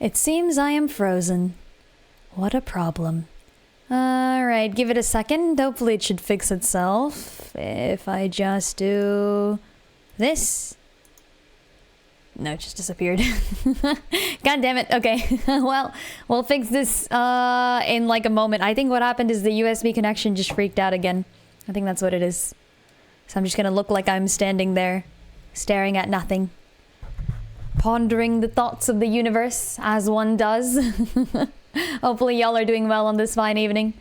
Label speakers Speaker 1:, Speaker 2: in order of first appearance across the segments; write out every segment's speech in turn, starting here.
Speaker 1: It seems I am frozen. What a problem. Alright, give it a second. Hopefully it should fix itself. If I just do this. No, it just disappeared. God damn it. Okay. Well, we'll fix this in like a moment. I think what happened is the USB connection just freaked out again. I think that's what it is. So I'm just gonna look like I'm standing there, staring at nothing. Pondering the thoughts of the universe, as one does. Hopefully y'all are doing well on this fine evening.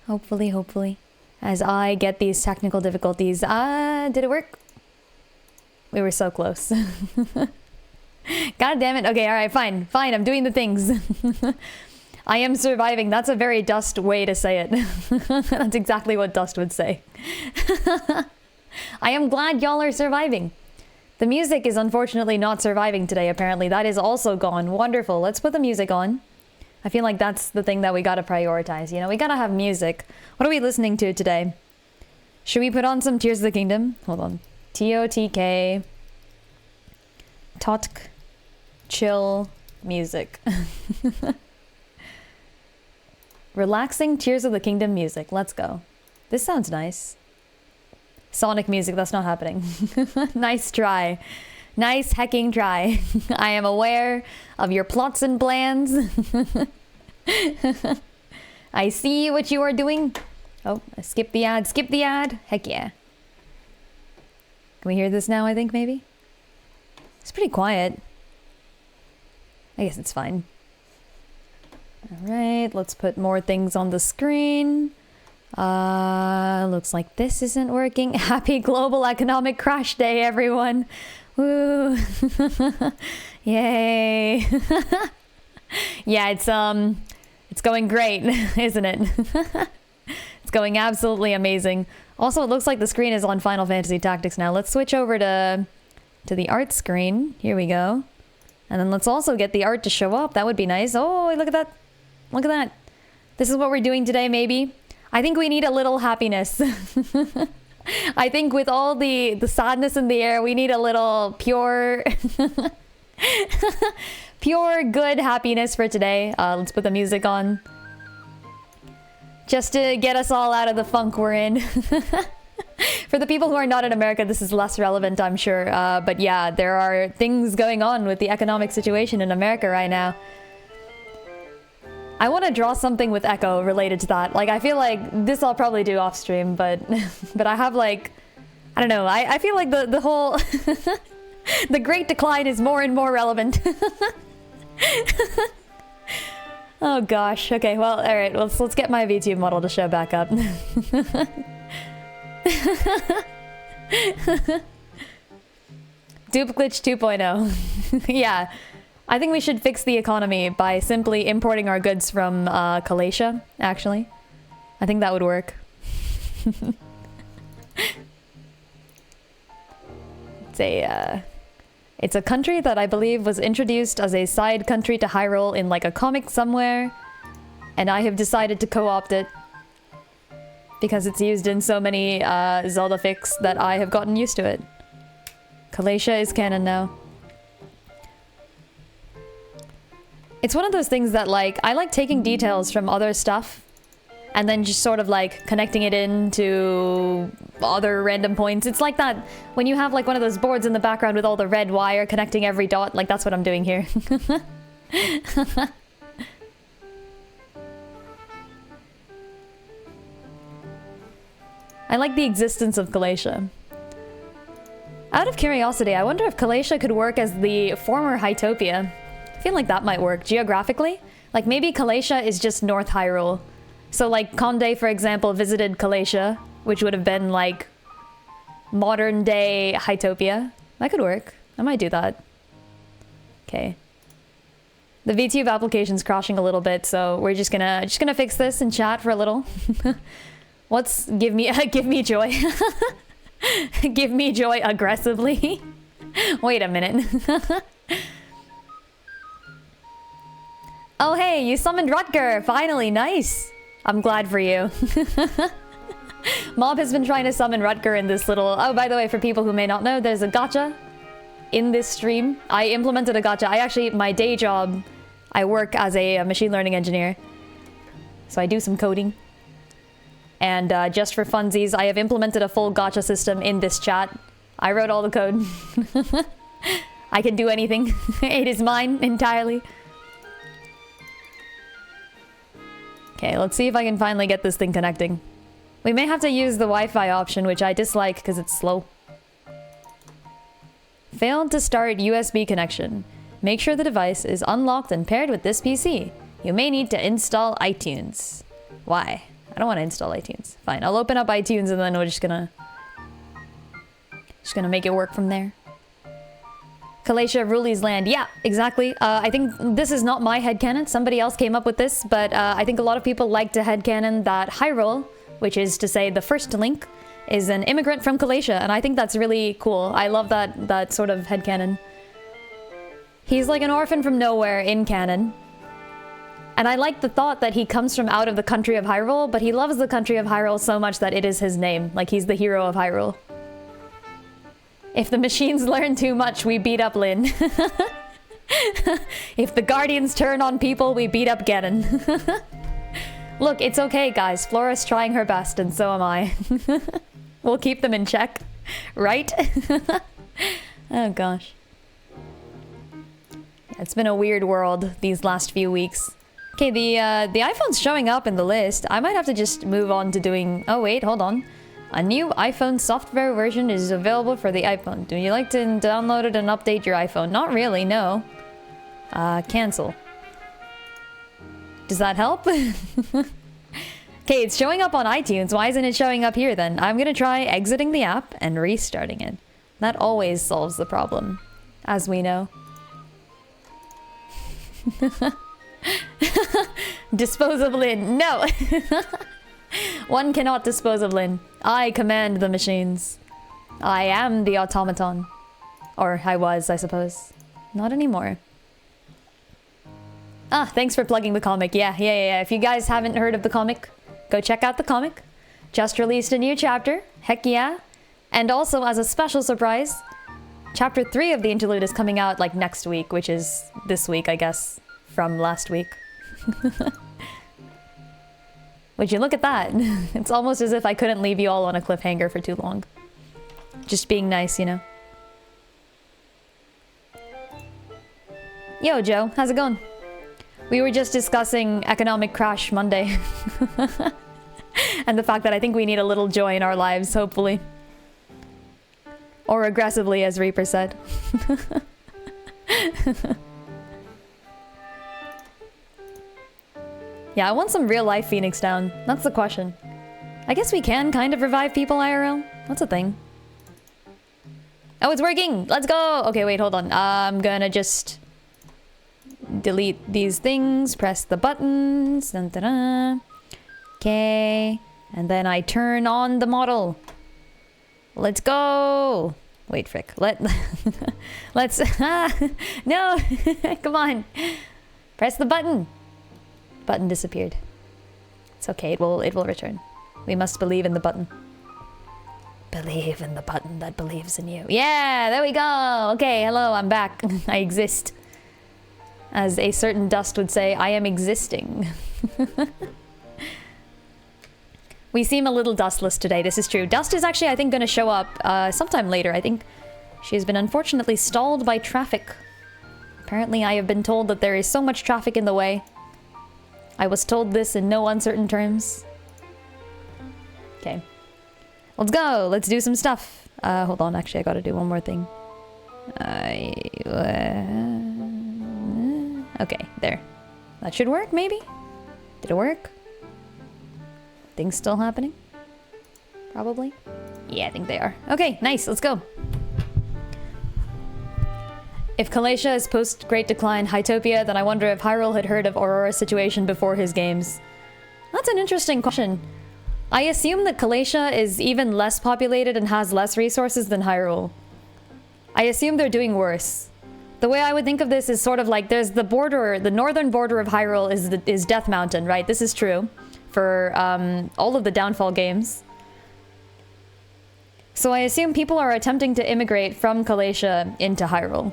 Speaker 1: Hopefully. As I get these technical difficulties. Did it work? We were so close. God damn it. Okay, alright, fine. I'm doing the things. I am surviving. That's a very Dust way to say it. That's exactly what Dust would say. I am glad y'all are surviving. The music is unfortunately not surviving today, apparently. That is also gone. Wonderful. Let's put the music on. I feel like that's the thing that we gotta prioritize, you know? We gotta have music. What are we listening to today? Should we put on some Tears of the Kingdom? Hold on. TOTK. Totk. Chill. Music. Relaxing Tears of the Kingdom music. Let's go. This sounds nice. Sonic music, that's not happening. Nice try. Nice hecking try. I am aware of your plots and plans. I see what you are doing. Oh, skip the ad. Heck yeah. Can we hear this now, I think, maybe? It's pretty quiet. I guess it's fine. Alright, let's put more things on the screen. Looks like this isn't working. Happy Global Economic Crash Day, everyone. Woo. Yay. Yeah, it's going great, isn't it? It's going absolutely amazing. Also, it looks like the screen is on Final Fantasy Tactics now. Let's switch over to the art screen. Here we go. And then let's also get the art to show up. That would be nice. Oh, look at that. Look at that. This is what we're doing today, maybe. I think we need a little happiness. I think with all the sadness in the air, we need a little pure... pure good happiness for today. Let's put the music on. Just to get us all out of the funk we're in. For the people who are not in America, this is less relevant, I'm sure. But yeah, there are things going on with the economic situation in America right now. I want to draw something with Echo related to that. Like, I feel like this I'll probably do off stream, but I have like, I don't know. I feel like the whole the Great Decline is more and more relevant. Oh gosh. Okay. Well, all right. Let's get my VTube model to show back up. Dupe glitch 2.0. Yeah. I think we should fix the economy by simply importing our goods from Galatia, actually. I think that would work. It's a country that I believe was introduced as a side country to Hyrule in like a comic somewhere, and I have decided to co-opt it because it's used in so many Zelda fics that I have gotten used to it. Galatia is canon now. It's one of those things that, like, I like taking details from other stuff and then just sort of, like, connecting it into other random points. It's like that when you have, like, one of those boards in the background with all the red wire connecting every dot. Like, that's what I'm doing here. I like the existence of Galatia. Out of curiosity, I wonder if Galatia could work as the former Hytopia. I feel like that might work geographically. Like maybe Galatia is just North Hyrule. So like Conde, for example, visited Galatia, which would have been like modern day Hytopia. That could work. I might do that. Okay. The VTube application's crashing a little bit, so we're just gonna fix this and chat for a little. What's give me joy? Give me joy aggressively. Wait a minute. Oh hey, you summoned Rutger! Finally, nice! I'm glad for you. Mob has been trying to summon Rutger in this little... Oh, by the way, for people who may not know, there's a gacha in this stream. I implemented a gacha. My day job I work as a machine learning engineer. So I do some coding. And just for funsies, I have implemented a full gacha system in this chat. I wrote all the code. I can do anything. It is mine entirely. Okay, let's see if I can finally get this thing connecting. We may have to use the Wi-Fi option, which I dislike because it's slow. Failed to start USB connection. Make sure the device is unlocked and paired with this PC. You may need to install iTunes. Why? I don't want to install iTunes. Fine, I'll open up iTunes and then we're just gonna make it work from there. Kalacia, Ruli's land. Yeah, exactly. I think this is not my headcanon. Somebody else came up with this, but I think a lot of people like to headcanon that Hyrule, which is to say the first Link, is an immigrant from Kalacia, and I think that's really cool. I love that sort of headcanon. He's like an orphan from nowhere in canon. And I like the thought that he comes from out of the country of Hyrule, but he loves the country of Hyrule so much that it is his name. Like, he's the hero of Hyrule. If the machines learn too much, we beat up Lin. If the Guardians turn on people, we beat up Ganon. Look, it's okay, guys. Flora's trying her best, and so am I. We'll keep them in check. Right? Oh, gosh. It's been a weird world these last few weeks. Okay, the iPhone's showing up in the list. I might have to just move on to doing... Oh, wait, hold on. A new iPhone software version is available for the iPhone. Do you like to download it and update your iPhone? Not really, no. Cancel. Does that help? Okay, it's showing up on iTunes. Why isn't it showing up here then? I'm gonna try exiting the app and restarting it. That always solves the problem, as we know. Dispose of Lin. No! One cannot dispose of Lin. I command the machines. I am the automaton. Or I was, I suppose. Not anymore. Ah, thanks for plugging the comic. Yeah. If you guys haven't heard of the comic, go check out the comic. Just released a new chapter. Heck yeah. And also, as a special surprise, chapter 3 of the interlude is coming out like next week, which is this week, I guess, from last week. Would you look at that? It's almost as if I couldn't leave you all on a cliffhanger for too long. Just being nice, you know. Yo, Joe, how's it going? We were just discussing Economic Crash Monday. And the fact that I think we need a little joy in our lives, hopefully. Or aggressively, as Reaper said. Yeah, I want some real-life Phoenix down. That's the question. I guess we can kind of revive people IRL. That's a thing. Oh, it's working! Let's go! Okay, wait, hold on. I'm gonna just... delete these things, press the buttons. Dun, dun, dun. Okay. And then I turn on the model. Let's go! Wait, frick. Let's... No! Come on! Press the button! Button disappeared. It's okay, it will return. We must believe in the button. Believe in the button that believes in you. Yeah, there we go! Okay, hello, I'm back. I exist. As a certain dust would say, I am existing. We seem a little dustless today, this is true. Dust is actually, I think, gonna show up sometime later. I think she has been unfortunately stalled by traffic. Apparently, I have been told that there is so much traffic in the way. I was told this in no uncertain terms. Okay. Let's go! Let's do some stuff. Hold on, actually, I gotta do one more thing. Okay, there. That should work, maybe? Did it work? Things still happening? Probably? Yeah, I think they are. Okay, nice, let's go. If Kalacia is post-Great Decline Hytopia, then I wonder if Hyrule had heard of Aurora's situation before his games. That's an interesting question. I assume that Kalacia is even less populated and has less resources than Hyrule. I assume they're doing worse. The way I would think of this is sort of like there's the border, the northern border of Hyrule is Death Mountain, right? This is true for all of the Downfall games. So I assume people are attempting to immigrate from Kalacia into Hyrule.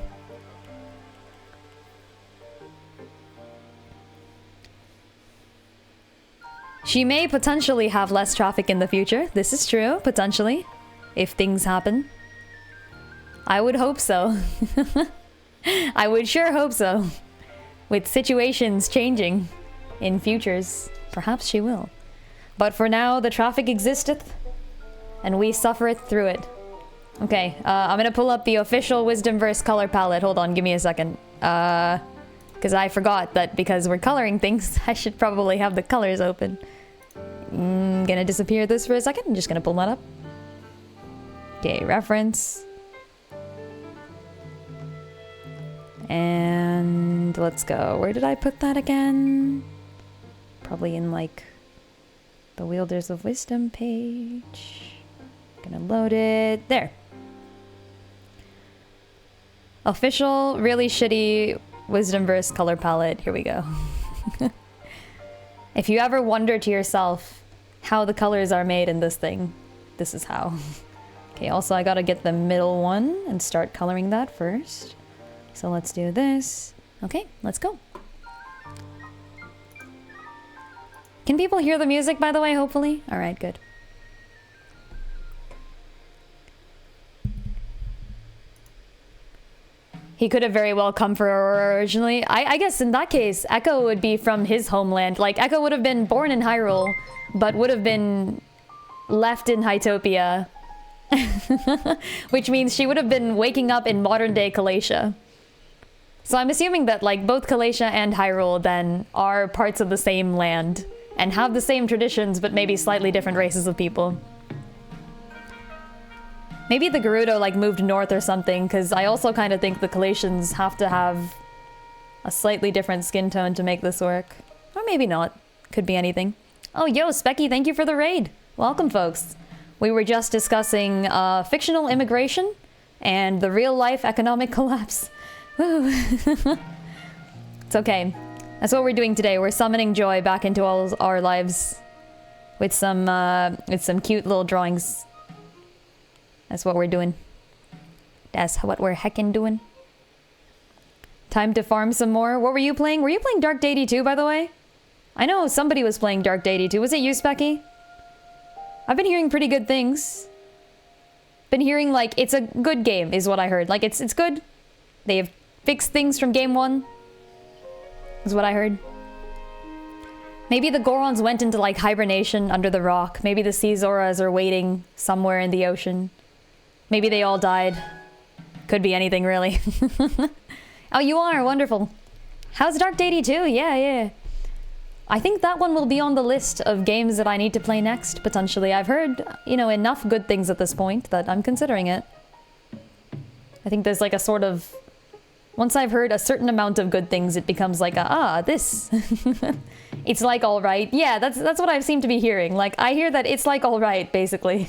Speaker 1: She may potentially have less traffic in the future. This is true, potentially. If things happen. I would hope so. I would sure hope so. With situations changing in futures, perhaps she will. But for now, the traffic existeth, and we suffereth through it. Okay, I'm gonna pull up the official Wisdomverse color palette. Hold on, give me a second. Because I forgot that because we're coloring things, I should probably have the colors open. Gonna disappear this for a second. I'm just gonna pull that up. Okay, reference. And let's go. Where did I put that again? Probably in like the Wielders of Wisdom page. Gonna load it. There. Official, really shitty Wisdomverse color palette. Here we go. If you ever wonder to yourself how the colors are made in this thing, this is how. Okay, also I gotta get the middle one and start coloring that first. So let's do this. Okay, let's go. Can people hear the music, by the way, hopefully? Alright, good. He could have very well come for Aurora originally. I guess in that case, Echo would be from his homeland. Like, Echo would have been born in Hyrule, but would have been left in Hytopia. Which means she would have been waking up in modern-day Galatia. So I'm assuming that, like, both Galatia and Hyrule then are parts of the same land and have the same traditions, but maybe slightly different races of people. Maybe the Gerudo, like, moved north or something, because I also kind of think the Galatians have to have a slightly different skin tone to make this work. Or maybe not. Could be anything. Oh, yo, Specky, thank you for the raid. Welcome, folks. We were just discussing fictional immigration and the real-life economic collapse. Woo. It's okay. That's what we're doing today. We're summoning joy back into all our lives with some cute little drawings. That's what we're doing. That's what we're heckin' doing. Time to farm some more. What were you playing? Were you playing Dark Deity 2, by the way? I know somebody was playing Dark Deity 2. Was it you, Specky? I've been hearing pretty good things. Been hearing, like, it's a good game, is what I heard. Like, it's good. They've fixed things from game 1. Is what I heard. Maybe the Gorons went into, like, hibernation under the rock. Maybe the Sea Zoras are waiting somewhere in the ocean. Maybe they all died. Could be anything, really. Oh, you are? Wonderful. How's Dark Deity 2? Yeah. I think that one will be on the list of games that I need to play next, potentially. I've heard, you know, enough good things at this point that I'm considering it. I think there's like a sort of... Once I've heard a certain amount of good things, it becomes like this. It's like alright. Yeah, that's what I seem to be hearing. Like, I hear that it's like alright, basically.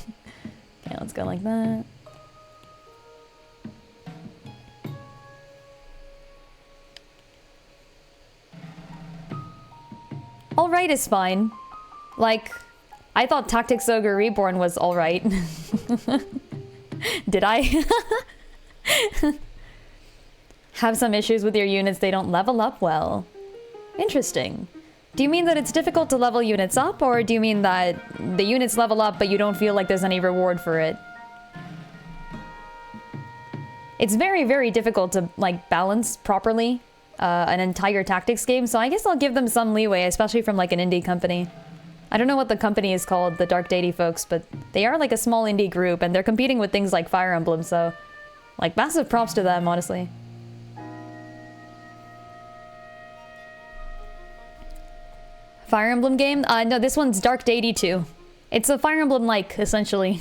Speaker 1: Okay, let's go like that. Alright is fine. Like, I thought Tactics Ogre Reborn was alright. Did I? Have some issues with your units, they don't level up well. Interesting. Do you mean that it's difficult to level units up, or do you mean that the units level up but you don't feel like there's any reward for it? It's very, very difficult to, like, balance properly an entire tactics game, so I guess I'll give them some leeway, especially from, like, an indie company. I don't know what the company is called, the Dark Deity folks, but they are, like, a small indie group, and they're competing with things like Fire Emblem, so, like, massive props to them, honestly. Fire Emblem game? No, this one's Dark Deity 2. It's a Fire Emblem-like, essentially.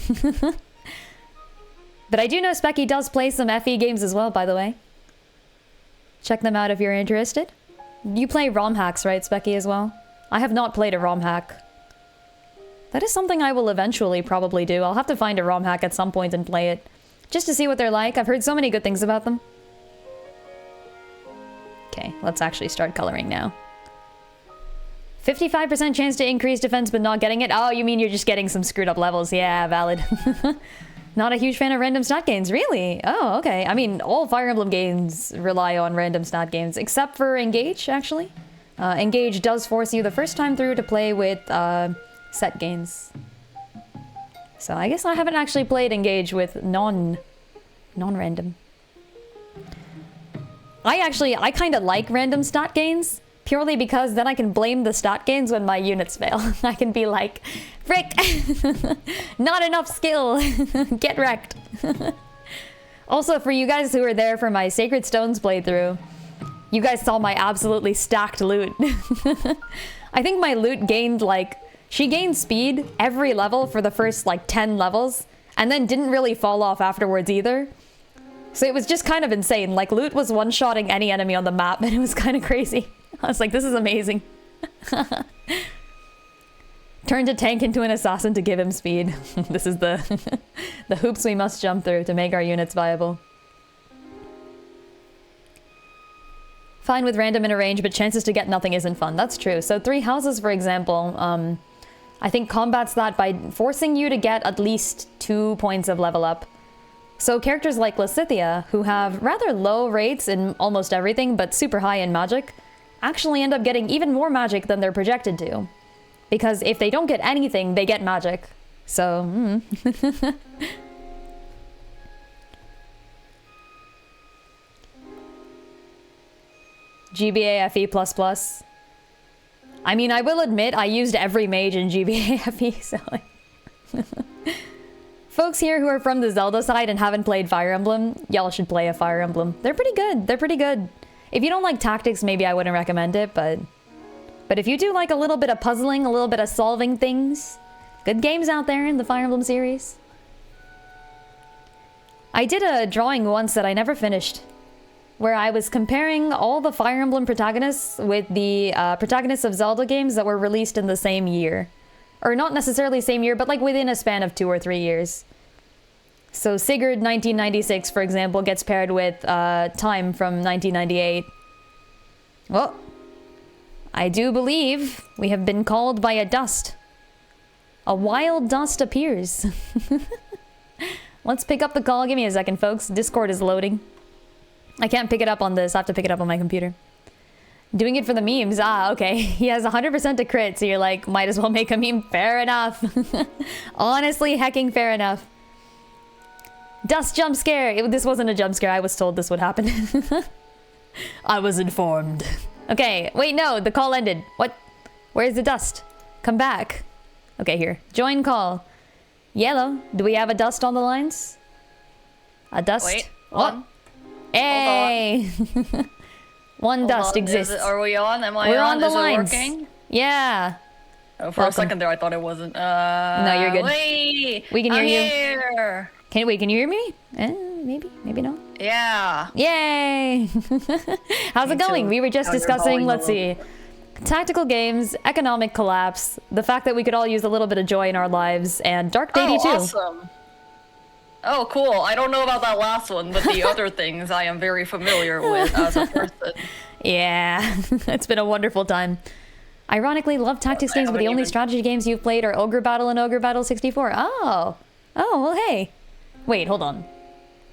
Speaker 1: But I do know Specky does play some FE games as well, by the way. Check them out if you're interested. You play ROM hacks, right, Specky, as well? I have not played a ROM hack. That is something I will eventually probably do. I'll have to find a ROM hack at some point and play it. Just to see what they're like. I've heard so many good things about them. Okay, let's actually start coloring now. 55% chance to increase defense but not getting it? Oh, you mean you're just getting some screwed up levels. Yeah, valid. Not a huge fan of random stat gains, really? Oh, okay. I mean, all Fire Emblem games rely on random stat gains, except for Engage, actually. Engage does force you the first time through to play with set gains. So I guess I haven't actually played Engage with non-random. I kind of like random stat gains, purely because then I can blame the stat gains when my units fail. I can be like, frick, not enough skill, get wrecked. Also, for you guys who were there for my Sacred Stones playthrough, you guys saw my absolutely stacked loot. I think my loot gained she gained speed every level for the first 10 levels, and then didn't really fall off afterwards either. So it was just kind of insane. Loot was one-shotting any enemy on the map, and it was kind of crazy. I was like, this is amazing. Turned a tank into an assassin to give him speed. This is the hoops we must jump through to make our units viable. Fine with random in a range, but chances to get nothing isn't fun. That's true. So 3 houses, for example, I think combats that by forcing you to get at least 2 points of level up. So characters like Lysithea, who have rather low rates in almost everything, but super high in magic, actually end up getting even more magic than they're projected to. Because if they don't get anything, they get magic. So, GBA FE++. I mean, I will admit, I used every mage in GBA FE, so... Folks here who are from the Zelda side and haven't played Fire Emblem, y'all should play a Fire Emblem. They're pretty good. They're pretty good. If you don't like tactics, maybe I wouldn't recommend it, but if you do like a little bit of puzzling, a little bit of solving things, good games out there in the Fire Emblem series. I did a drawing once that I never finished, where I was comparing all the Fire Emblem protagonists with the protagonists of Zelda games that were released in the same year. Or not necessarily same year, but within a span of 2 or 3 years. So Sigurd 1996, for example, gets paired with Time from 1998. Well, I do believe we have been called by a dust. A wild dust appears. Let's pick up the call. Give me a second, folks. Discord is loading. I can't pick it up on this. I have to pick it up on my computer. Doing it for the memes. Ah, okay. He has 100% to crit, so you're like, might as well make a meme. Fair enough. Honestly, hecking fair enough. Dust jump scare. This wasn't a jump scare. I was told this would happen. I was informed. Okay, wait, no. The call ended. What? Where's the dust? Come back. Okay, here. Join call. Yellow. Do we have a dust on the lines? A dust?
Speaker 2: Wait, hold on.
Speaker 1: Hey! One
Speaker 2: Hold
Speaker 1: dust
Speaker 2: on.
Speaker 1: exists.
Speaker 2: Are we on? Am I
Speaker 1: We're
Speaker 2: on?
Speaker 1: on the
Speaker 2: Is
Speaker 1: lines.
Speaker 2: it working?
Speaker 1: Yeah.
Speaker 2: Oh, for
Speaker 1: Welcome.
Speaker 2: a second there, I thought it wasn't.
Speaker 1: No, you're good.
Speaker 2: Wait,
Speaker 1: We can hear
Speaker 2: I'm
Speaker 1: you.
Speaker 2: Here.
Speaker 1: Can you hear me? Maybe no.
Speaker 2: Yeah.
Speaker 1: Yay! How's it going?
Speaker 2: too.
Speaker 1: We were just
Speaker 2: How you're
Speaker 1: discussing,
Speaker 2: falling
Speaker 1: let's see, tactical games, economic collapse, the fact that we could all use a little bit of joy in our lives, and Dark Deity too.
Speaker 2: Awesome. Oh, cool. I don't know about that last one, but the other things I am very familiar with as a person.
Speaker 1: Yeah, it's been a wonderful time. Ironically, love tactics games, but the only strategy games you've played are Ogre Battle and Ogre Battle 64. Oh, well, hey. Wait, hold on.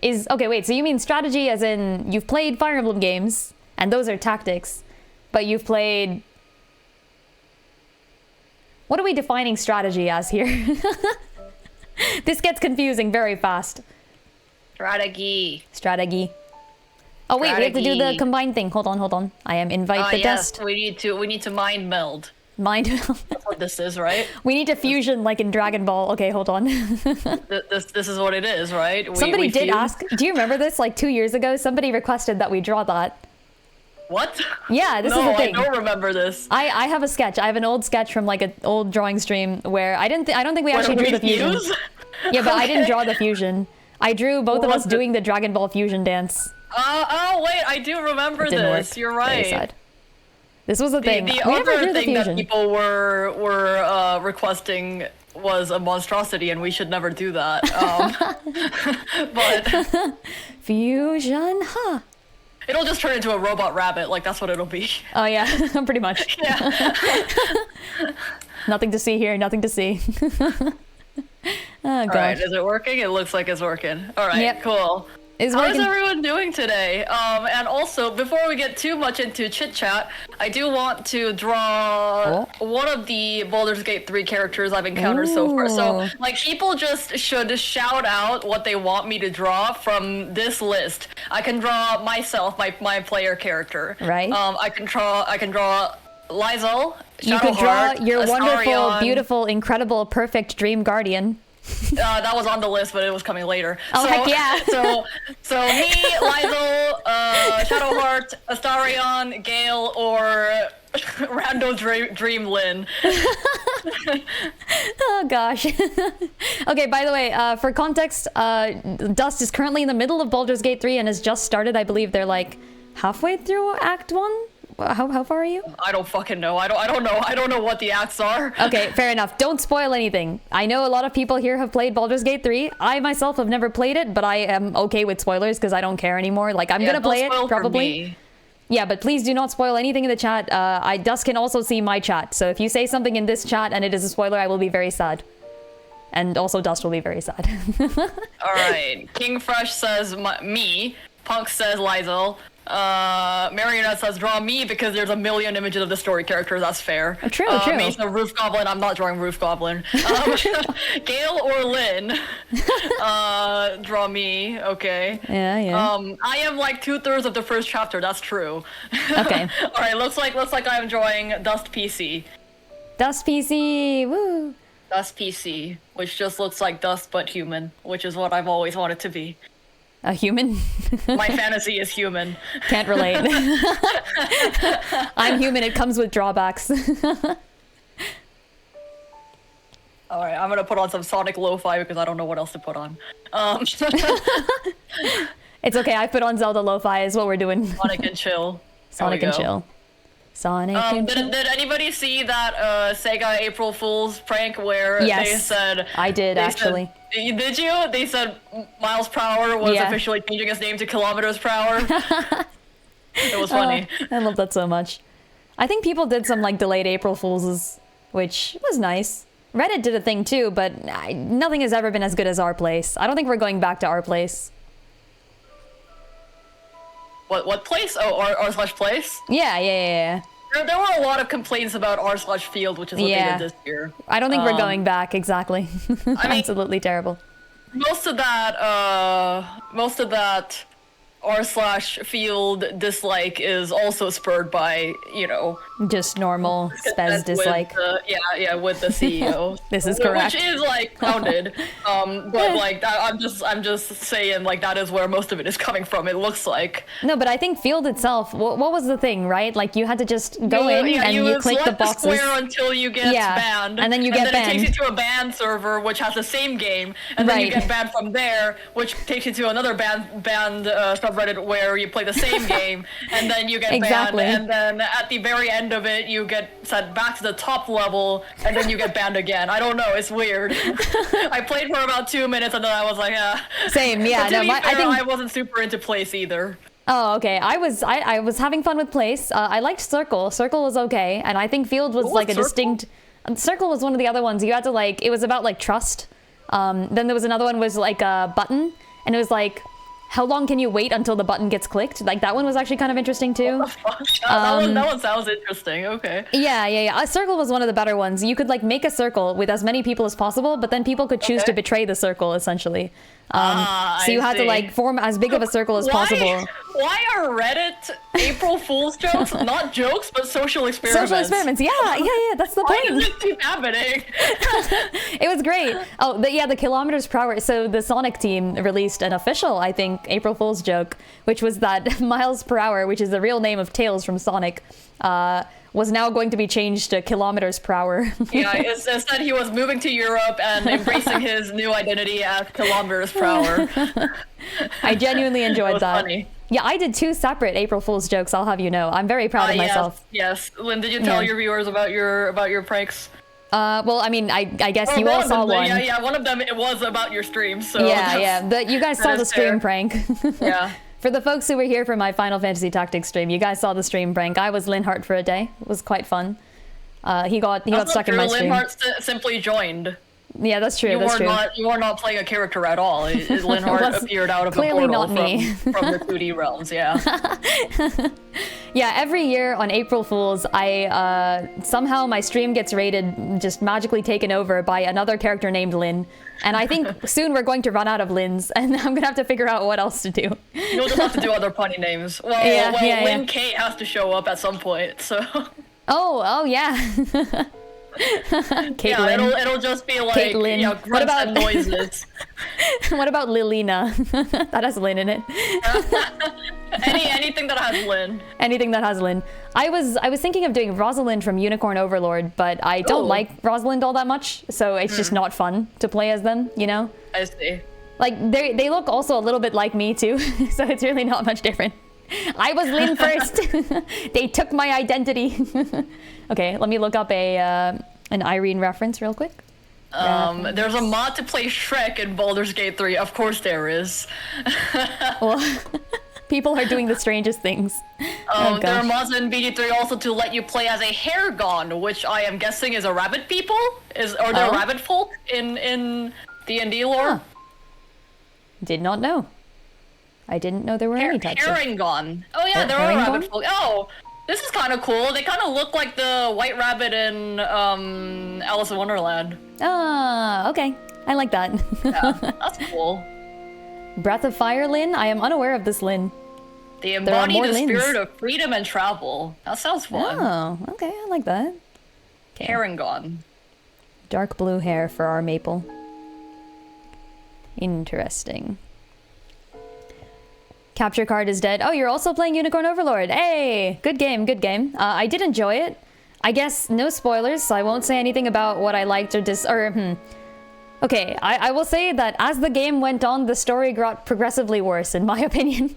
Speaker 1: Okay, wait, so you mean strategy as in you've played Fire Emblem games, and those are tactics, but you've played... What are we defining strategy as here? This gets confusing very fast.
Speaker 2: Strategy.
Speaker 1: Oh wait, we have to do the combined thing. Hold on. I am invite the
Speaker 2: yes,
Speaker 1: dust.
Speaker 2: we need to mind meld.
Speaker 1: Mind.
Speaker 2: That's what this is, right?
Speaker 1: We need to fusion like in Dragon Ball. Okay, hold on.
Speaker 2: This is what it is, right?
Speaker 1: Somebody
Speaker 2: we
Speaker 1: did
Speaker 2: fuse?
Speaker 1: ask. Do you remember this? 2 years ago, somebody requested that we draw that.
Speaker 2: What?
Speaker 1: Yeah, this is the thing.
Speaker 2: I don't remember this.
Speaker 1: I have a sketch. I have an old sketch from an old drawing stream where I don't think we actually drew the fusion.
Speaker 2: Fuse?
Speaker 1: Yeah, but
Speaker 2: Okay.
Speaker 1: I didn't draw the fusion. I drew both of
Speaker 2: What
Speaker 1: us
Speaker 2: was it?
Speaker 1: doing the Dragon Ball fusion dance.
Speaker 2: Oh wait, I do remember
Speaker 1: It didn't
Speaker 2: this.
Speaker 1: work.
Speaker 2: You're
Speaker 1: Very
Speaker 2: right.
Speaker 1: sad. This was the thing.
Speaker 2: The
Speaker 1: We never
Speaker 2: other
Speaker 1: drew the
Speaker 2: thing that
Speaker 1: fusion.
Speaker 2: people were requesting was a monstrosity, and we should never do that. But
Speaker 1: Fusion, huh?
Speaker 2: it'll just turn into a robot rabbit. That's what it'll be.
Speaker 1: Oh yeah, pretty much.
Speaker 2: Yeah.
Speaker 1: Nothing to see here, nothing to see. Oh
Speaker 2: All
Speaker 1: god.
Speaker 2: right, is it working? It looks like it's working. All right,
Speaker 1: Yep.
Speaker 2: cool.
Speaker 1: is
Speaker 2: How is
Speaker 1: working.
Speaker 2: everyone doing today? And also, before we get too much into chit chat, I do want to draw one of the Baldur's Gate 3 characters I've encountered so far. So,
Speaker 1: Ooh.
Speaker 2: like, people just should shout out what they want me to draw from this list. I can draw myself, my player character.
Speaker 1: Right.
Speaker 2: I can draw Lizel.
Speaker 1: You could draw
Speaker 2: Shadowheart,
Speaker 1: your wonderful,
Speaker 2: Astarion.
Speaker 1: beautiful, incredible, perfect dream guardian.
Speaker 2: That was on the list, but it was coming later.
Speaker 1: Oh, heck yeah.
Speaker 2: So me, Lizel, Shadowheart, Astarion, Gale, or Rando Dream Lin.
Speaker 1: Oh gosh. Okay, by the way, for context, Dust is currently in the middle of Baldur's Gate 3 and has just started. I believe they're like halfway through Act 1. How far are you?
Speaker 2: I don't fucking know. I don't know. I don't know what the acts are.
Speaker 1: Okay, fair enough. Don't spoil anything. I know a lot of people here have played Baldur's Gate 3. I myself have never played it, but I am okay with spoilers because I don't care anymore. Like, I'm gonna play it,
Speaker 2: Don't spoil for
Speaker 1: probably.
Speaker 2: me.
Speaker 1: Yeah, but please do not spoil anything in the chat. Dust can also see my chat, so if you say something in this chat and it is a spoiler, I will be very sad. And also Dust will be very sad.
Speaker 2: All right. King Fresh says me. Punk says Lizel. Marionette says draw me because there's a million images of the story characters. That's fair.
Speaker 1: True.
Speaker 2: Me says Roof Goblin. I'm not drawing Roof Goblin. Gale or Lin. Draw me. Okay.
Speaker 1: Yeah.
Speaker 2: I am like 2/3 of the first chapter. That's true.
Speaker 1: Okay.
Speaker 2: All right. Looks like I'm drawing Dust PC.
Speaker 1: Dust PC, woo!
Speaker 2: Dust PC, which just looks like Dust but human, which is what I've always wanted to be.
Speaker 1: A human?
Speaker 2: My fantasy is human.
Speaker 1: Can't relate. I'm human, it comes with drawbacks.
Speaker 2: All right, I'm gonna put on some Sonic Lo-Fi because I don't know what else to put on.
Speaker 1: It's okay, I put on Zelda Lo-Fi is what we're doing.
Speaker 2: Sonic and chill.
Speaker 1: Sonic and chill. Sonic and chill.
Speaker 2: Did anybody see that Sega April Fool's prank where
Speaker 1: Yes,
Speaker 2: they said...
Speaker 1: I did, actually.
Speaker 2: Did you? They said miles per hour was
Speaker 1: Yeah.
Speaker 2: officially changing his name to kilometers per hour. It was funny.
Speaker 1: I love that so much. I think people did some like delayed April Fools', which was nice. Reddit did a thing too, but nothing has ever been as good as Our Place. I don't think we're going back to Our Place.
Speaker 2: What place? Oh, r/place?
Speaker 1: Yeah.
Speaker 2: There were a lot of complaints about r/field, which is what they did this year.
Speaker 1: I don't think we're going back, exactly.
Speaker 2: I mean,
Speaker 1: absolutely terrible.
Speaker 2: Most of that r/field dislike is also spurred by,
Speaker 1: Just normal spez dislike.
Speaker 2: With the CEO.
Speaker 1: This is correct.
Speaker 2: Which is like founded. But like I'm just saying like that is where most of it is coming from. It looks like.
Speaker 1: No, but I think field itself. What was the thing, right? Like you had to just go in and you click the boxes.
Speaker 2: The square until you get banned,
Speaker 1: and then you get banned.
Speaker 2: It takes you to a banned server which has the same game, and then you get banned from there, which takes you to another banned subreddit where you play the same game, and then you get banned, and then at the very end of it, you get sent back to the top level, and then you get banned again. I don't know, it's weird. I played for about 2 minutes, and then I was like,
Speaker 1: Same, yeah.
Speaker 2: But to
Speaker 1: No,
Speaker 2: be fair,
Speaker 1: I think
Speaker 2: I wasn't super into place either.
Speaker 1: Oh, okay. I was having fun with Place. I liked Circle. Circle was okay, and I think Field was like a distinct. Circle was one of the other ones. You had to like. It was about like trust. Then there was another one was like a button, and it was like, how long can you wait until the button gets clicked? Like that one was actually kind of interesting too.
Speaker 2: That one sounds interesting. Okay.
Speaker 1: Yeah. A circle was one of the better ones. You could like make a circle with as many people as possible, but then people could choose to betray the circle essentially. So you had to like form as big of a circle as possible.
Speaker 2: Why are Reddit April Fool's jokes not jokes but social experiments?
Speaker 1: Social experiments, yeah. That's the point.
Speaker 2: Why does it keep happening?
Speaker 1: It was great. Oh, the kilometers per hour. So the Sonic team released an official, I think, April Fool's joke, which was that miles per hour, which is the real name of Tails from Sonic, was now going to be changed to kilometers per hour.
Speaker 2: Yeah, it said he was moving to Europe and embracing his new identity as kilometers per hour.
Speaker 1: I genuinely enjoyed that.
Speaker 2: Funny.
Speaker 1: Yeah, I did 2 separate April Fool's jokes, I'll have you know. I'm very proud of myself.
Speaker 2: Yes. Lynn, did you tell your viewers about your pranks?
Speaker 1: Well, I mean, I guess you all saw one.
Speaker 2: Yeah, one of them, it was about your stream, so...
Speaker 1: Yeah. You guys saw the stream prank.
Speaker 2: Yeah.
Speaker 1: For the folks who were here for my Final Fantasy Tactics stream, you guys saw the stream prank. I was Linhart for a day. It was quite fun. He got stuck in my stream.
Speaker 2: Linhart simply joined.
Speaker 1: Yeah, that's true.
Speaker 2: You are not playing a character at all. Linhardt appeared out of a portal
Speaker 1: not me.
Speaker 2: from the 2D realms. Yeah.
Speaker 1: Yeah, every year on April Fools, I somehow my stream gets rated, just magically taken over by another character named Lin. And I think soon we're going to run out of Lins, and I'm gonna have to figure out what else to do.
Speaker 2: You'll just have to do other punny names. Well, Lin Kate has to show up at some point, so.
Speaker 1: Oh yeah. Caitlin.
Speaker 2: Yeah, it'll just be like grunts
Speaker 1: what about
Speaker 2: and noises.
Speaker 1: What about Lilina? That has Lin in it.
Speaker 2: Anything that has Lin.
Speaker 1: Anything that has Lin. I was thinking of doing Rosalind from Unicorn Overlord, but I don't like Rosalind all that much, so it's just not fun to play as them, you know?
Speaker 2: I see.
Speaker 1: Like they look also a little bit like me too, so it's really not much different. I was Lin first. They took my identity. Okay, let me look up an Irene reference real quick.
Speaker 2: There's a mod to play Shrek in Baldur's Gate 3. Of course there is.
Speaker 1: Well, people are doing the strangest things.
Speaker 2: There are mods in BG3 also to let you play as a Hairgon, which I am guessing is a rabbit people? Or they're rabbit folk in D&D lore?
Speaker 1: Huh. Did not know. I didn't know there were any types of...
Speaker 2: Harengon. Oh yeah, there are rabbit folk. Oh, this is kind of cool. They kind of look like the white rabbit in Alice in Wonderland.
Speaker 1: Ah, okay. I like that.
Speaker 2: Yeah, that's cool.
Speaker 1: Breath of Fire Lin? I am unaware of this Lin.
Speaker 2: They embody the spirit of freedom and travel. That sounds fun.
Speaker 1: Oh, okay. I like that. Okay.
Speaker 2: Harengon.
Speaker 1: Dark blue hair for our maple. Interesting. Capture card is dead. Oh, you're also playing Unicorn Overlord. Hey, good game, good game. I did enjoy it. I guess no spoilers, so I won't say anything about what I liked or Okay, I will say that as the game went on, the story got progressively worse, in my opinion.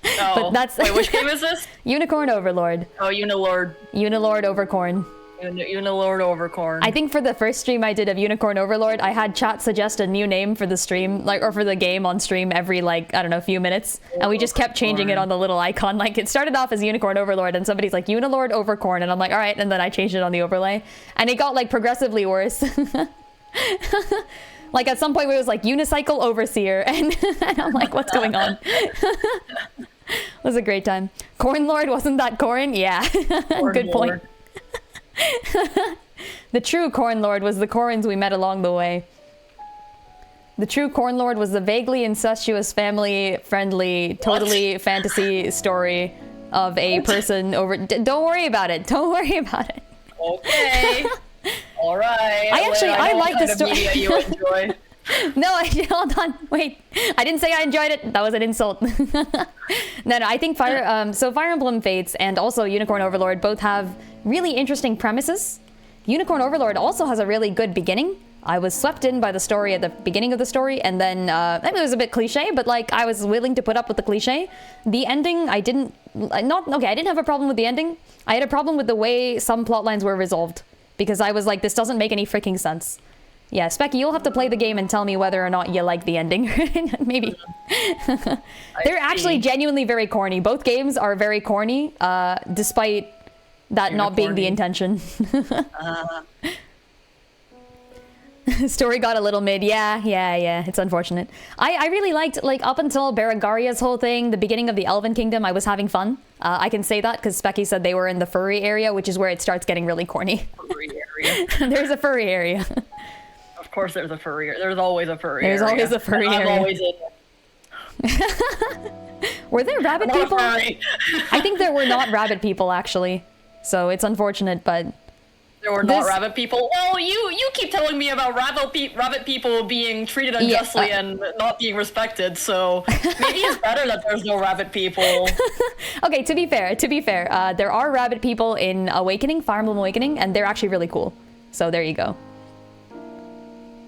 Speaker 2: Oh, but that's... Wait, which game is this?
Speaker 1: Unicorn Overlord.
Speaker 2: Oh, Unilord.
Speaker 1: Unilord Overcorn.
Speaker 2: Unilord Overcorn.
Speaker 1: I think for the first stream I did of Unicorn Overlord, I had chat suggest a new name for the stream, or for the game on stream every, I don't know, few minutes. And we just kept changing it on the little icon. Like, it started off as Unicorn Overlord, and somebody's like, Unilord Overcorn, and I'm like, alright, and then I changed it on the overlay. And it got, progressively worse. Like, at some point, it was like, Unicycle Overseer, and I'm like, what's going on? It was a great time. Corn Lord, wasn't that Corn? Yeah, good point. The true Corn Lord was the Corns we met along the way. The true Corn Lord was the vaguely incestuous, family-friendly, totally fantasy story of a person over... Don't worry about it. Don't worry about it.
Speaker 2: Okay. All right.
Speaker 1: I like the story.
Speaker 2: Media you enjoy.
Speaker 1: No, hold on. Wait. I didn't say I enjoyed it. That was an insult. No, I think Fire Emblem Fates and also Unicorn Overlord both have really interesting premises. Unicorn Overlord also has a really good beginning. I was swept in by the story at the beginning of the story, and then it was a bit cliche, but I was willing to put up with the cliche. The ending, I didn't have a problem with the ending. I had a problem with the way some plot lines were resolved, because I was like, this doesn't make any freaking sense. Yeah, Specky, you'll have to play the game and tell me whether or not you like the ending. Maybe. They're actually genuinely very corny. Both games are very corny, despite that not being the intention. Story got a little mid. Yeah. It's unfortunate. I really liked, up until Berengaria's whole thing, the beginning of the Elven Kingdom, I was having fun. I can say that because Specky said they were in the furry area, which is where it starts getting really corny.
Speaker 2: Furry area.
Speaker 1: There's a furry area.
Speaker 2: Of course there's a furry area. There's always a furry
Speaker 1: area. There's always a furry area.
Speaker 2: I'm always in it.
Speaker 1: Were there rabbit people? I think there were not rabbit people, actually. So it's unfortunate, but...
Speaker 2: There were not rabbit people? Well, you keep telling me about rabbit people being treated unjustly and not being respected, so maybe it's better that there's no rabbit people.
Speaker 1: Okay, to be fair, there are rabbit people in Fire Emblem Awakening, and they're actually really cool. So there you go.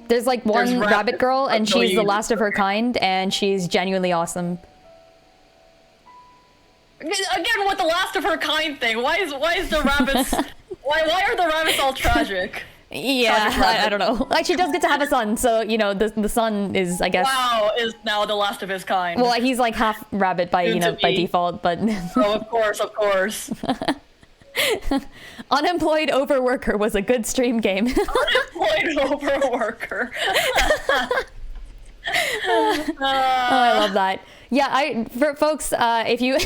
Speaker 1: There's one rabbit girl, and she's the last of her kind, and she's genuinely awesome.
Speaker 2: Again, with the last of her kind thing, why is the rabbits... Why are the rabbits all tragic?
Speaker 1: Yeah, I don't know. She does get to have a son, so, the son is, I guess...
Speaker 2: Wow, is now the last of his kind.
Speaker 1: Well, he's half rabbit by, by default, but...
Speaker 2: Oh, of course.
Speaker 1: Unemployed Overworker was a good stream game.
Speaker 2: Unemployed Overworker.
Speaker 1: Oh, I love that. Yeah, for folks, if you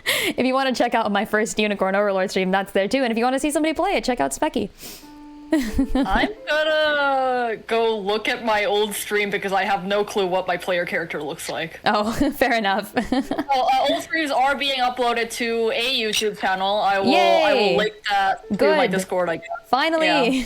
Speaker 1: if you want to check out my first Unicorn Overlord stream, that's there too. And if you want to see somebody play it, check out Specky.
Speaker 2: I'm gonna go look at my old stream because I have no clue what my player character looks like.
Speaker 1: Oh, fair enough.
Speaker 2: Well, old streams are being uploaded to a YouTube channel. I will link that to my Discord, I guess.
Speaker 1: Finally.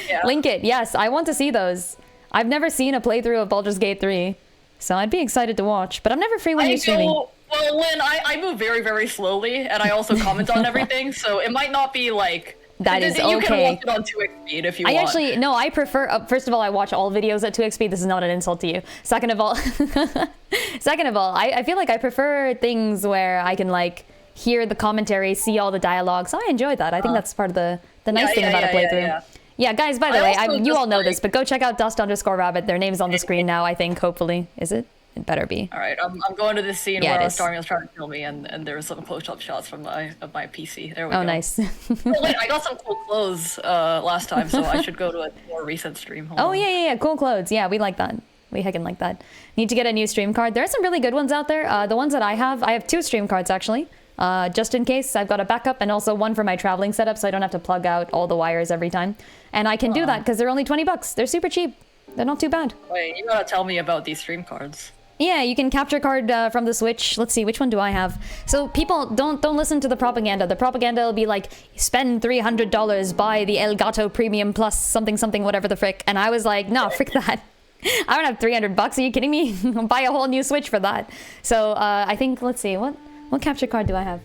Speaker 2: Yeah.
Speaker 1: Link it. Yes, I want to see those. I've never seen a playthrough of Baldur's Gate 3, so I'd be excited to watch, but I'm never free when you're streaming.
Speaker 2: Well, Lynn, I move very, very slowly, and I also comment on everything, so it might not be like...
Speaker 1: That is okay.
Speaker 2: You can watch it on 2x speed if you want.
Speaker 1: I prefer, first of all, I watch all videos at 2x speed. This is not an insult to you. Second of all, I feel like I prefer things where I can like hear the commentary, see all the dialogue. So I enjoy that. I think that's part of the nice thing about a playthrough. Yeah, guys, by the way, you all know this, but go check out Dust_Rabbit. Their name's on the screen now, I think, hopefully. Is it? It better be.
Speaker 2: All right, I'm going to this scene where Starmie was trying to kill me, and there was some close-up shots from my PC. There we go.
Speaker 1: Oh, nice.
Speaker 2: Oh, wait, I got some cool clothes last time, so I should go to a more recent stream.
Speaker 1: Hold on. Yeah, cool clothes. Yeah, we like that. We heckin' like that. Need to get a new stream card. There are some really good ones out there. The ones that I have 2 stream cards, actually. Just in case, I've got a backup and also one for my traveling setup, so I don't have to plug out all the wires every time. And I can do that because they're only $20. They're super cheap. They're not too bad.
Speaker 2: Wait, you gotta tell me about these stream cards.
Speaker 1: Yeah, you can capture card from the Switch. Let's see, which one do I have? So people, don't listen to the propaganda. The propaganda will be like, spend $300, buy the Elgato Premium Plus something, whatever the frick. And I was like, no, frick that. I don't have $300. Are you kidding me? I'll buy a whole new Switch for that. So I think, let's see, what capture card do I have?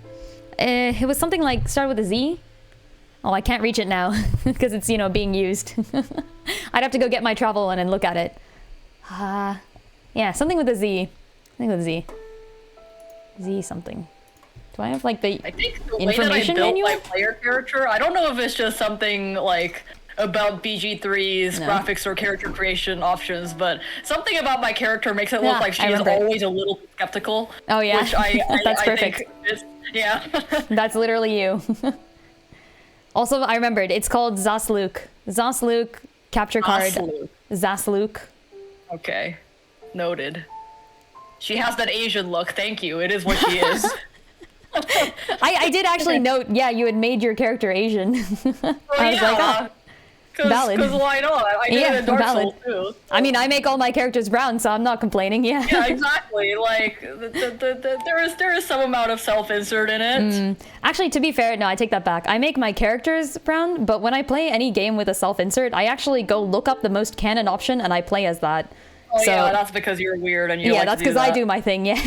Speaker 1: It was something like, start with a Z. Oh, I can't reach it now because it's, being used. I'd have to go get my travel one and look at it. Yeah, something with a Z. I think with Z. Z something. Do I have like the information manual?
Speaker 2: My player character, I don't know if it's just something like about BG3's graphics or character creation options, but something about my character makes it look like she was always a little skeptical.
Speaker 1: Oh yeah,
Speaker 2: which
Speaker 1: that's perfect.
Speaker 2: Yeah.
Speaker 1: That's literally you. Also, I remembered, it's called Zasluk. Zasluk capture card. Zasluk.
Speaker 2: Okay. Noted. She has that Asian look. Thank you. It is what she is.
Speaker 1: I did actually note, you had made your character Asian. I was like, valid.
Speaker 2: Because why not? I did it in Dark Souls too.
Speaker 1: I mean, I make all my characters brown, so I'm not complaining. Yeah.
Speaker 2: Yeah, exactly. Like there is some amount of self-insert in it.
Speaker 1: Actually, to be fair, no, I take that back. I make my characters brown, but when I play any game with a self-insert, I actually go look up the most canon option and I play as that.
Speaker 2: Oh so, yeah, that's because you're weird and you like
Speaker 1: that's because I do my thing, yeah.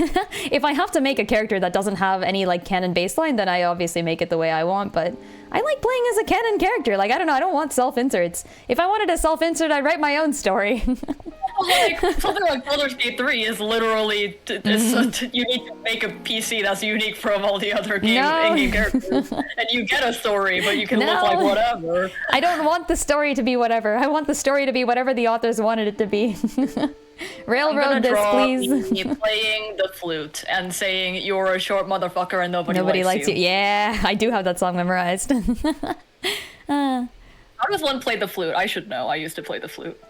Speaker 1: If I have to make a character that doesn't have any like canon baseline, then I obviously make it the way I want, but I like playing as a canon character. Like, I don't know, I don't want self-inserts. If I wanted a self-insert, I'd write my own story.
Speaker 2: Like, something like Baldur's Gate 3 is literally, you need to make a PC that's unique from all the other in-game characters. And you get a story, but you can look like whatever.
Speaker 1: I don't want the story to be whatever. I want the story to be whatever the authors wanted it to be. Railroad this, please.
Speaker 2: Me playing the flute and saying, you're a short motherfucker and nobody likes you.
Speaker 1: Yeah, I do have that song memorized.
Speaker 2: How does one play the flute? I should know. I used to play the flute.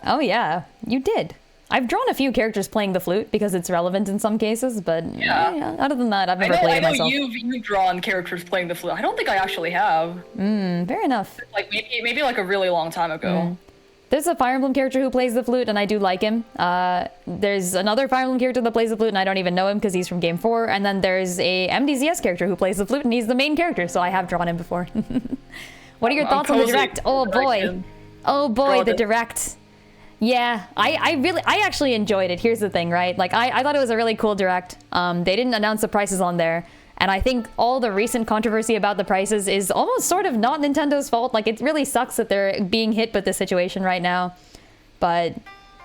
Speaker 1: Oh yeah, you did. I've drawn a few characters playing the flute because it's relevant in some cases, but other than that, I've never played it myself.
Speaker 2: I know you've drawn characters playing the flute. I don't think I actually have.
Speaker 1: Fair enough.
Speaker 2: Like maybe like a really long time ago.
Speaker 1: There's a Fire Emblem character who plays the flute, and I do like him. There's another Fire Emblem character that plays the flute, and I don't even know him because he's from Game 4. And then there's a MDZS character who plays the flute, and he's the main character, so I have drawn him before. What are your thoughts on the Direct? Oh boy. Oh boy, the Direct. Yeah, I actually enjoyed it. Here's the thing, right? Like, I thought it was a really cool Direct. They didn't announce the prices on there. And I think all the recent controversy about the prices is almost sort of not Nintendo's fault. Like, it really sucks that they're being hit with this situation right now. But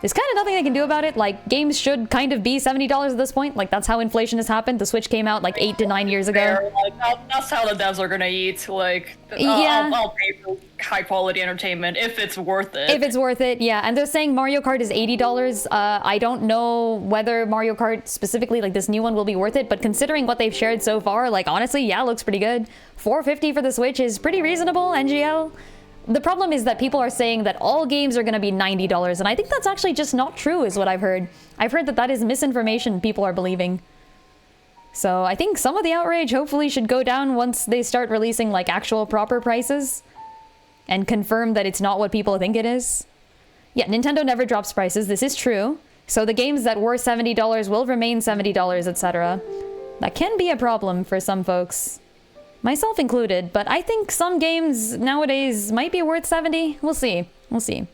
Speaker 1: there's kind of nothing they can do about it. Like, games should kind of be $70 at this point. Like, that's how inflation has happened. The Switch came out like 8 to 9 years ago.
Speaker 2: Like, that's how the devs are gonna eat. Like,
Speaker 1: yeah.
Speaker 2: I'll pay for high quality entertainment if it's worth it.
Speaker 1: If it's worth it, yeah. And they're saying Mario Kart is $80. I don't know whether Mario Kart specifically, like this new one, will be worth it, but considering what they've shared so far, like honestly, yeah, looks pretty good. $450 for the Switch is pretty reasonable, NGL. The problem is that people are saying that all games are going to be $90, and I think that's actually just not true, is what I've heard. I've heard that that is misinformation people are believing. So I think some of the outrage hopefully should go down once they start releasing like actual proper prices and confirm that it's not what people think it is. Yeah, Nintendo never drops prices. This is true. So the games that were $70 will remain $70, etc. That can be a problem for some folks. Myself included, but I think some games nowadays might be worth $70. We'll see. We'll see.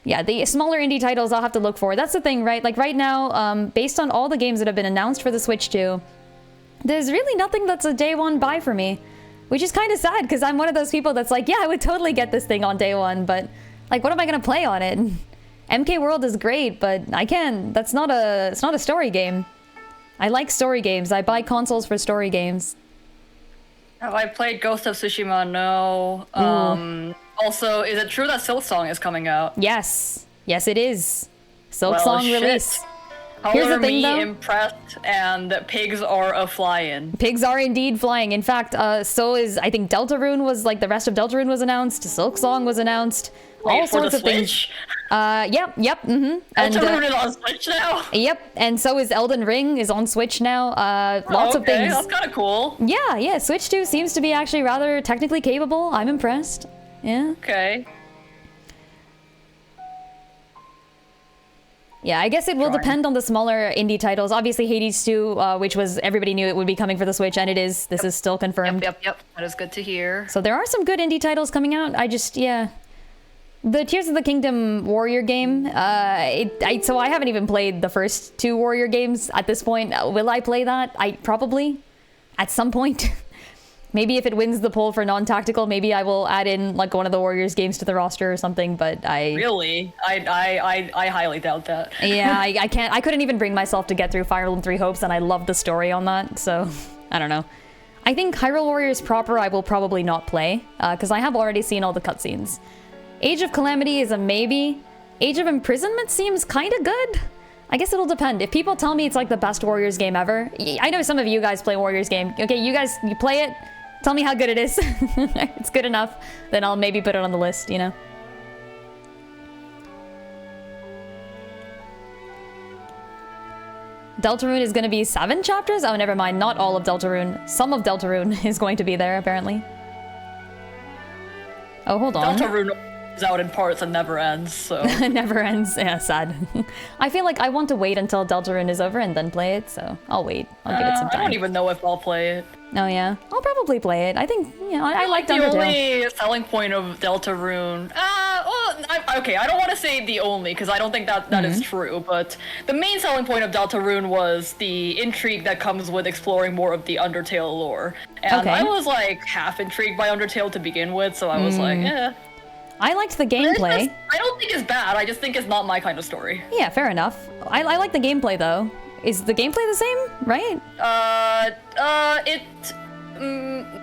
Speaker 1: Yeah, the smaller indie titles I'll have to look for. That's the thing, right? Like right now, based on all the games that have been announced for the Switch 2, there's really nothing that's a day one buy for me, which is kind of sad because I'm one of those people that's like, yeah, I would totally get this thing on day one, but like, what am I going to play on it? MK World is great, but I can't. It's not a story game. I like story games. I buy consoles for story games.
Speaker 2: Have I played Ghost of Tsushima? No. Also, is it true that Silksong is coming out?
Speaker 1: Yes. Yes, it is. Silksong release.
Speaker 2: Here's the thing, though. Impressed, and pigs are a-flying.
Speaker 1: Pigs are indeed flying. In fact, so is, I think Deltarune was, like, the rest of Deltarune was announced. Silksong was announced.
Speaker 2: Wait,
Speaker 1: all sorts of
Speaker 2: Switch?
Speaker 1: Things. Yep.
Speaker 2: Deltarune is on Switch now?
Speaker 1: Yep, and so is Elden Ring is on Switch now. Lots of things.
Speaker 2: That's kind of cool.
Speaker 1: Yeah, Switch 2 seems to be actually rather technically capable. I'm impressed. Yeah.
Speaker 2: Okay.
Speaker 1: Yeah, I guess it will depend on the smaller indie titles. Obviously, Hades 2, which was, everybody knew it would be coming for the Switch, and it is. This is still confirmed.
Speaker 2: Yep. That is good to hear.
Speaker 1: So there are some good indie titles coming out. The Tears of the Kingdom Warrior game, so I haven't even played the first 2 Warrior games at this point. Will I play that? Probably, at some point. Maybe if it wins the poll for non-tactical, maybe I will add in like one of the Warriors games to the roster or something, but
Speaker 2: Really? I highly doubt that.
Speaker 1: Yeah, I can't. I couldn't even bring myself to get through Fire Emblem 3 Hopes, and I love the story on that, so I don't know. I think Hyrule Warriors proper I will probably not play, because I have already seen all the cutscenes. Age of Calamity is a maybe. Age of Imprisonment seems kind of good. I guess it'll depend. If people tell me it's like the best Warriors game ever, I know some of you guys play Warriors game. Okay, you play it. Tell me how good it is. It's good enough. Then I'll maybe put it on the list, you know? Deltarune is going to be 7 chapters? Oh, never mind. Not all of Deltarune. Some of Deltarune is going to be there, apparently. Oh, hold on.
Speaker 2: Deltarune is out in parts and never ends, so...
Speaker 1: Never ends. Yeah, sad. I feel like I want to wait until Deltarune is over and then play it, so I'll wait. I'll give it some time.
Speaker 2: I don't even know if I'll play it.
Speaker 1: Oh, yeah? I'll probably play it. I think, I like Undertale.
Speaker 2: The only selling point of Deltarune... okay, I don't want to say the only, because I don't think that is true, but the main selling point of Deltarune was the intrigue that comes with exploring more of the Undertale lore. And I was, like, half intrigued by Undertale to begin with, so I was like, eh.
Speaker 1: I liked the gameplay.
Speaker 2: I don't think it's bad, I just think it's not my kind of story.
Speaker 1: Yeah, fair enough. I like the gameplay, though. Is the gameplay the same, right?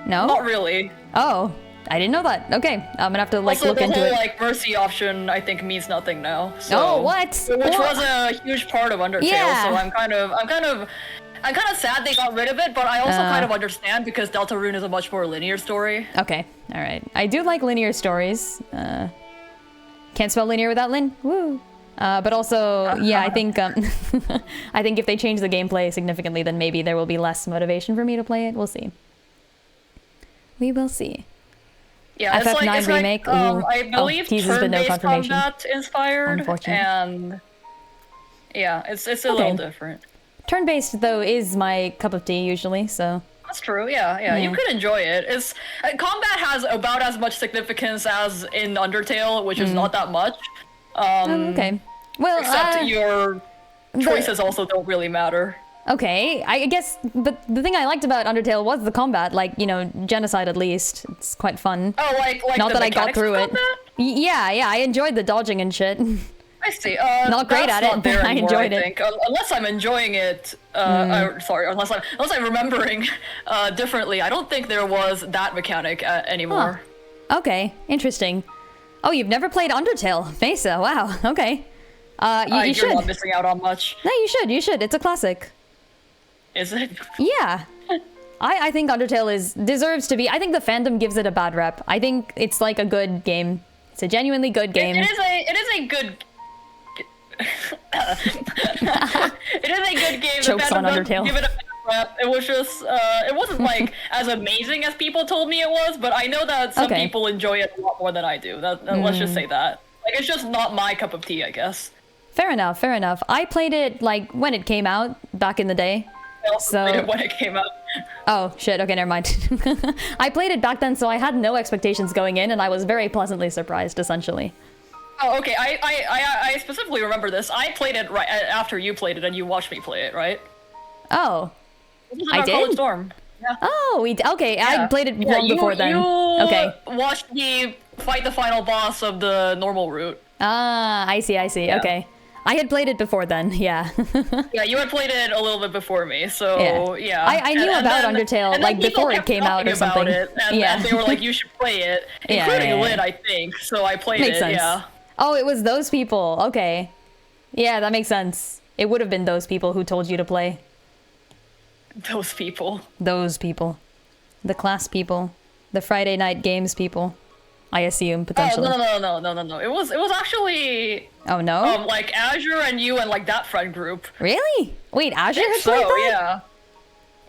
Speaker 1: No?
Speaker 2: Not really.
Speaker 1: Oh, I didn't know that. Okay, I'm gonna have to look into it.
Speaker 2: Also, the whole mercy option I think means nothing now. So,
Speaker 1: oh, what?
Speaker 2: Which was a huge part of Undertale.
Speaker 1: Yeah.
Speaker 2: So I'm kind of sad they got rid of it, but I also kind of understand because Deltarune is a much more linear story.
Speaker 1: Okay, all right. I do like linear stories. Can't spell linear without Lin. Woo. But also, yeah, I think I think if they change the gameplay significantly, then maybe there will be less motivation for me to play it. We'll see. We will see.
Speaker 2: Yeah,
Speaker 1: FF9 remake.
Speaker 2: I believe turn-based combat inspired, and yeah, it's a little different.
Speaker 1: Turn-based though is my cup of tea usually, so.
Speaker 2: That's true. Yeah. You could enjoy it. Combat has about as much significance as in Undertale, which is not that much.
Speaker 1: Okay. Well,
Speaker 2: except your choices also don't really matter.
Speaker 1: Okay, I guess, but the thing I liked about Undertale was the combat, like, genocide at least. It's quite fun.
Speaker 2: Oh, like
Speaker 1: not that I got through it.
Speaker 2: Combat?
Speaker 1: Yeah, I enjoyed the dodging and shit.
Speaker 2: I see.
Speaker 1: Not great at it, but I enjoyed it.
Speaker 2: Unless I'm enjoying it, unless I'm remembering differently, I don't think there was that mechanic anymore.
Speaker 1: Okay, interesting. Oh, you've never played Undertale, Mesa? Wow. Okay. You should.
Speaker 2: You're not missing out on much.
Speaker 1: No, you should. You should. It's a classic.
Speaker 2: Is it?
Speaker 1: Yeah. I think Undertale deserves to be. I think the fandom gives it a bad rep. I think it's like a good game. It's a genuinely good game.
Speaker 2: It is a good. It is a good game.
Speaker 1: Chokes on Undertale.
Speaker 2: Give it a bad rep. It was just. It wasn't like as amazing as people told me it was, but I know that some people enjoy it a lot more than I do. Let's just say that. Like, it's just not my cup of tea, I guess.
Speaker 1: Fair enough. Fair enough. I played it like when it came out back in the day.
Speaker 2: I also played it when it came out.
Speaker 1: Oh shit, okay, never mind. I played it back then, so I had no expectations going in, and I was very pleasantly surprised, essentially.
Speaker 2: Oh, okay, I specifically remember this. I played it right after you played it, and you watched me play it, right?
Speaker 1: Oh.
Speaker 2: I did? College Storm. Yeah.
Speaker 1: Oh, okay, yeah. I played it long before then. Okay.
Speaker 2: Watched me fight the final boss of the normal route.
Speaker 1: Ah, I see, yeah. Okay. I had played it before then, yeah.
Speaker 2: Yeah, you had played it a little bit before me, so yeah.
Speaker 1: I knew about Undertale like before it came out or something.
Speaker 2: And they were like, you should play it, including Lin, I think. So I played
Speaker 1: makes sense.
Speaker 2: Yeah.
Speaker 1: Oh, it was those people. Okay. Yeah, that makes sense. It would have been those people who told you to play.
Speaker 2: Those people.
Speaker 1: Those people. The class people. The Friday night games people. I assume, potentially.
Speaker 2: Oh, no. It was actually...
Speaker 1: Oh, no?
Speaker 2: Like, Azure and you and, like, that friend group.
Speaker 1: Really? Wait, Azure had played that?
Speaker 2: Yeah.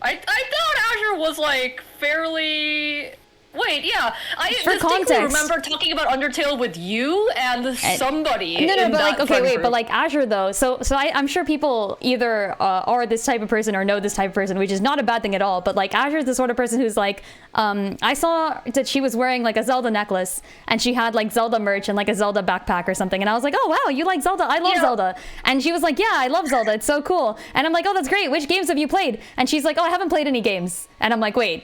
Speaker 2: I thought Azure was, like, fairly... Wait, yeah. I distinctly remember talking about Undertale with you and somebody.
Speaker 1: No, but like, okay, wait, but like Azure though. So I'm sure people either are this type of person or know this type of person, which is not a bad thing at all. But like Azure is the sort of person who's like, I saw that she was wearing like a Zelda necklace and she had like Zelda merch and like a Zelda backpack or something. And I was like, oh wow, you like Zelda? I love Zelda. And she was like, yeah, I love Zelda. It's so cool. And I'm like, oh, that's great. Which games have you played? And she's like, oh, I haven't played any games. And I'm like, wait.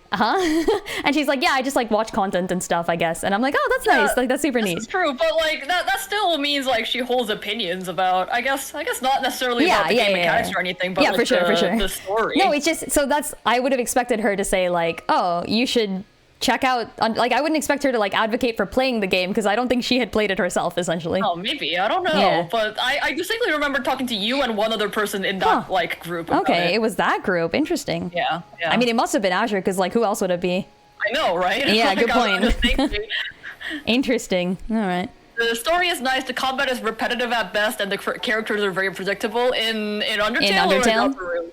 Speaker 1: And she's like, yeah, I just like watch content and stuff, I guess. And I'm like, oh, that's nice. Like, that's super neat.
Speaker 2: That's true, but like that still means like she holds opinions about, I guess not necessarily about the game mechanics or anything, but
Speaker 1: for sure.
Speaker 2: The story.
Speaker 1: No, it's just, so I would have expected her to say like, oh, you should check out, like, I wouldn't expect her to like advocate for playing the game because I don't think she had played it herself, essentially.
Speaker 2: Oh, maybe, I don't know, but I distinctly remember talking to you and one other person in that like group.
Speaker 1: Okay, it was that group. Interesting.
Speaker 2: Yeah.
Speaker 1: I mean, it must have been Azure because like, who else would it be?
Speaker 2: I know, right?
Speaker 1: Yeah,
Speaker 2: like,
Speaker 1: good point. Interesting. All right.
Speaker 2: The story is nice. The combat is repetitive at best, and the characters are very predictable. In Undertale.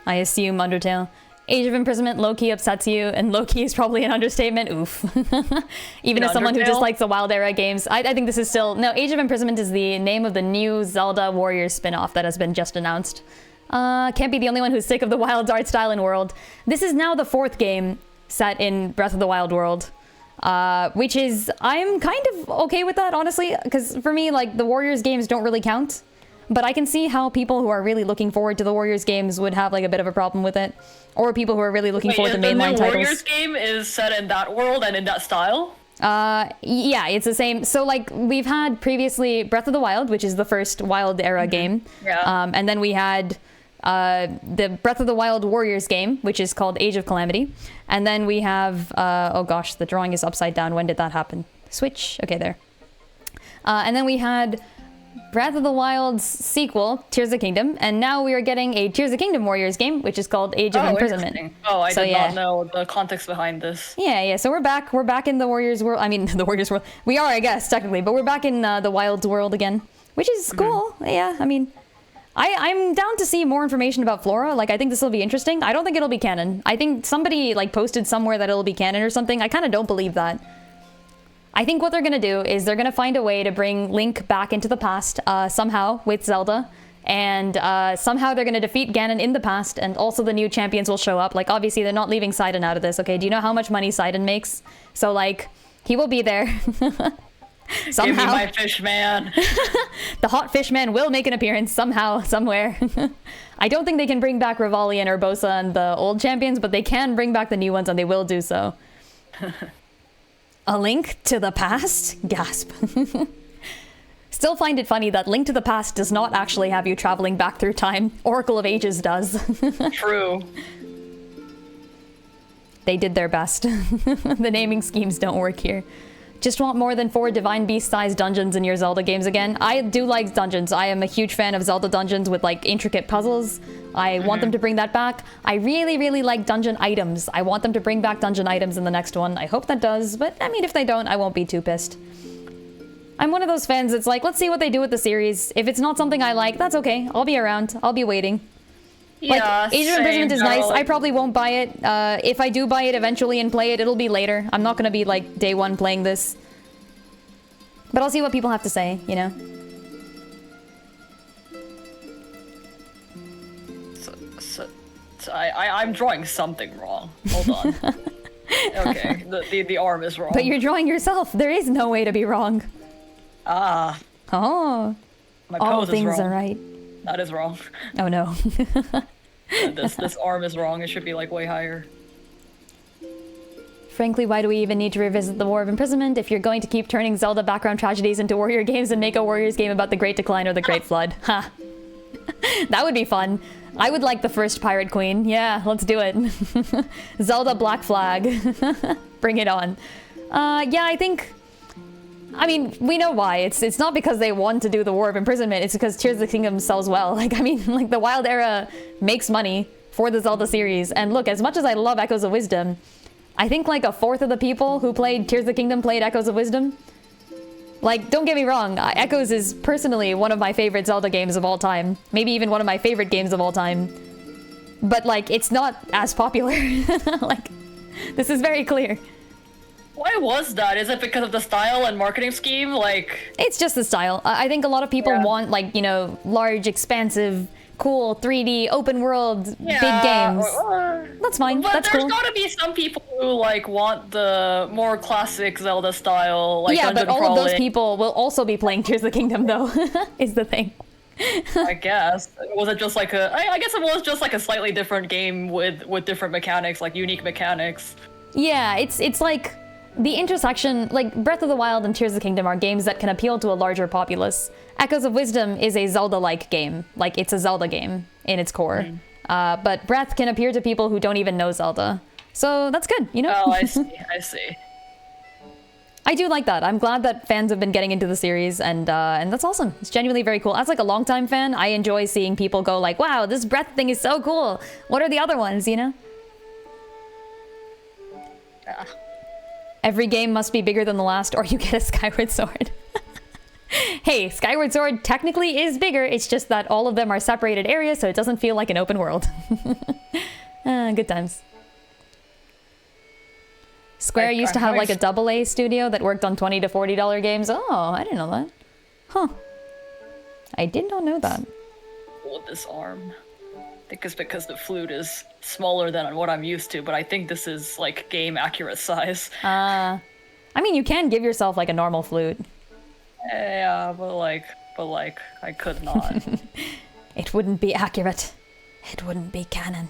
Speaker 1: I assume Undertale. Age of Imprisonment low-key upsets you, and low-key is probably an understatement. Oof. Even as someone who dislikes the Wild Era games, I think this is still... No, Age of Imprisonment is the name of the new Zelda Warriors spin-off that has been just announced. Can't be the only one who's sick of the Wild art style and world. This is now the 4th game set in Breath of the Wild world. Which is... I'm kind of okay with that, honestly, because for me, like, the Warriors games don't really count. But I can see how people who are really looking forward to the Warriors games would have like a bit of a problem with it. Or people who are really looking forward to mainline titles. The Warriors
Speaker 2: game is set in that world and in that style?
Speaker 1: Yeah, it's the same. So like we've had previously Breath of the Wild, which is the first Wild era game.
Speaker 2: Yeah.
Speaker 1: And then we had the Breath of the Wild Warriors game, which is called Age of Calamity. And then we have, oh gosh, the drawing is upside down. When did that happen? Switch. Okay, there. And then we had Breath of the Wild's sequel, Tears of the Kingdom, and now we are getting a Tears of the Kingdom Warriors game, which is called Age of Imprisonment.
Speaker 2: Oh, I did not know the context behind this.
Speaker 1: Yeah, so we're back in the Warriors world. I mean, the Warriors world. We are, I guess, technically, but we're back in the Wilds world again, which is cool. Yeah, I mean, I'm down to see more information about Flora. Like, I think this will be interesting. I don't think it'll be canon. I think somebody, like, posted somewhere that it'll be canon or something. I kind of don't believe that. I think what they're going to do is they're going to find a way to bring Link back into the past somehow with Zelda. And somehow they're going to defeat Ganon in the past. And also the new champions will show up. Like, obviously, they're not leaving Sidon out of this, okay? Do you know how much money Sidon makes? So, like, he will be there. Somehow.
Speaker 2: Give me my fish man.
Speaker 1: The hot fish man will make an appearance somehow, somewhere. I don't think they can bring back Rivali and Urbosa and the old champions, but they can bring back the new ones, and they will do so. A Link to the Past? Gasp. Still find it funny that Link to the Past does not actually have you traveling back through time. Oracle of Ages does.
Speaker 2: True.
Speaker 1: they did their best. The naming schemes don't work here. Just want more than 4 Divine Beast-sized dungeons in your Zelda games again. I do like dungeons. I am a huge fan of Zelda dungeons with like intricate puzzles. I want them to bring that back. I really, really like dungeon items. I want them to bring back dungeon items in the next one. I hope that does, but I mean, if they don't, I won't be too pissed. I'm one of those fans that's like, let's see what they do with the series. If it's not something I like, that's okay. I'll be around. I'll be waiting.
Speaker 2: Yeah,
Speaker 1: like, Age of Imprisonment is nice. I probably won't buy it. If I do buy it eventually and play it, it'll be later. I'm not gonna be like day one playing this. But I'll see what people have to say, you know?
Speaker 2: So I'm drawing something wrong. Hold on. Okay, the arm is wrong.
Speaker 1: But you're drawing yourself. There is no way to be wrong.
Speaker 2: Ah.
Speaker 1: Oh.
Speaker 2: My
Speaker 1: all
Speaker 2: pose
Speaker 1: things
Speaker 2: is wrong.
Speaker 1: are right.
Speaker 2: That is wrong.
Speaker 1: Oh no.
Speaker 2: This arm is wrong. It should be like way higher.
Speaker 1: Frankly, why do we even need to revisit the War of Imprisonment if you're going to keep turning Zelda background tragedies into warrior games and make a Warriors game about the Great Decline or the Great Flood? Ha. That would be fun. I would like the first Pirate Queen. Yeah, let's do it. Zelda Black Flag. Bring it on. Yeah, I mean, we know why. It's not because they want to do the War of Imprisonment. It's because Tears of the Kingdom sells well. Like, I mean, like, the Wild Era makes money for the Zelda series. And look, as much as I love Echoes of Wisdom, I think like 1/4 of the people who played Tears of the Kingdom played Echoes of Wisdom. Like, don't get me wrong, Echoes is personally one of my favorite Zelda games of all time. Maybe even one of my favorite games of all time. But like, it's not as popular. Like, this is very clear.
Speaker 2: Why was that? Is it because of the style and marketing scheme? Like,
Speaker 1: it's just the style. I think a lot of people want, like, you know, large, expansive, cool 3D open world big games. That's fine.
Speaker 2: But
Speaker 1: that's
Speaker 2: there's
Speaker 1: cool.
Speaker 2: gotta be some people who like want the more classic Zelda style, like
Speaker 1: yeah,
Speaker 2: dungeon
Speaker 1: but all
Speaker 2: crawling.
Speaker 1: of those people will also be playing Tears of the Kingdom, though. Is the thing.
Speaker 2: I guess. Was it just like I guess it was just like a slightly different game with different mechanics, like unique mechanics.
Speaker 1: Yeah, it's like the intersection, like Breath of the Wild and Tears of the Kingdom are games that can appeal to a larger populace. Echoes of Wisdom is a Zelda-like game. Like, it's a Zelda game in its core. But Breath can appeal to people who don't even know Zelda. So that's good, you know?
Speaker 2: Oh, I see.
Speaker 1: I do like that. I'm glad that fans have been getting into the series, and that's awesome. It's genuinely very cool. As like a longtime fan, I enjoy seeing people go like, wow, this Breath thing is so cool. What are the other ones, you know?
Speaker 2: Yeah.
Speaker 1: Every game must be bigger than the last, or you get a Skyward Sword. Hey, Skyward Sword technically is bigger, it's just that all of them are separated areas, so it doesn't feel like an open world. Good times. Square used to have like a AA studio that worked on $20 to $40 games. Oh, I didn't know that. Huh. I did not know that.
Speaker 2: With this arm. I think it's because the flute is smaller than what I'm used to, but I think this is like game accurate size.
Speaker 1: I mean, you can give yourself like a normal flute.
Speaker 2: Yeah, but like, I could not.
Speaker 1: It wouldn't be accurate. It wouldn't be canon.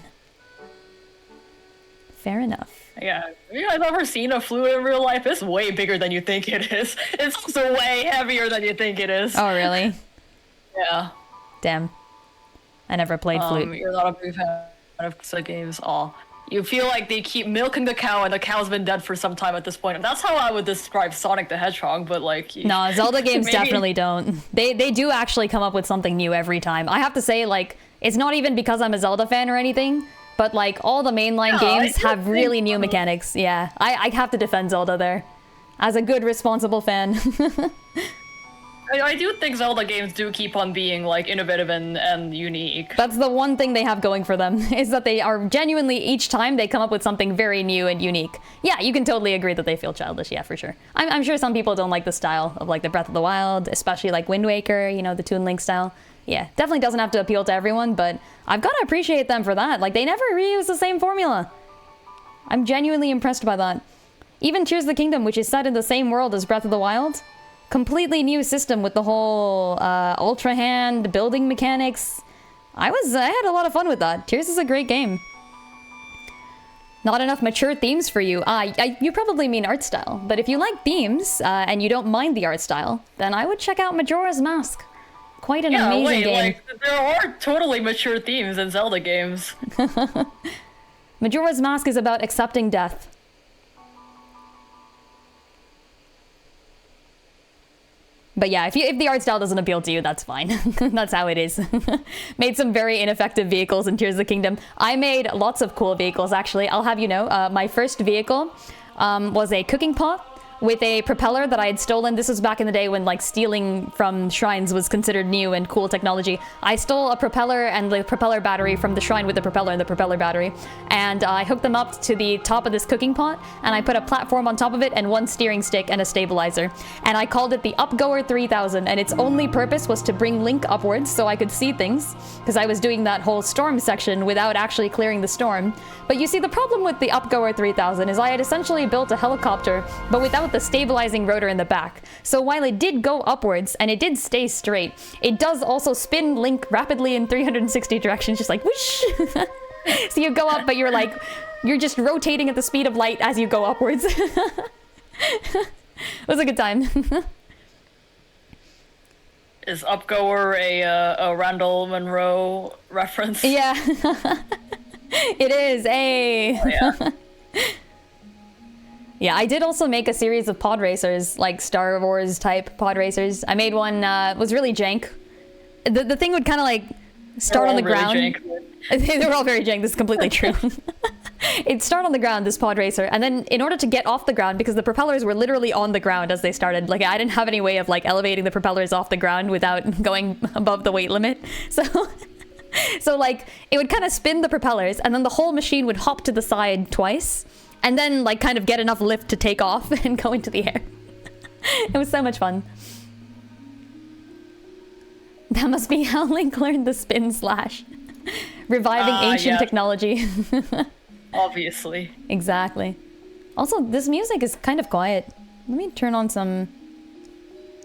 Speaker 1: Fair enough.
Speaker 2: Yeah, you guys ever seen a flute in real life? It's way bigger than you think it is. It's also way heavier than you think it is.
Speaker 1: Oh, really?
Speaker 2: Yeah.
Speaker 1: Damn. I never played flute.
Speaker 2: You're not a big fan of such games. Aw. You feel like they keep milking the cow, and the cow's been dead for some time at this point. And that's how I would describe Sonic the Hedgehog, but like...
Speaker 1: No, Zelda games definitely don't. They do actually come up with something new every time. I have to say, like, it's not even because I'm a Zelda fan or anything, but like, all the mainline games have really new mechanics. Yeah, I have to defend Zelda there. As a good, responsible fan.
Speaker 2: I do think Zelda games do keep on being like innovative and unique.
Speaker 1: That's the one thing they have going for them, is that they are genuinely, each time they come up with something very new and unique. Yeah, you can totally agree that they feel childish, yeah, for sure. I'm sure some people don't like the style of like the Breath of the Wild, especially like Wind Waker, you know, the Toon Link style. Yeah, definitely doesn't have to appeal to everyone, but I've got to appreciate them for that. Like, they never reuse the same formula. I'm genuinely impressed by that. Even Tears of the Kingdom, which is set in the same world as Breath of the Wild, completely new system with the whole Ultra Hand building mechanics. I had a lot of fun with that. Tears is a great game. Not enough mature themes for you. You probably mean art style, but if you like themes and you don't mind the art style, then I would check out Majora's Mask. Quite an amazing game.
Speaker 2: Like, there are totally mature themes in Zelda games.
Speaker 1: Majora's Mask is about accepting death. But yeah, if the art style doesn't appeal to you, that's fine. That's how it is. Made some very ineffective vehicles in Tears of the Kingdom. I made lots of cool vehicles, actually. I'll have you know, my first vehicle was a cooking pot with a propeller that I had stolen. This was back in the day when like stealing from shrines was considered new and cool technology. I stole a propeller and the propeller battery from the shrine with the propeller and the propeller battery. And I hooked them up to the top of this cooking pot and I put a platform on top of it and one steering stick and a stabilizer. And I called it the Upgoer 3000 and its only purpose was to bring Link upwards so I could see things because I was doing that whole storm section without actually clearing the storm. But you see, the problem with the Upgoer 3000 is I had essentially built a helicopter but without the stabilizing rotor in the back. So while it did go upwards and it did stay straight, it does also spin Link rapidly in 360 directions, just like whoosh. So you go up, but you're just rotating at the speed of light as you go upwards. It was a good time.
Speaker 2: Is Upgoer a Randall Monroe reference?
Speaker 1: Yeah. It is. Hey.
Speaker 2: Oh, yeah.
Speaker 1: Yeah, I did also make a series of pod racers, like Star Wars type pod racers. I made one, was really jank. The thing would kind of like start on the ground. They were all very jank, this is completely true. It'd start on the ground, this pod racer, and then in order to get off the ground, because the propellers were literally on the ground as they started, like I didn't have any way of like elevating the propellers off the ground without going above the weight limit. So like it would kind of spin the propellers and then the whole machine would hop to the side twice. And then, like, kind of get enough lift to take off and go into the air. It was so much fun. That must be how Link learned the spin slash. Reviving ancient technology.
Speaker 2: Obviously.
Speaker 1: Exactly. Also, this music is kind of quiet. Let me turn on some...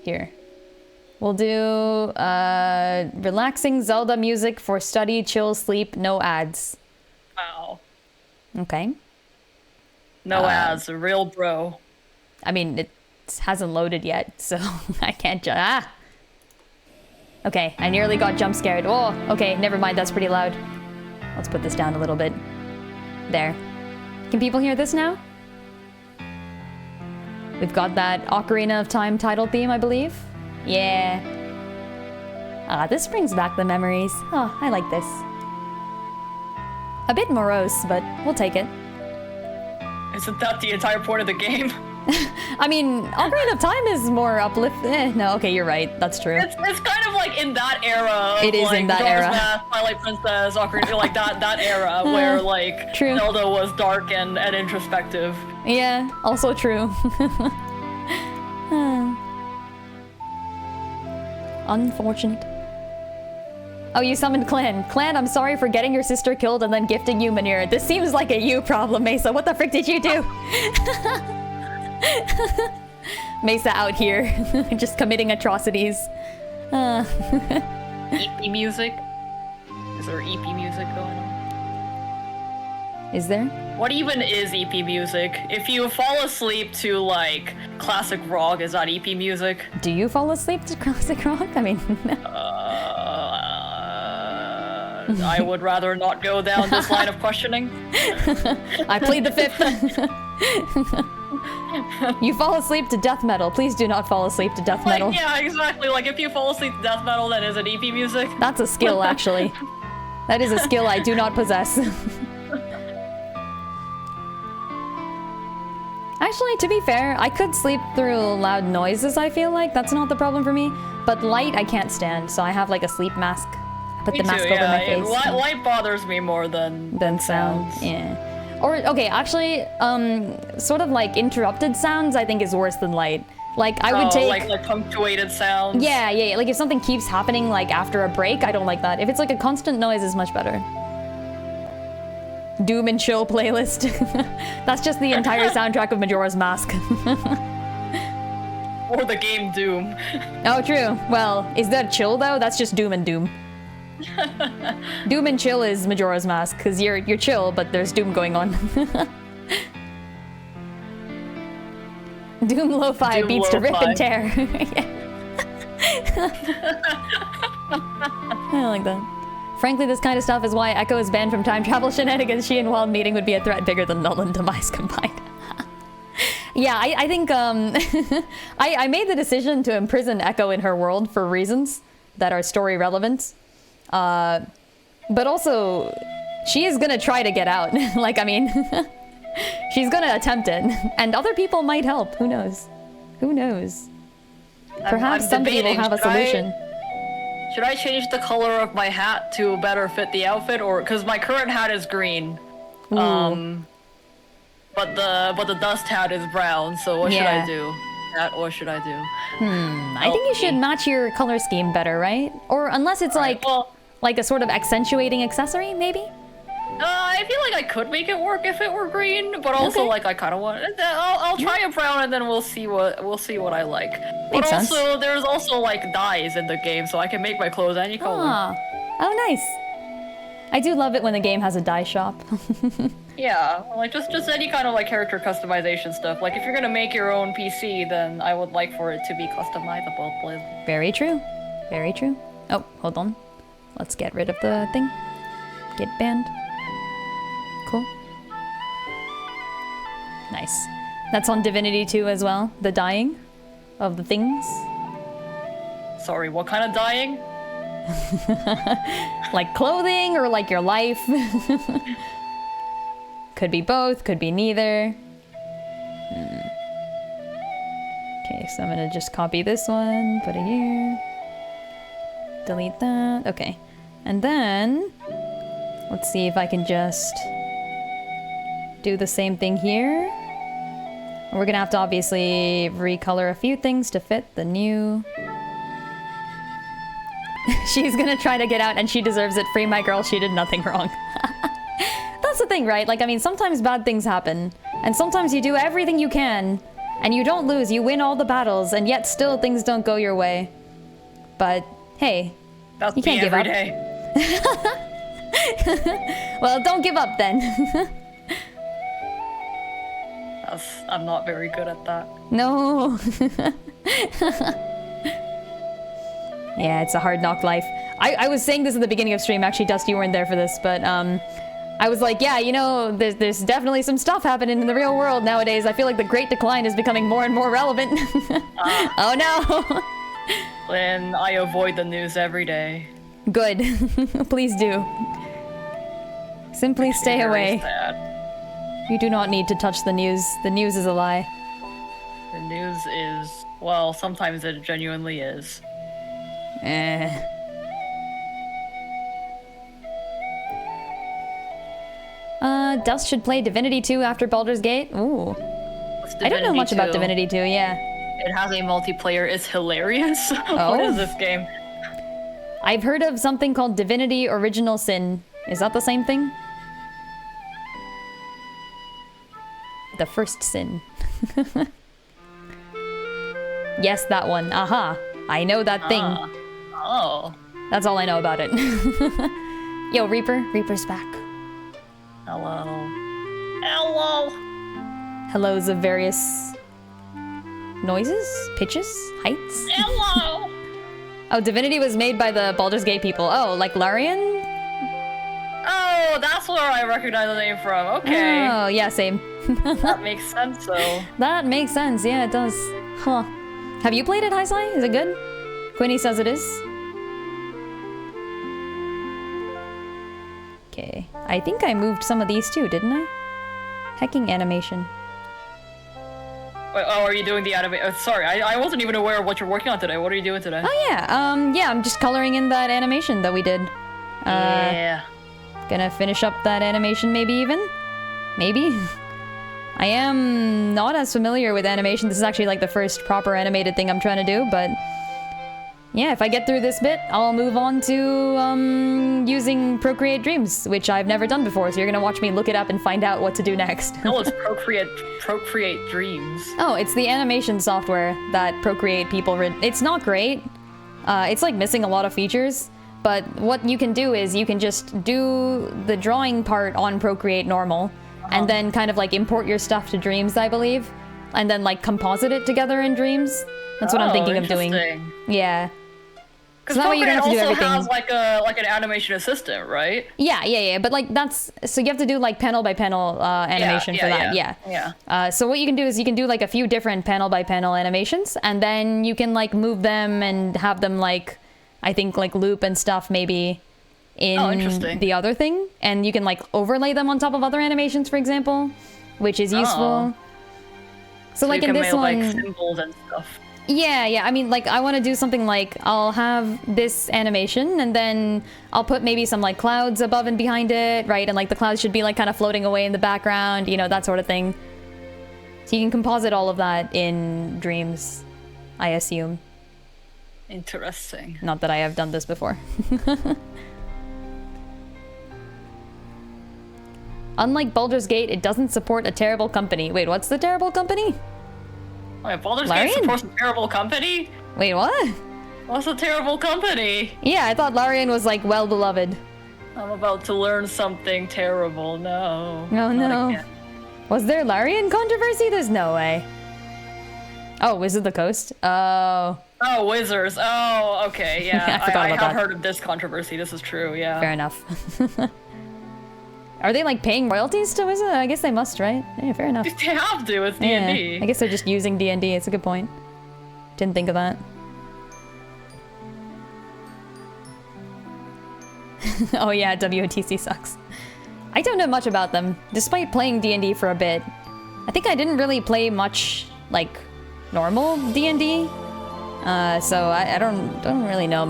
Speaker 1: Here. We'll do relaxing Zelda music for study, chill, sleep, no ads.
Speaker 2: Wow.
Speaker 1: Okay.
Speaker 2: No ads, a real bro.
Speaker 1: I mean, it hasn't loaded yet, so I can't Okay, I nearly got jump scared. Oh, okay, never mind, that's pretty loud. Let's put this down a little bit. There. Can people hear this now? We've got that Ocarina of Time title theme, I believe. Yeah. This brings back the memories. Oh, I like this. A bit morose, but we'll take it.
Speaker 2: Isn't that the entire point of the game?
Speaker 1: I mean, Ocarina of Time is more uplift. No, okay, you're right. That's true.
Speaker 2: It's kind of like in that era.
Speaker 1: It is like, in that
Speaker 2: Majora's
Speaker 1: era.
Speaker 2: Mask, Twilight Princess, Ocarina, like that era where like
Speaker 1: true.
Speaker 2: Zelda was dark and introspective.
Speaker 1: Yeah, also true. Unfortunate. Oh, you summoned Clan. Clan, I'm sorry for getting your sister killed and then gifting you manure. This seems like a you problem, Mesa. What the frick did you do? Mesa out here, just committing atrocities.
Speaker 2: EP music? Is there EP music going on?
Speaker 1: Is there?
Speaker 2: What even is EP music? If you fall asleep to like classic rock, is that EP music?
Speaker 1: Do you fall asleep to classic rock? I mean,
Speaker 2: I would rather not go down this line of questioning.
Speaker 1: I plead the fifth. You fall asleep to death metal. Please do not fall asleep to death metal.
Speaker 2: Yeah, exactly. Like, if you fall asleep to death metal, then is it EP music?
Speaker 1: That's a skill, actually. That is a skill I do not possess. Actually, to be fair, I could sleep through loud noises, I feel like. That's not the problem for me. But light, I can't stand, so I have like a sleep mask. I put the mask over my face.
Speaker 2: Light bothers me more than sounds.
Speaker 1: Yeah. Or, okay, actually, sort of like interrupted sounds I think is worse than light. Like, I would take...
Speaker 2: like punctuated sounds?
Speaker 1: Yeah. Like, if something keeps happening, like, after a break, I don't like that. If it's like a constant noise, is much better. Doom and Chill playlist. That's just the entire soundtrack of Majora's Mask.
Speaker 2: Or the game Doom.
Speaker 1: Oh, true. Well, is that chill, though? That's just Doom and Doom. Doom and Chill is Majora's Mask, because you're chill, but there's Doom going on. Doom lo-fi
Speaker 2: Doom
Speaker 1: beats to rip and tear. I like that. Frankly, this kind of stuff is why Echo is banned from time travel shenanigans. She and Wild Meeting would be a threat bigger than Null and Demise combined. Yeah, I think I made the decision to imprison Echo in her world for reasons that are story relevant. But also, she is gonna try to get out. Like, I mean, she's gonna attempt it. And other people might help. Who knows? Who knows? Perhaps somebody will have a solution.
Speaker 2: Should I change the color of my hat to better fit the outfit, or because my current hat is green, but the dust hat is brown. So what should I do? That or should I do?
Speaker 1: I think you should match your color scheme better, right? Or unless it's like a sort of accentuating accessory, maybe.
Speaker 2: I feel like I could make it work if it were green, but also like I kind of want. I'll try a brown, and then we'll see what I like. But also, there's also like dyes in the game, so I can make my clothes any color.
Speaker 1: Oh, nice. I do love it when the game has a dye shop.
Speaker 2: Yeah, like just any kind of like character customization stuff. Like if you're gonna make your own PC, then I would like for it to be customizable, please.
Speaker 1: Very true. Very true. Oh, hold on. Let's get rid of the thing. Get banned. Cool. Nice. That's on Divinity 2 as well. The dyeing of the things.
Speaker 2: Sorry, what kind of dyeing?
Speaker 1: Like clothing or like your life? Could be both, could be neither. Okay, so I'm gonna just copy this one, put it here. Delete that. Okay. And then let's see if I can just do the same thing here. We're gonna have to obviously recolor a few things to fit the new. She's gonna try to get out and she deserves it. Free my girl, she did nothing wrong. That's the thing, right? Like, I mean, sometimes bad things happen. And sometimes you do everything you can. And you don't lose, you win all the battles. And yet still things don't go your way. But, hey,
Speaker 2: that's
Speaker 1: you can't give up.
Speaker 2: Day.
Speaker 1: Well, don't give up then.
Speaker 2: I'm not very good at that.
Speaker 1: No. Yeah, it's a hard knock life. I was saying this at the beginning of stream. Actually, Dust, you weren't there for this, but I was like, yeah, you know, there's definitely some stuff happening in the real world nowadays. I feel like the Great Decline is becoming more and more relevant. Oh no.
Speaker 2: Lynn, I avoid the news every day.
Speaker 1: Good. Please do. Simply stay away.
Speaker 2: Sad.
Speaker 1: You do not need to touch the news. The news is a lie.
Speaker 2: The news is, well, sometimes it genuinely is.
Speaker 1: Dust should play Divinity 2 after Baldur's Gate. Ooh. I don't know much about Divinity 2, yeah.
Speaker 2: It has a multiplayer. It's hilarious. What is this game?
Speaker 1: I've heard of something called Divinity Original Sin. Is that the same thing? The first sin. Yes, that one. Aha. I know that thing.
Speaker 2: Oh.
Speaker 1: That's all I know about it. Yo, Reaper. Reaper's back.
Speaker 2: Hello. Hello.
Speaker 1: Hellos of various noises, pitches, heights.
Speaker 2: Hello.
Speaker 1: Oh, Divinity was made by the Baldur's Gate people. Oh, like Larian?
Speaker 2: Oh, that's where I recognize the name from. Okay.
Speaker 1: Oh, yeah, same.
Speaker 2: That makes sense, though.
Speaker 1: That makes sense. Yeah, it does. Huh. Have you played it, Highsly? Is it good? Quinny says it is. Okay. I think I moved some of these too, didn't I? Hacking animation.
Speaker 2: Wait, oh, are you doing the anime? Sorry, I wasn't even aware of what you're working on today. What are you doing today?
Speaker 1: Oh, yeah. Yeah, I'm just coloring in that animation that we did.
Speaker 2: Yeah.
Speaker 1: Gonna finish up that animation maybe even? Maybe? I am not as familiar with animation. This is actually like the first proper animated thing I'm trying to do, but yeah, if I get through this bit, I'll move on to using Procreate Dreams, which I've never done before, so you're gonna watch me look it up and find out what to do next.
Speaker 2: No, it's Procreate Dreams.
Speaker 1: Oh, it's the animation software that Procreate people it's not great. It's like missing a lot of features, but what you can do is you can just do the drawing part on Procreate normal, and then kind of like import your stuff to Dreams, I believe, and then like composite it together in Dreams. That's what I'm thinking of doing. Yeah.
Speaker 2: Because
Speaker 1: that way you don't have to do everything.
Speaker 2: also has like an animation assistant, right?
Speaker 1: Yeah. But like so you have to do like panel by panel animation for that. Yeah. So what you can do is you can do like a few different panel by panel animations, and then you can like move them and have them like, I think like loop and stuff maybe in the other thing, and you can like overlay them on top of other animations, for example, which is useful. So like in this one,
Speaker 2: like symbols and stuff.
Speaker 1: Yeah. I mean, like, I want to do something like I'll have this animation and then I'll put maybe some like clouds above and behind it, right? And like the clouds should be like kind of floating away in the background, you know, that sort of thing. So you can composite all of that in Dreams, I assume.
Speaker 2: Interesting.
Speaker 1: Not that I have done this before. Unlike Baldur's Gate, it doesn't support a terrible company. Wait, what's the terrible company?
Speaker 2: Wait, Baldur's Gate supports a terrible company?
Speaker 1: Wait, what?
Speaker 2: What's a terrible company?
Speaker 1: Yeah, I thought Larian was like well beloved.
Speaker 2: I'm about to learn something terrible. No.
Speaker 1: No.
Speaker 2: Again.
Speaker 1: Was there Larian controversy? There's no way. Oh, Wizard of the Coast? Oh.
Speaker 2: Oh, Wizards. Oh, okay, yeah.
Speaker 1: I
Speaker 2: have heard of this controversy. This is true, yeah.
Speaker 1: Fair enough. Are they like paying royalties to Wizard? I guess they must, right? Yeah, fair enough.
Speaker 2: They have to, it's D&D.
Speaker 1: I guess they're just using D&D. It's a good point. Didn't think of that. Oh yeah, WOTC sucks. I don't know much about them, despite playing D&D for a bit. I think I didn't really play much, like, normal D&D. So I don't really know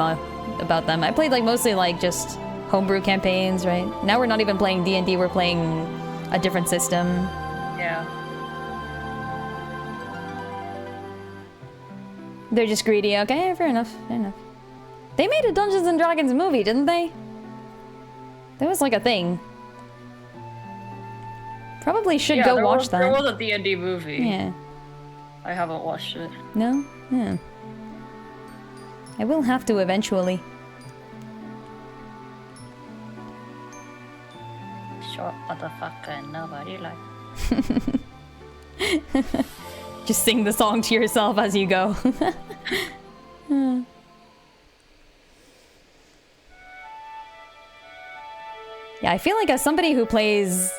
Speaker 1: about them. I played like mostly like just homebrew campaigns, right? Now we're not even playing D&D, we're playing a different system.
Speaker 2: Yeah.
Speaker 1: They're just greedy. Okay, fair enough. They made a Dungeons and Dragons movie, didn't they? That was like a thing. Probably should go watch that.
Speaker 2: There was a D&D movie.
Speaker 1: Yeah.
Speaker 2: I haven't watched it.
Speaker 1: No? Yeah. I will have to eventually.
Speaker 2: Short motherfucker and nobody like.
Speaker 1: Just sing the song to yourself as you go. Yeah, I feel like as somebody who plays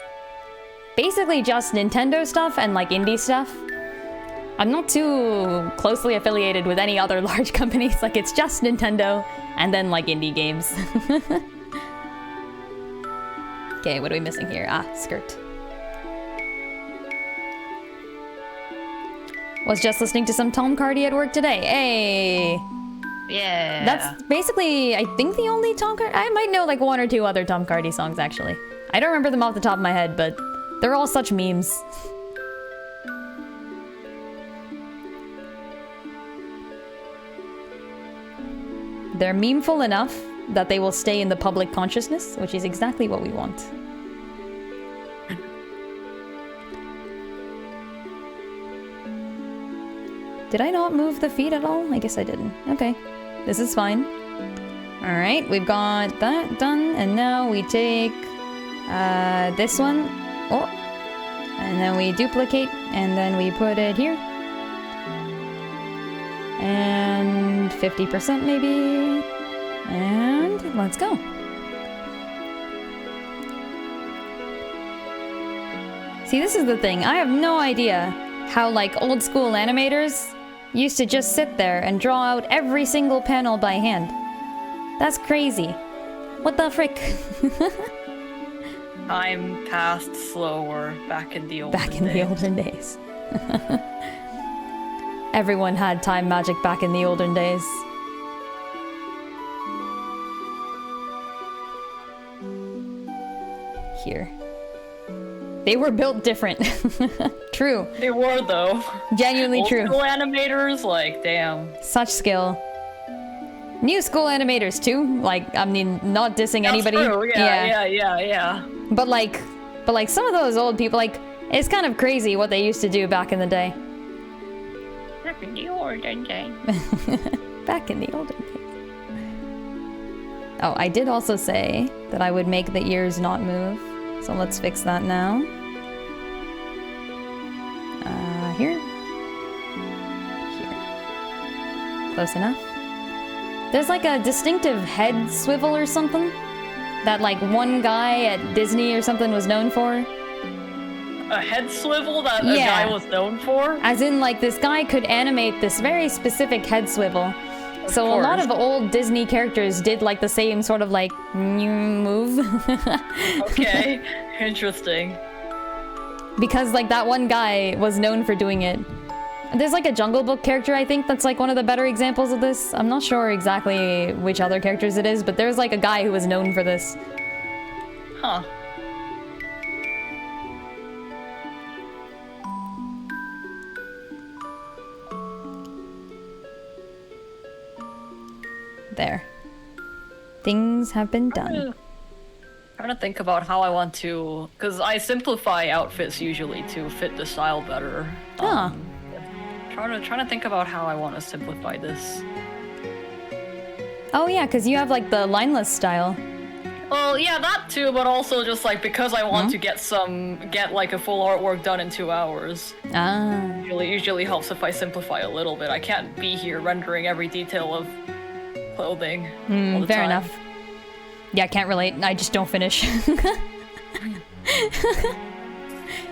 Speaker 1: basically just Nintendo stuff and like indie stuff, I'm not too closely affiliated with any other large companies. Like, it's just Nintendo and then like indie games. Okay, what are we missing here? Ah, skirt. Was just listening to some Tom Cardy at work today. Hey!
Speaker 2: Yeah.
Speaker 1: That's basically, I think, the only Tom Cardy. I might know like one or two other Tom Cardy songs, actually. I don't remember them off the top of my head, but they're all such memes. They're memeful enough that they will stay in the public consciousness, which is exactly what we want. Did I not move the feet at all? I guess I didn't. Okay, this is fine. All right, we've got that done, and now we take this one. Oh, and then we duplicate, and then we put it here. And 50% maybe. And let's go. See, this is the thing. I have no idea how like old school animators used to just sit there and draw out every single panel by hand. That's crazy. What the frick?
Speaker 2: Time passed slower back in the olden days.
Speaker 1: Back in the olden days. Everyone had time magic back in the olden days. Here. They were built different. True.
Speaker 2: They were, though.
Speaker 1: Genuinely
Speaker 2: Old
Speaker 1: true.
Speaker 2: School animators, like, damn.
Speaker 1: Such skill. New school animators, too. Like, I mean, not dissing anybody.
Speaker 2: True. Yeah.
Speaker 1: But like some of those old people, like, it's kind of crazy what they used to do back in the day.
Speaker 2: Back in the olden days.
Speaker 1: Back in the olden days. Oh, I did also say that I would make the ears not move. So let's fix that now. Here. Close enough. There's like a distinctive head swivel or something that like one guy at Disney or something was known for.
Speaker 2: A head swivel that a guy was known for?
Speaker 1: As in, like, this guy could animate this very specific head swivel. So a lot of old Disney characters did like the same sort of like move.
Speaker 2: Okay, interesting.
Speaker 1: Because like that one guy was known for doing it. There's like a Jungle Book character, I think, that's like one of the better examples of this. I'm not sure exactly which other characters it is, but there's like a guy who was known for this.
Speaker 2: Huh.
Speaker 1: There. Things have been done.
Speaker 2: Trying to think about how I want to, because I simplify outfits usually to fit the style better. Trying to think about how I want to simplify this.
Speaker 1: Oh yeah, because you have like the lineless style.
Speaker 2: Well, yeah, that too, but also just like because I want to get like a full artwork done in 2 hours. Usually helps if I simplify a little bit. I can't be here rendering every detail of clothing all the
Speaker 1: fair
Speaker 2: time.
Speaker 1: enough. Yeah, can't relate. I just don't finish.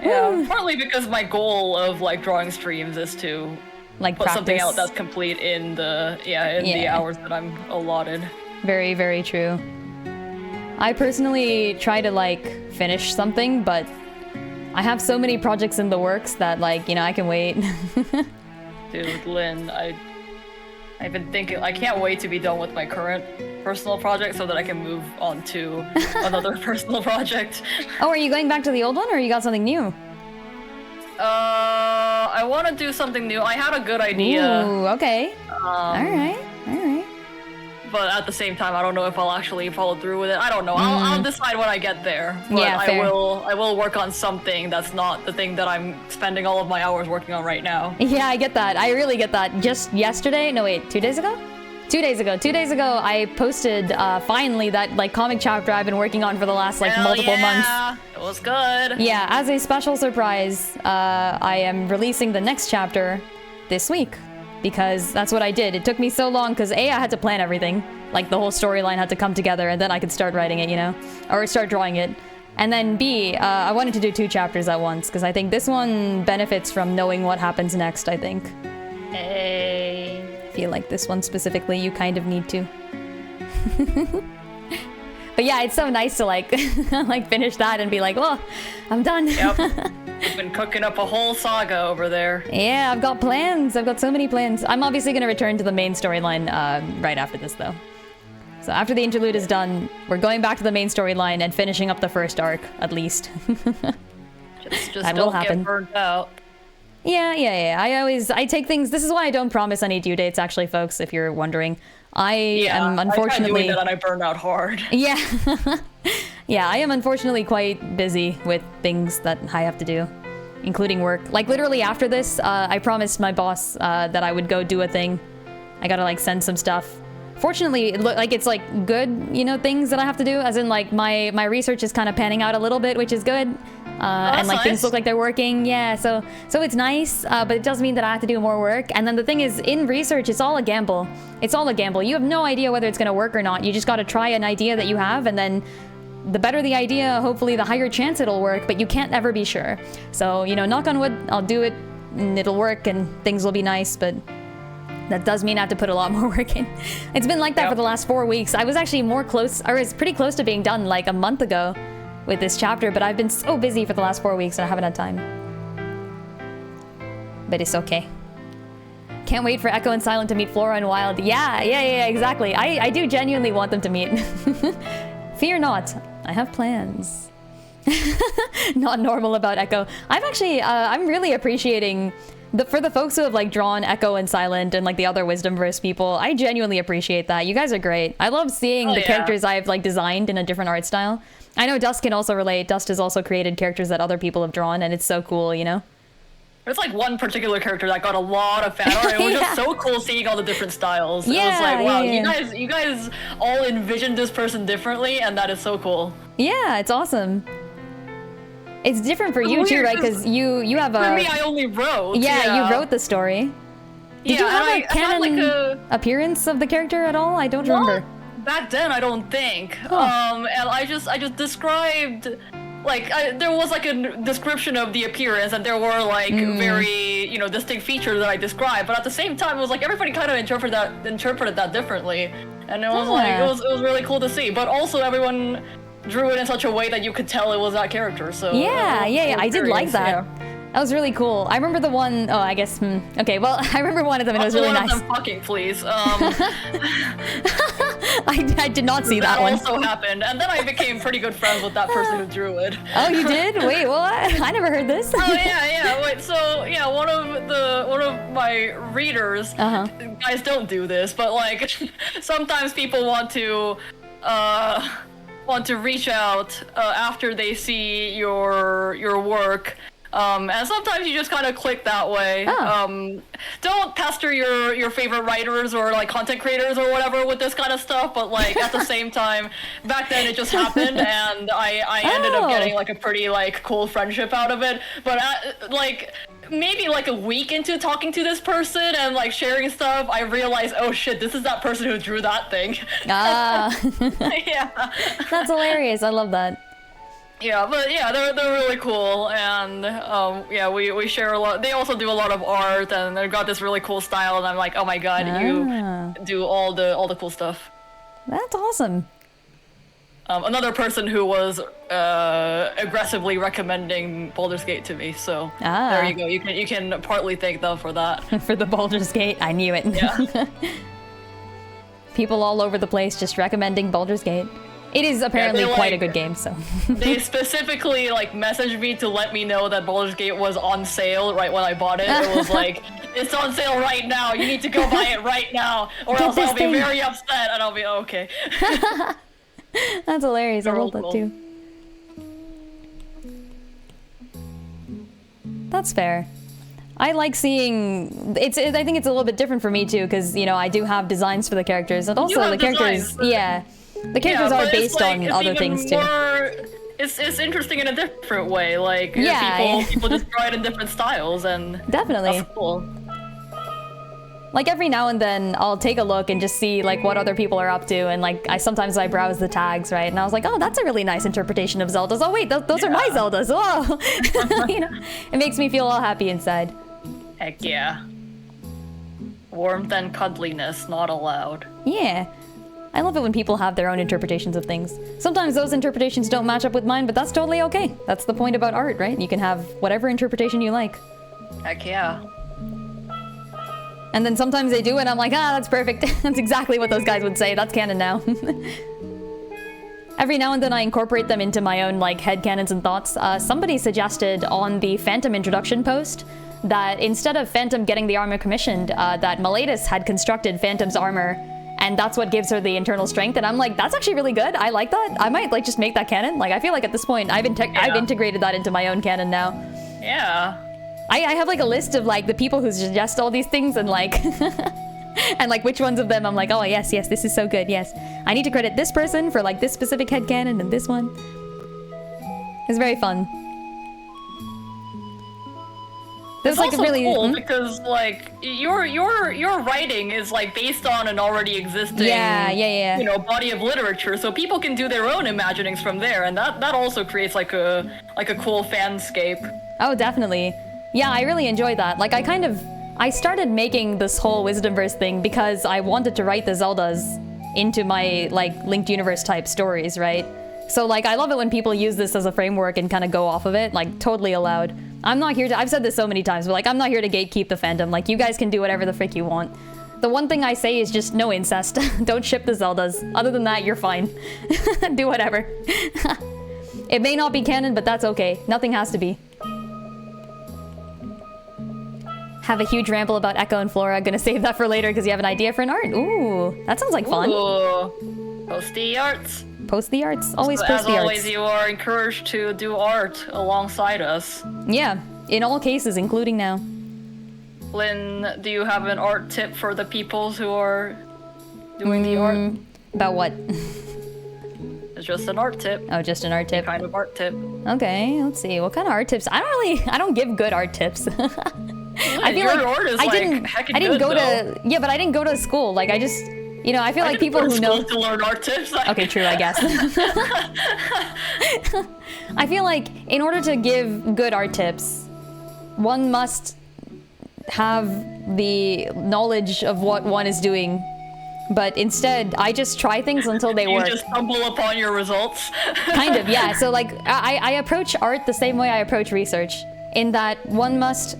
Speaker 2: Yeah, partly because my goal of like drawing streams is to
Speaker 1: like
Speaker 2: put
Speaker 1: practice.
Speaker 2: something out that's complete in the the hours that I'm allotted.
Speaker 1: Very, very true. I personally try to like finish something, but I have so many projects in the works that like, you know, I can wait.
Speaker 2: Dude, Lin, I've been thinking, I can't wait to be done with my current personal project so that I can move on to another personal project.
Speaker 1: Oh, are you going back to the old one or you got something new?
Speaker 2: I want to do something new. I had a good idea.
Speaker 1: Ooh, okay. All right.
Speaker 2: But at the same time, I don't know if I'll actually follow through with it. I don't know. I'll decide when I get there. But
Speaker 1: Yeah, fair.
Speaker 2: I will work on something that's not the thing that I'm spending all of my hours working on right now.
Speaker 1: Yeah, I get that. I really get that. Just yesterday, no wait, 2 days ago? 2 days ago. 2 days ago, I posted finally that like comic chapter I've been working on for the last like multiple months.
Speaker 2: It was good.
Speaker 1: Yeah, as a special surprise, I am releasing the next chapter this week. Because that's what I did. It took me so long because A, I had to plan everything. Like the whole storyline had to come together and then I could start writing it, you know? Or start drawing it. And then B, I wanted to do 2 chapters at once because I think this one benefits from knowing what happens next, I think.
Speaker 2: Hey.
Speaker 1: I feel like this one specifically, you kind of need to. But yeah, it's so nice to like like finish that and be like, well, I'm done.
Speaker 2: Yep. You've been cooking up a whole saga over there.
Speaker 1: Yeah, I've got plans. I've got so many plans. I'm obviously going to return to the main storyline right after this, though. So after the interlude is done, we're going back to the main storyline and finishing up the first arc, at least.
Speaker 2: just
Speaker 1: that
Speaker 2: don't
Speaker 1: will happen.
Speaker 2: get burnt out.
Speaker 1: Yeah. I take things... This is why I don't promise any due dates, actually, folks, if you're wondering. I am unfortunately...
Speaker 2: I tried doing that and I burned out hard.
Speaker 1: Yeah. Yeah, I am unfortunately quite busy with things that I have to do, including work. Like, literally after this, I promised my boss that I would go do a thing. I gotta, like, send some stuff. Fortunately, it's, like, good, you know, things that I have to do. As in, like, my research is kind of panning out a little bit, which is good. And, like,
Speaker 2: nice.
Speaker 1: things look like they're working. Yeah, so it's nice, but it does mean that I have to do more work. And then the thing is, in research, it's all a gamble. It's all a gamble. You have no idea whether it's gonna work or not. You just gotta try an idea that you have, and then the better the idea, hopefully the higher chance it'll work, but you can't ever be sure. So, you know, knock on wood, I'll do it, and it'll work, and things will be nice, but that does mean I have to put a lot more work in. It's been like that for the last 4 weeks. I was actually pretty close to being done like a month ago with this chapter, but I've been so busy for the last 4 weeks and I haven't had time. But it's okay. Can't wait for Echo and Silent to meet Flora and Wild. Yeah, exactly. I do genuinely want them to meet. Fear not, I have plans. Not normal about Echo. I'm really appreciating for the folks who have like drawn Echo and Silent and like the other Wisdomverse people. I genuinely appreciate that. You guys are great. I love seeing the characters I've like designed in a different art style. I know Dust can also relate. Dust has also created characters that other people have drawn, and it's so cool, you know?
Speaker 2: There's like one particular character that got a lot of fan art. It was just so cool seeing all the different styles. It was like, wow, you guys all envisioned this person differently, and that is so cool.
Speaker 1: Yeah, it's awesome. It's different for you too, right? Because you have a...
Speaker 2: For me, I only wrote.
Speaker 1: Yeah, you wrote the story. Did you have a canon appearance of the character at all? I don't remember.
Speaker 2: Back then, I don't think.
Speaker 1: Huh.
Speaker 2: And I just described, like, there was like a description of the appearance, and there were like very, distinct features that I described. But at the same time, it was like everybody kind of interpreted that differently, and it was like it was really cool to see. But also, everyone drew it in such a way that you could tell it was that character. So
Speaker 1: yeah, I did like that. Yeah. That was really cool. I remember the one, I guess, okay, well, I remember one of them and it was really nice.
Speaker 2: One of them fucking, please.
Speaker 1: I did not see that one.
Speaker 2: That also happened, and then I became pretty good friends with that person who drew it.
Speaker 1: Oh, you did? Wait, what? I never heard this.
Speaker 2: Oh, yeah, wait, so, yeah, one of my readers, guys don't do this, but, like, sometimes people want to reach out after they see your work. And sometimes you just kind of click that way. Don't pester your favorite writers or like content creators or whatever with this kind of stuff, but like at the same time, back then it just happened, and I ended up getting like a pretty like cool friendship out of it. But like maybe like a week into talking to this person and like sharing stuff, I realized, oh shit, this is that person who drew that thing.
Speaker 1: Yeah. That's hilarious. I love that.
Speaker 2: Yeah, but yeah, they're really cool, and we share a lot. They also do a lot of art, and they've got this really cool style, and I'm like, oh my god, you do all the cool stuff.
Speaker 1: That's awesome.
Speaker 2: Another person who was aggressively recommending Baldur's Gate to me, so there you go. You can partly thank them for that.
Speaker 1: For the Baldur's Gate, I knew it. Yeah. People all over the place just recommending Baldur's Gate. It is apparently quite a good game, so.
Speaker 2: They specifically like messaged me to let me know that Baldur's Gate was on sale right when I bought it. It was like, it's on sale right now. You need to go buy it right now, or else I'll be very upset, and I'll be okay.
Speaker 1: That's hilarious. I love that too. That's fair. I like seeing I think it's a little bit different for me too, because I do have designs for the characters, and also the characters. Yeah. The characters are based on other things too.
Speaker 2: It's interesting in a different way. Like people just draw it in different styles, and
Speaker 1: definitely
Speaker 2: that's cool.
Speaker 1: Like every now and then I'll take a look and just see like what other people are up to, and like sometimes I browse the tags, right? And I was like, oh, that's a really nice interpretation of Zeldas. Oh wait, those are my Zeldas. Whoa. It makes me feel all happy inside.
Speaker 2: Heck yeah. Warmth and cuddliness not allowed.
Speaker 1: Yeah. I love it when people have their own interpretations of things. Sometimes those interpretations don't match up with mine, but that's totally okay. That's the point about art, right? You can have whatever interpretation you like.
Speaker 2: Heck yeah.
Speaker 1: And then sometimes they do, and I'm like, that's perfect. That's exactly what those guys would say. That's canon now. Every now and then I incorporate them into my own like headcanons and thoughts. Somebody suggested on the Phantom introduction post that instead of Phantom getting the armor commissioned, that Meletis had constructed Phantom's armor, and that's what gives her the internal strength. And I'm like, that's actually really good. I like that. I might like just make that canon. Like I feel like at this point I've integrated that into my own canon now.
Speaker 2: Yeah.
Speaker 1: I have like a list of like the people who suggest all these things, and like and like which ones of them I'm like, oh yes, this is so good. Yes, I need to credit this person for like this specific headcanon and this one. It's very fun.
Speaker 2: It's like also really cool because like your writing is like based on an already existing body of literature, so people can do their own imaginings from there, and that also creates like a cool fanscape.
Speaker 1: Oh, definitely. Yeah, I really enjoy that. Like I started making this whole Wisdomverse thing because I wanted to write the Zeldas into my like linked universe type stories, right? So like I love it when people use this as a framework and kind of go off of it, like totally allowed. I'm not here to, I've said this so many times, but like I'm not here to gatekeep the fandom. Like you guys can do whatever the frick you want. The one thing I say is just no incest. Don't ship the Zeldas. Other than that, you're fine. Do whatever. It may not be canon, but that's okay. Nothing has to be. Have a huge ramble about Echo and Flora. Gonna save that for later because you have an idea for an art. Ooh, that sounds like fun.
Speaker 2: Ooh. Post the arts.
Speaker 1: Post the arts. Always post the arts. As
Speaker 2: always, you are encouraged to do art alongside us.
Speaker 1: Yeah, in all cases, including now.
Speaker 2: Lynn, do you have an art tip for the peoples who are doing the art?
Speaker 1: About what?
Speaker 2: It's just an art tip.
Speaker 1: Oh, just an art tip.
Speaker 2: Kind of art tip.
Speaker 1: Okay, let's see. What kind of art tips? I don't give good art tips. I I feel
Speaker 2: your
Speaker 1: like
Speaker 2: art is
Speaker 1: I
Speaker 2: like
Speaker 1: didn't
Speaker 2: heckin'
Speaker 1: I didn't
Speaker 2: good,
Speaker 1: go
Speaker 2: though.
Speaker 1: to but I didn't go to school. Like I just I feel like people
Speaker 2: go to
Speaker 1: who know
Speaker 2: school to learn art tips. Like...
Speaker 1: Okay, true, I guess. I feel like in order to give good art tips, one must have the knowledge of what one is doing. But instead, I just try things until they work.
Speaker 2: You just stumble upon your results.
Speaker 1: Kind of, yeah. So like, I approach art the same way I approach research. In that one must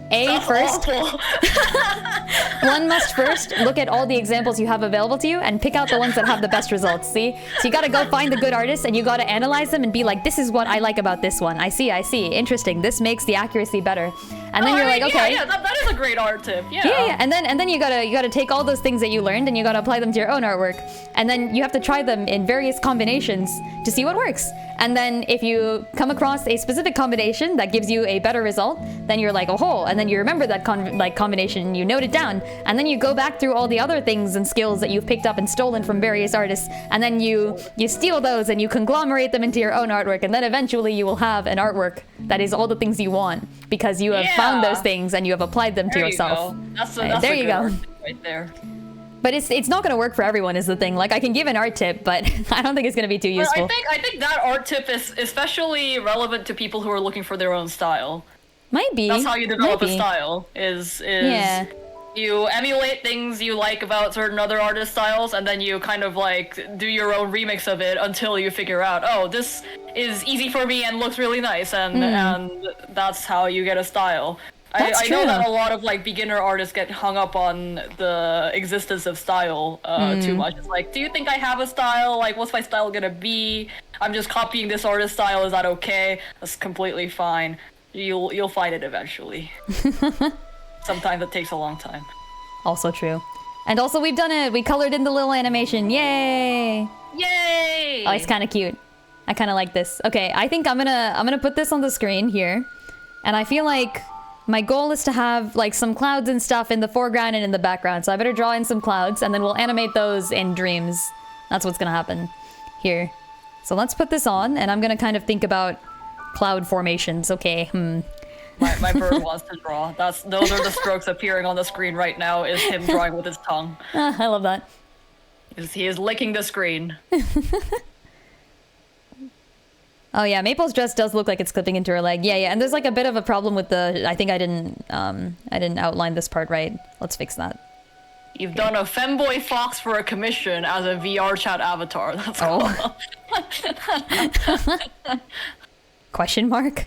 Speaker 1: one must first look at all the examples you have available to you and pick out the ones that have the best results. See? So you gotta go find the good artists and you gotta analyze them and be like, this is what I like about this one. I see. Interesting. This makes the accuracy better. And then you're like, okay.
Speaker 2: Yeah, that is a great art tip. Yeah.
Speaker 1: Yeah. And then you gotta take all those things that you learned and you gotta apply them to your own artwork. And then you have to try them in various combinations to see what works. And then if you come across a specific combination that gives you a better result, then you're like, oh, and then you remember that combination, you note it down, and then you go back through all the other things and skills that you've picked up and stolen from various artists, and then you steal those and you conglomerate them into your own artwork, and then eventually you will have an artwork that is all the things you want because you have found those things and you have applied them to yourself.
Speaker 2: That's
Speaker 1: there you go.
Speaker 2: Right there.
Speaker 1: But it's not going to work for everyone is the thing. Like I can give an art tip, but I don't think it's going to be too useful.
Speaker 2: I think that art tip is especially relevant to people who are looking for their own style.
Speaker 1: Might be.
Speaker 2: That's how you develop a style. You emulate things you like about certain other artist styles, and then you kind of like do your own remix of it until you figure out, oh, this is easy for me and looks really nice, and that's how you get a style. I know that a lot of like beginner artists get hung up on the existence of style too much. It's like, do you think I have a style? Like, what's my style gonna be? I'm just copying this artist's style. Is that okay? That's completely fine. You'll find it eventually. Sometimes it takes a long time.
Speaker 1: Also true. And also we've done it. We colored in the little animation. Yay!
Speaker 2: Yay!
Speaker 1: Oh, it's kind of cute. I kind of like this. Okay, I think I'm gonna put this on the screen here, and I feel like my goal is to have like some clouds and stuff in the foreground and in the background. So I better draw in some clouds and then we'll animate those in Dreams. That's what's gonna happen here. So let's put this on and I'm gonna kind of think about cloud formations. Okay,
Speaker 2: My bird wants to draw. Those are the strokes appearing on the screen right now, is him drawing with his tongue.
Speaker 1: I love that.
Speaker 2: He is licking the screen.
Speaker 1: Oh yeah, Maple's dress does look like it's clipping into her leg. Yeah, and there's like a bit of a problem with I think I didn't outline this part right. Let's fix that.
Speaker 2: You've done a femboy fox for a commission as a VR chat avatar. That's cool.
Speaker 1: Question mark?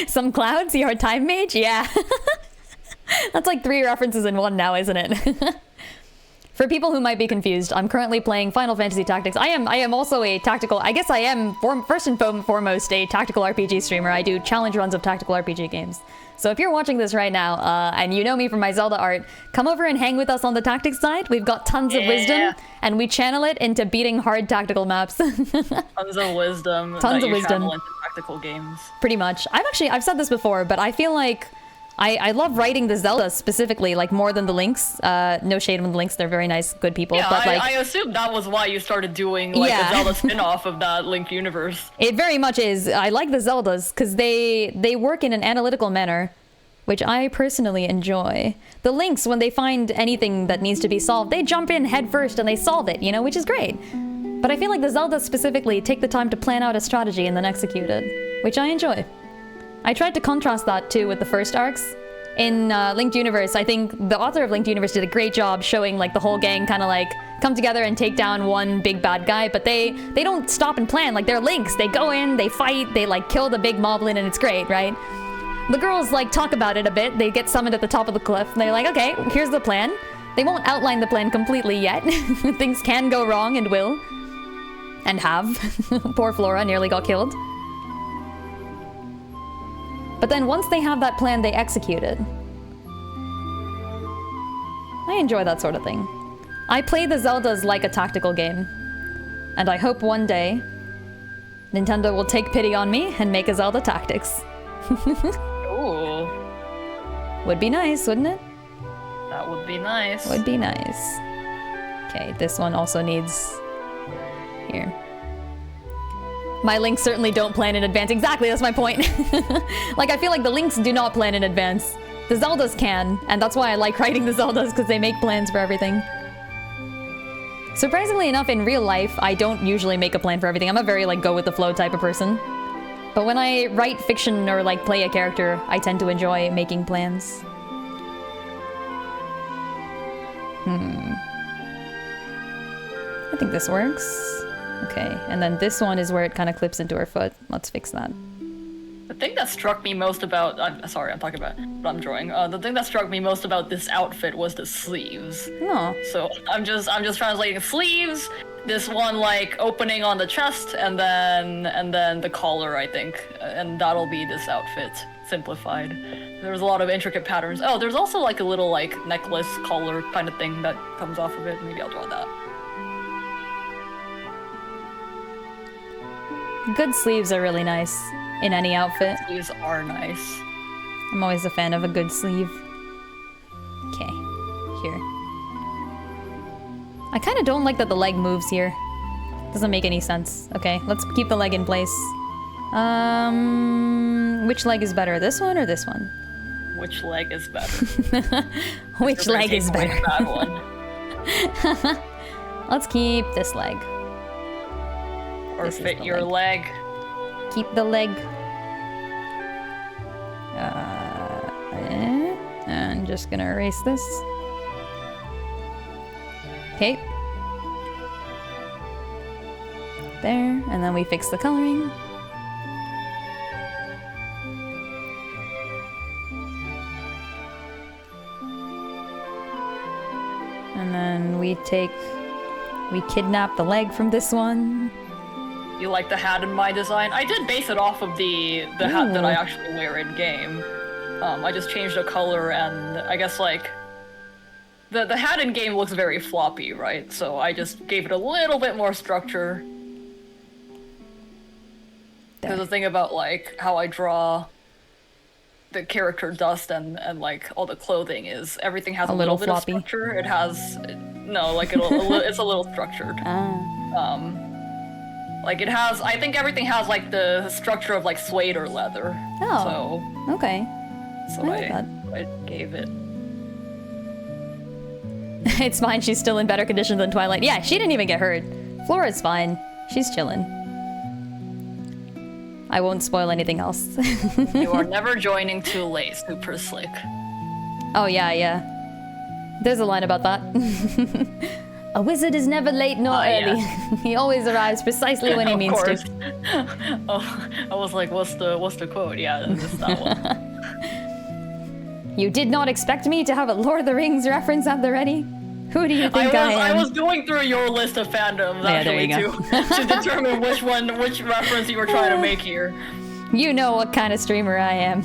Speaker 1: Some clouds? You're a time mage? Yeah. That's like 3 references in one now, isn't it? For people who might be confused, I'm currently playing Final Fantasy Tactics. I am also a tactical, I guess I am first and foremost a tactical RPG streamer. I do challenge runs of tactical RPG games. So if you're watching this right now, and you know me from my Zelda art, come over and hang with us on the tactics side. We've got tons of wisdom, and we channel it into beating hard tactical maps.
Speaker 2: Tons of wisdom.
Speaker 1: Tons of wisdom.
Speaker 2: Into tactical games.
Speaker 1: Pretty much. I've said this before, but I feel like I love writing the Zelda specifically, like more than the Links. No shade on the Links, they're very nice, good people.
Speaker 2: Yeah,
Speaker 1: but like,
Speaker 2: I assume that was why you started doing like a Zelda spin-off of that Link universe.
Speaker 1: It very much is. I like the Zeldas because they work in an analytical manner, which I personally enjoy. The Links, when they find anything that needs to be solved, they jump in head first and they solve it, which is great. But I feel like the Zeldas specifically take the time to plan out a strategy and then execute it, which I enjoy. I tried to contrast that too with the first arcs. In Linked Universe, I think the author of Linked Universe did a great job showing like the whole gang kind of like come together and take down one big bad guy, but they don't stop and plan. Like they're Links, they go in, they fight, they like kill the big moblin, and it's great, right? The girls like talk about it a bit. They get summoned at the top of the cliff and they're like, okay, here's the plan. They won't outline the plan completely yet. Things can go wrong and will. And have. Poor Flora nearly got killed. But then once they have that plan, they execute it. I enjoy that sort of thing. I play the Zeldas like a tactical game. And I hope one day, Nintendo will take pity on me and make a Zelda Tactics.
Speaker 2: Ooh.
Speaker 1: Would be nice, wouldn't it?
Speaker 2: That would be nice.
Speaker 1: Would be nice. Okay, this one also needs... Here. My links certainly don't plan in advance. Exactly, that's my point. Like, I feel like the links do not plan in advance. The Zeldas can, and that's why I like writing the Zeldas, because they make plans for everything. Surprisingly enough, in real life, I don't usually make a plan for everything. I'm a very, like, go-with-the-flow type of person. But when I write fiction or, like, play a character, I tend to enjoy making plans. I think this works. Okay, and then this one is where it kind of clips into her foot. Let's fix that.
Speaker 2: The thing that struck me most about... sorry, I'm talking about what I'm drawing. The thing that struck me most about this outfit was the sleeves.
Speaker 1: Oh.
Speaker 2: So I'm just translating sleeves, this one like opening on the chest, and then the collar, I think. And that'll be this outfit, simplified. There's a lot of intricate patterns. Oh, there's also like a little like necklace collar kind of thing that comes off of it. Maybe I'll draw that.
Speaker 1: Good sleeves are really nice in any outfit.
Speaker 2: Sleeves are nice.
Speaker 1: I'm always a fan of a good sleeve. Okay, here. I kind of don't like that the leg moves here. Doesn't make any sense. Okay, let's keep the leg in place. Which leg is better, this one or this one?
Speaker 2: Which leg is better?
Speaker 1: Which leg is better?
Speaker 2: That one.
Speaker 1: Let's keep this leg.
Speaker 2: Or this fit your leg.
Speaker 1: Keep the leg. I'm just gonna erase this. Okay. There, and then we fix the coloring. And then we kidnap the leg from this one.
Speaker 2: You like the hat in my design? I did base it off of the hat that I actually wear in game. I just changed the color, and I guess like the hat in game looks very floppy, right? So I just gave it a little bit more structure. There's a thing about like how I draw the character dust and like all the clothing is everything has a little bit
Speaker 1: floppy.
Speaker 2: of structure. It has it's a little structured. Like it has, I think everything has like the structure of like suede or leather.
Speaker 1: Oh.
Speaker 2: So,
Speaker 1: okay.
Speaker 2: So I gave it.
Speaker 1: It's fine, she's still in better condition than Twilight. Yeah, she didn't even get hurt. Flora's fine. She's chilling. I won't spoil anything else.
Speaker 2: You are never joining too late, super slick.
Speaker 1: Oh yeah. There's a line about that. A wizard is never late nor early. Yeah. He always arrives precisely when he means to.
Speaker 2: Oh, I was like, what's the quote? Yeah, that's that one.
Speaker 1: You did not expect me to have a Lord of the Rings reference at the ready? Who do you think I am?
Speaker 2: I was going through your list of fandoms actually to determine which reference you were trying to make here.
Speaker 1: You know what kind of streamer I am.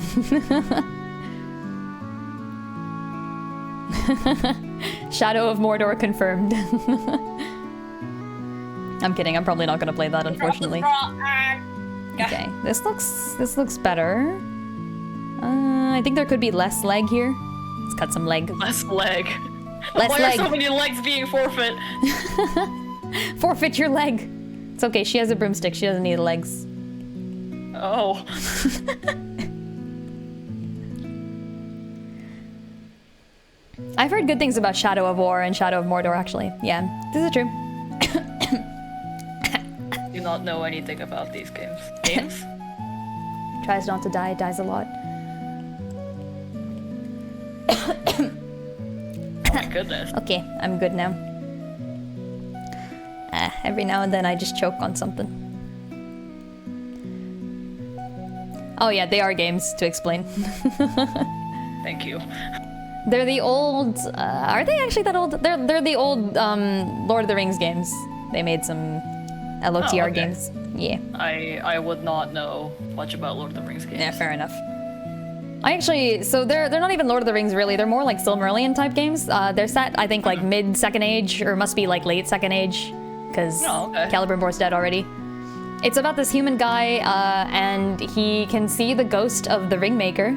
Speaker 1: Shadow of Mordor confirmed. I'm kidding. I'm probably not going to play that, unfortunately. Okay, this looks better. I think there could be less leg here. Let's cut some leg.
Speaker 2: Less leg.
Speaker 1: Less
Speaker 2: Why
Speaker 1: leg.
Speaker 2: are so many legs being forfeit?
Speaker 1: Forfeit your leg. It's okay. She has a broomstick. She doesn't need legs.
Speaker 2: Oh.
Speaker 1: I've heard good things about Shadow of War and Shadow of Mordor, actually. Yeah, this is true.
Speaker 2: Do not know anything about these games. Games?
Speaker 1: Tries not to die, dies a lot.
Speaker 2: Oh my goodness.
Speaker 1: Okay, I'm good now. Every now and then I just choke on something. Oh yeah, they are games, to explain.
Speaker 2: Thank you.
Speaker 1: They're the old... are they actually that old? They're the old Lord of the Rings games. They made some LOTR games. Yeah.
Speaker 2: I would not know much about Lord of the Rings games.
Speaker 1: Yeah, fair enough. So they're not even Lord of the Rings really. They're more like Silmarillion type games. They're set, I think, like mid Second Age, or must be like late Second Age, because Celebrimbor's dead already. It's about this human guy, and he can see the ghost of the Ringmaker,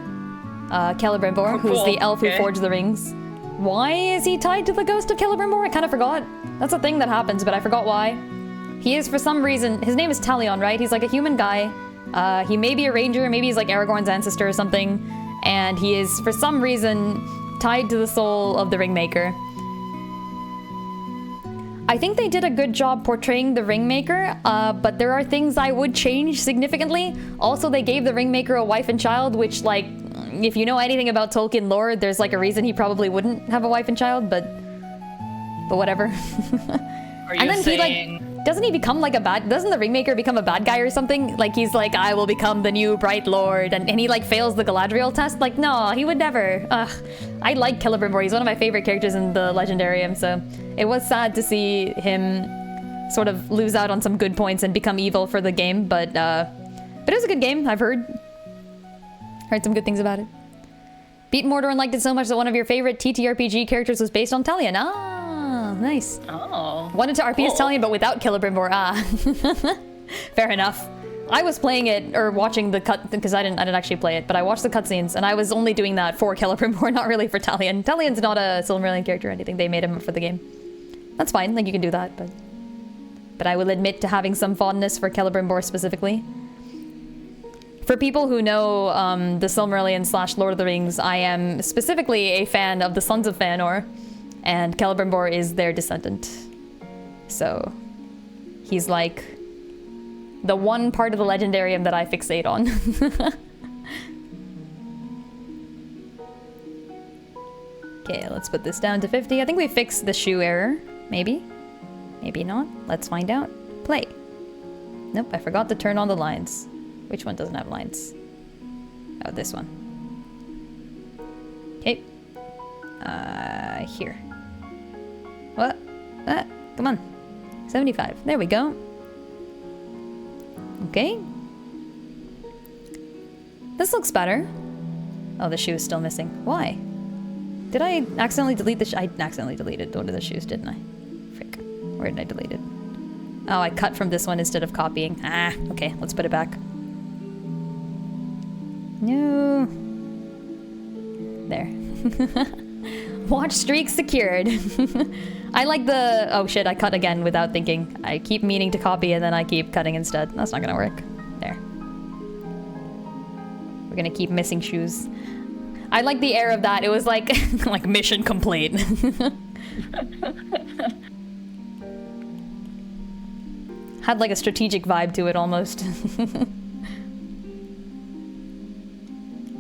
Speaker 1: Celebrimbor, who's the elf who forged the rings. Why is he tied to the ghost of Celebrimbor? I kind of forgot. That's a thing that happens, but I forgot why. He is, for some reason, his name is Talion, right? He's like a human guy. He may be a ranger, maybe he's like Aragorn's ancestor or something. And he is, for some reason, tied to the soul of the Ringmaker. I think they did a good job portraying the Ringmaker, but there are things I would change significantly. Also, they gave the Ringmaker a wife and child, which, like, if you know anything about Tolkien lore, there's like a reason he probably wouldn't have a wife and child, but whatever.
Speaker 2: Are you
Speaker 1: and then
Speaker 2: saying...
Speaker 1: doesn't he become like doesn't the Ringmaker become a bad guy or something? Like, he's like, I will become the new Bright Lord, and he like fails the Galadriel test? Like, no, he would never. Ugh. I like Celebrimbor, he's one of my favorite characters in the Legendarium, so it was sad to see him sort of lose out on some good points and become evil for the game, but it was a good game, I've heard some good things about it. Beat Mordor and liked it so much that one of your favorite TTRPG characters was based on Talion. Ah, nice.
Speaker 2: Oh.
Speaker 1: Wanted to RP as Talion, but without Celebrimbor. Ah. Fair enough. I was playing it, or watching the cut, because I didn't actually play it, but I watched the cutscenes, and I was only doing that for Celebrimbor, not really for Talion. Talion's not a Silmarillion character or anything, they made him for the game. That's fine, like, you can do that, but I will admit to having some fondness for Celebrimbor specifically. For people who know the Silmarillion / Lord of the Rings, I am specifically a fan of the Sons of Fëanor, and Celebrimbor is their descendant. So, he's like the one part of the Legendarium that I fixate on. Okay, let's put this down to 50. I think we fixed the shoe error. Maybe. Maybe not. Let's find out. Play. Nope, I forgot to turn on the lines. Which one doesn't have lines? Oh, this one. Okay. Here. What? Come on. 75. There we go. Okay. This looks better. Oh, the shoe is still missing. Why? Did I accidentally delete the I accidentally deleted one of the shoes, didn't I? Frick. Where did I delete it? Oh, I cut from this one instead of copying. Ah, okay. Let's put it back. No. There. Watch streak secured. I like the... Oh shit, I cut again without thinking. I keep meaning to copy and then I keep cutting instead. That's not gonna work. There. We're gonna keep missing shoes. I like the air of that. It was like, like mission complete. Had like a strategic vibe to it almost.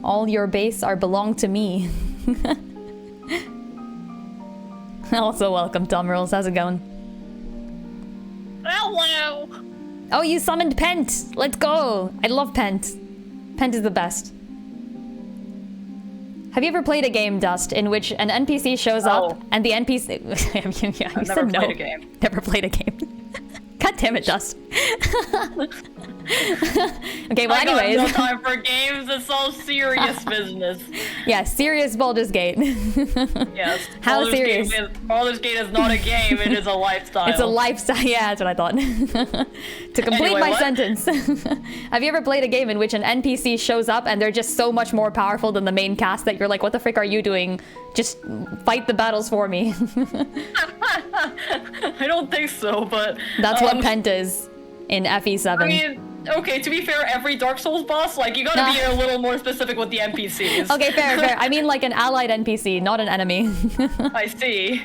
Speaker 1: All your base are belong to me. Also welcome, Tom Rules. How's it going?
Speaker 2: Hello.
Speaker 1: Oh, you summoned Pent. Let's go. I love Pent. Pent is the best. Have you ever played a game, Dust, in which an NPC shows up and the NPC... yeah,
Speaker 2: I've never played a game.
Speaker 1: Never played a game. God damn it, Dust. Okay, well, anyways.
Speaker 2: I got no time for games. It's all serious business.
Speaker 1: Yeah, serious Baldur's Gate.
Speaker 2: Yes.
Speaker 1: How
Speaker 2: Baldur's
Speaker 1: serious?
Speaker 2: Baldur's Gate is not a game. It is a lifestyle.
Speaker 1: It's a lifestyle. Yeah, that's what I thought. To complete my sentence. Have you ever played a game in which an NPC shows up and they're just so much more powerful than the main cast that you're like, what the frick are you doing? Just fight the battles for me.
Speaker 2: I don't think so, but...
Speaker 1: That's what Pent is in FE7.
Speaker 2: I mean, okay, to be fair, every Dark Souls boss, like, you gotta be a little more specific with the NPCs.
Speaker 1: Okay, fair. I mean like an allied NPC, not an enemy.
Speaker 2: I see.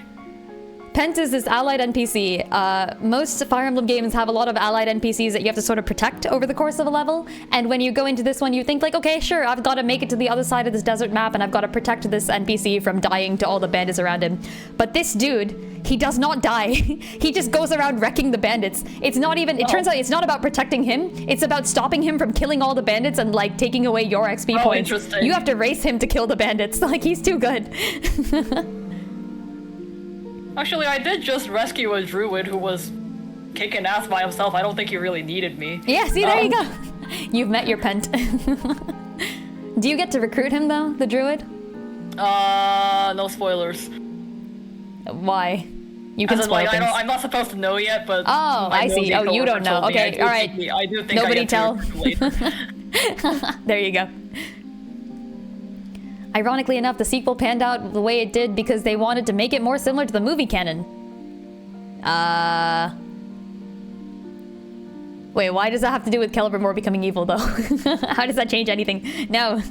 Speaker 1: Pent is this allied NPC. Most Fire Emblem games have a lot of allied NPCs that you have to sort of protect over the course of a level. And when you go into this one, you think like, okay, sure, I've got to make it to the other side of this desert map and I've got to protect this NPC from dying to all the bandits around him. But this dude, he does not die. He just goes around wrecking the bandits. It's not even, it turns out it's not about protecting him. It's about stopping him from killing all the bandits and like taking away your XP points.
Speaker 2: Interesting.
Speaker 1: You have to race him to kill the bandits. Like, he's too good.
Speaker 2: Actually, I did just rescue a druid who was kicking ass by himself. I don't think he really needed me.
Speaker 1: Yeah, see, there you go. You've met your Pent. Do you get to recruit him, though, the druid?
Speaker 2: No spoilers.
Speaker 1: Why? You can spoil things.
Speaker 2: I'm not supposed to know yet, but...
Speaker 1: Oh, I see. Oh, you don't know. Okay, alright.
Speaker 2: I do think
Speaker 1: Nobody
Speaker 2: I
Speaker 1: tell.
Speaker 2: later.
Speaker 1: There you go. Ironically enough, the sequel panned out the way it did because they wanted to make it more similar to the movie canon. Wait, why does that have to do with Celebrimbor becoming evil, though? How does that change anything? No.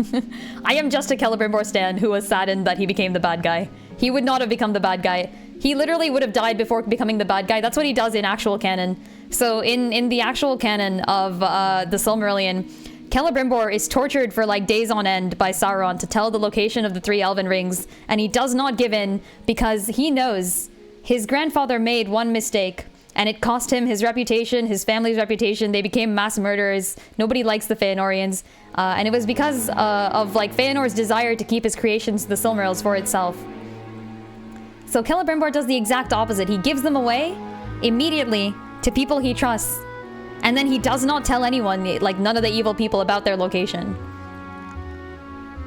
Speaker 1: I am just a Celebrimbor stan who was saddened that he became the bad guy. He would not have become the bad guy. He literally would have died before becoming the bad guy. That's what he does in actual canon. So in the actual canon of the Silmarillion, Celebrimbor is tortured for like days on end by Sauron to tell the location of the 3 elven rings, and he does not give in because he knows his grandfather made one mistake. And it cost him his reputation, his family's reputation. They became mass murderers. Nobody likes the Feanorians. And it was because of like Feanor's desire to keep his creations, the Silmarils, for itself. So Celebrimbor does the exact opposite. He gives them away immediately to people he trusts. And then he does not tell anyone, like none of the evil people, about their location.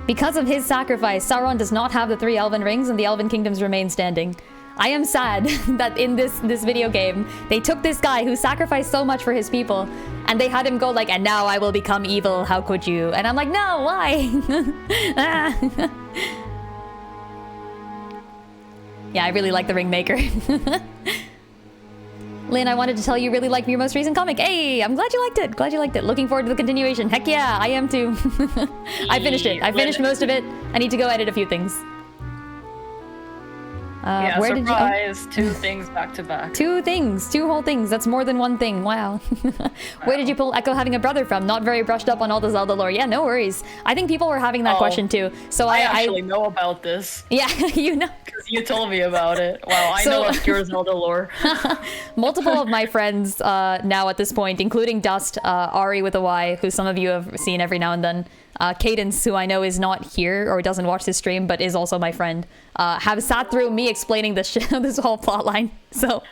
Speaker 1: Because of his sacrifice, Sauron does not have the 3 elven rings and the elven kingdoms remain standing. I am sad that in this video game, they took this guy who sacrificed so much for his people, and they had him go like, and now I will become evil, how could you? And I'm like, no, why? Yeah, I really like the Ringmaker. Lynn, I wanted to tell you really liked your most recent comic. Hey, I'm glad you liked it. Glad you liked it. Looking forward to the continuation. Heck yeah, I am too. I finished it. I finished most of it. I need to go edit a few things.
Speaker 2: Yeah,
Speaker 1: where
Speaker 2: surprise, did you... 2 things back to back.
Speaker 1: 2 things, 2 whole things. That's more than 1 thing. Wow. Where did you pull Echo having a brother from? Not very brushed up on all the Zelda lore. Yeah, no worries. I think people were having that question too. So
Speaker 2: I actually know about this.
Speaker 1: Yeah, you know.
Speaker 2: Because you told me about it. Wow, I know obscure Zelda lore.
Speaker 1: Multiple of my friends now at this point, including Dust, Ari with a Y, who some of you have seen every now and then, Cadence, who I know is not here or doesn't watch this stream, but is also my friend, have sat through me explaining this this whole plot line. So,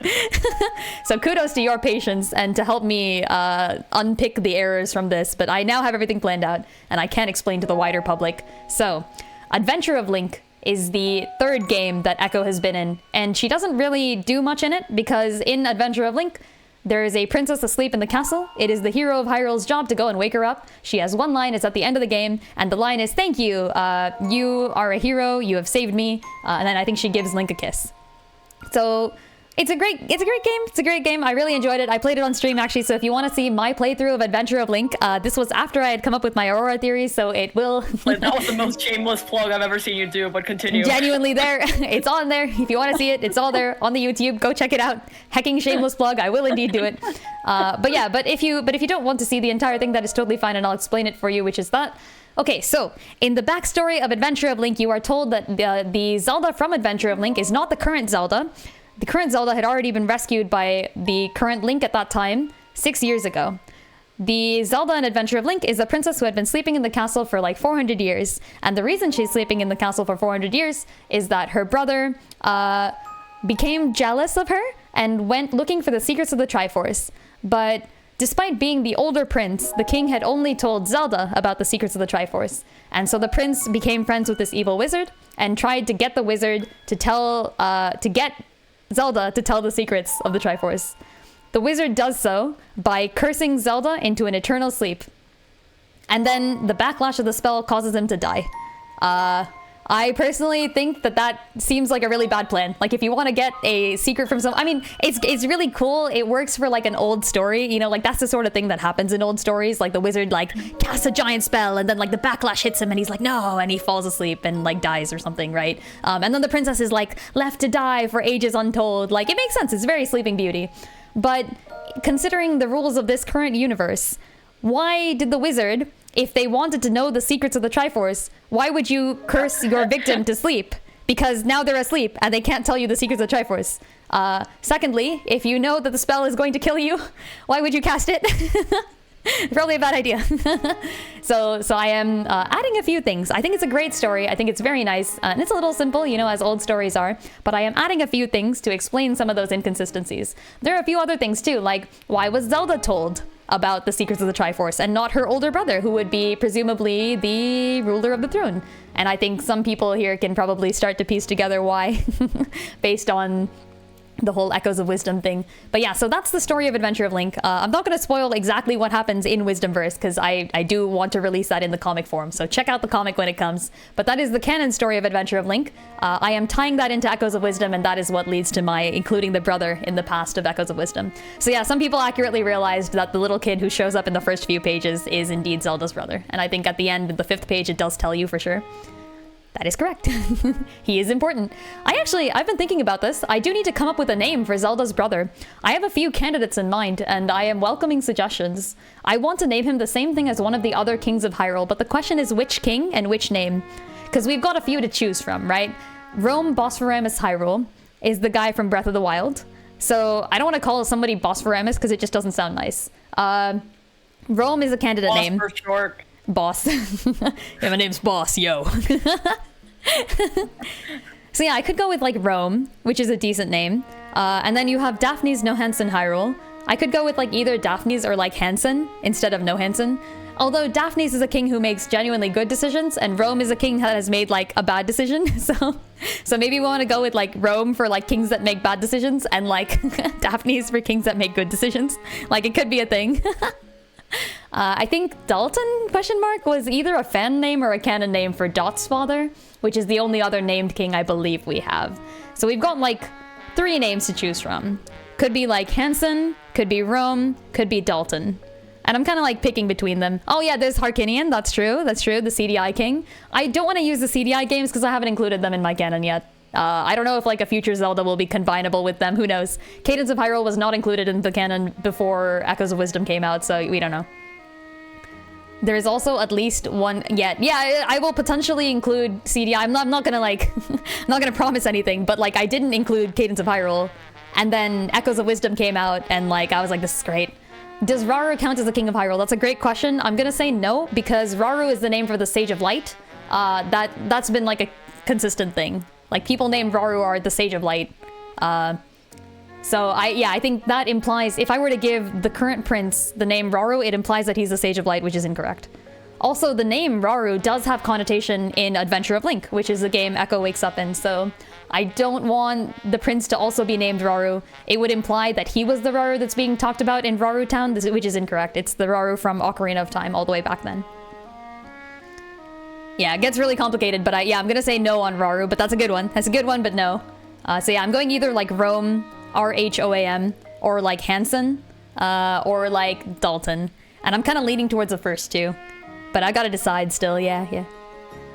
Speaker 1: so kudos to your patience and to help me unpick the errors from this. But I now have everything planned out, and I can explain to the wider public. So, Adventure of Link is the 3rd game that Echo has been in, and she doesn't really do much in it because in Adventure of Link, there is a princess asleep in the castle. It is the hero of Hyrule's job to go and wake her up. She has 1 line, it's at the end of the game, and the line is, "Thank you, you are a hero, you have saved me," and then I think she gives Link a kiss. So it's a great game. It's a great game. I really enjoyed it. I played it on stream actually, so if you want to see my playthrough of Adventure of Link, this was after I had come up with my Aurora theory, so it will...
Speaker 2: That was the most shameless plug I've ever seen you do, but continue.
Speaker 1: Genuinely there. It's on there. If you want to see it, it's all there on the YouTube. Go check it out. Hecking shameless plug. I will indeed do it. But if you don't want to see the entire thing, that is totally fine, and I'll explain it for you, which is that... Okay, so in the backstory of Adventure of Link, you are told that the Zelda from Adventure of Link is not the current Zelda. The current Zelda had already been rescued by the current Link at that time, 6 years ago. The Zelda in Adventure of Link is a princess who had been sleeping in the castle for like 400 years. And the reason she's sleeping in the castle for 400 years is that her brother became jealous of her and went looking for the secrets of the Triforce. But despite being the older prince, the king had only told Zelda about the secrets of the Triforce. And so the prince became friends with this evil wizard and tried to get the wizard to get Zelda to tell the secrets of the Triforce. The wizard does so by cursing Zelda into an eternal sleep. And then the backlash of the spell causes him to die. I personally think that seems like a really bad plan. Like, if you want to get a secret from I mean, it's really cool. It works for like an old story, you know, like that's the sort of thing that happens in old stories. Like the wizard like casts a giant spell and then like the backlash hits him and he's like, no, and he falls asleep and like dies or something, right? And then the princess is like left to die for ages untold. Like, it makes sense. It's very Sleeping Beauty. But considering the rules of this current universe, why did the wizard, if they wanted to know the secrets of the Triforce, why would you curse your victim to sleep? Because now they're asleep and they can't tell you the secrets of the Triforce. Secondly, if you know that the spell is going to kill you, why would you cast it? Probably a bad idea. So I am adding a few things. I think it's a great story. I think it's very nice. And it's a little simple, you know, as old stories are. But I am adding a few things to explain some of those inconsistencies. There are a few other things too, like why was Zelda told about the secrets of the Triforce and not her older brother, who would be presumably the ruler of the throne? And I think some people here can probably start to piece together why, based on the whole Echoes of Wisdom thing. But yeah, so that's the story of Adventure of Link. I'm not going to spoil exactly what happens in Wisdomverse, because I do want to release that in the comic form, so check out the comic when it comes. But that is the canon story of Adventure of Link. I am tying that into Echoes of Wisdom, and that is what leads to my including the brother in the past of Echoes of Wisdom. So yeah, some people accurately realized that the little kid who shows up in the first few pages is indeed Zelda's brother. And I think at the end of the 5th page, it does tell you for sure. That is correct. He is important. I've been thinking about this. I do need to come up with a name for Zelda's brother. I have a few candidates in mind, and I am welcoming suggestions. I want to name him the same thing as one of the other kings of Hyrule, but the question is which king and which name? Because we've got a few to choose from, right? Rome Bosphoramos Hyrule is the guy from Breath of the Wild. So I don't want to call somebody Bosphoramos because it just doesn't sound nice. Rome is a candidate
Speaker 2: Boss
Speaker 1: name.
Speaker 2: For short.
Speaker 1: Boss. Yeah, my name's Boss, yo. So yeah, I could go with like Rome, which is a decent name. And then you have Daphne's No Hansen Hyrule. I could go with like either Daphne's or like Hansen instead of No Hansen. Although Daphne's is a king who makes genuinely good decisions, and Rome is a king that has made like a bad decision. So maybe we want to go with like Rome for like kings that make bad decisions, and like Daphne's for kings that make good decisions. Like it could be a thing. I think Dalton was either a fan name or a canon name for Dot's father, which is the only other named king I believe we have. So we've got like 3 names to choose from. Could be like Hansen, could be Rome, could be Dalton. And I'm kind of like picking between them. Oh yeah, there's Harkinian, that's true, the CDI king. I don't want to use the CDI games because I haven't included them in my canon yet. I don't know if like a future Zelda will be combinable with them, who knows. Cadence of Hyrule was not included in the canon before Echoes of Wisdom came out, so we don't know. There is also at least one yet. Yeah, I will potentially include CDI. I'm not gonna like, I'm not gonna promise anything, but like I didn't include Cadence of Hyrule, and then Echoes of Wisdom came out, and like I was like, this is great. Does Rauru count as the King of Hyrule? That's a great question. I'm gonna say no, because Rauru is the name for the Sage of Light. That's been like a consistent thing. Like people named Rauru are the Sage of Light. So I think that implies, if I were to give the current prince the name Rauru, it implies that he's the Sage of Light, which is incorrect. Also, the name Rauru does have connotation in Adventure of Link, which is the game Echo wakes up in, so I don't want the prince to also be named Rauru. It would imply that he was the Rauru that's being talked about in Rauru Town, which is incorrect. It's the Rauru from Ocarina of Time all the way back then. Yeah, it gets really complicated, but I'm gonna say no on Rauru, but that's a good one. That's a good one, but no. So yeah, I'm going either like Rome, Rhoam, or like Hansen, or like Dalton. And I'm kind of leaning towards the first two. But I gotta decide still, yeah.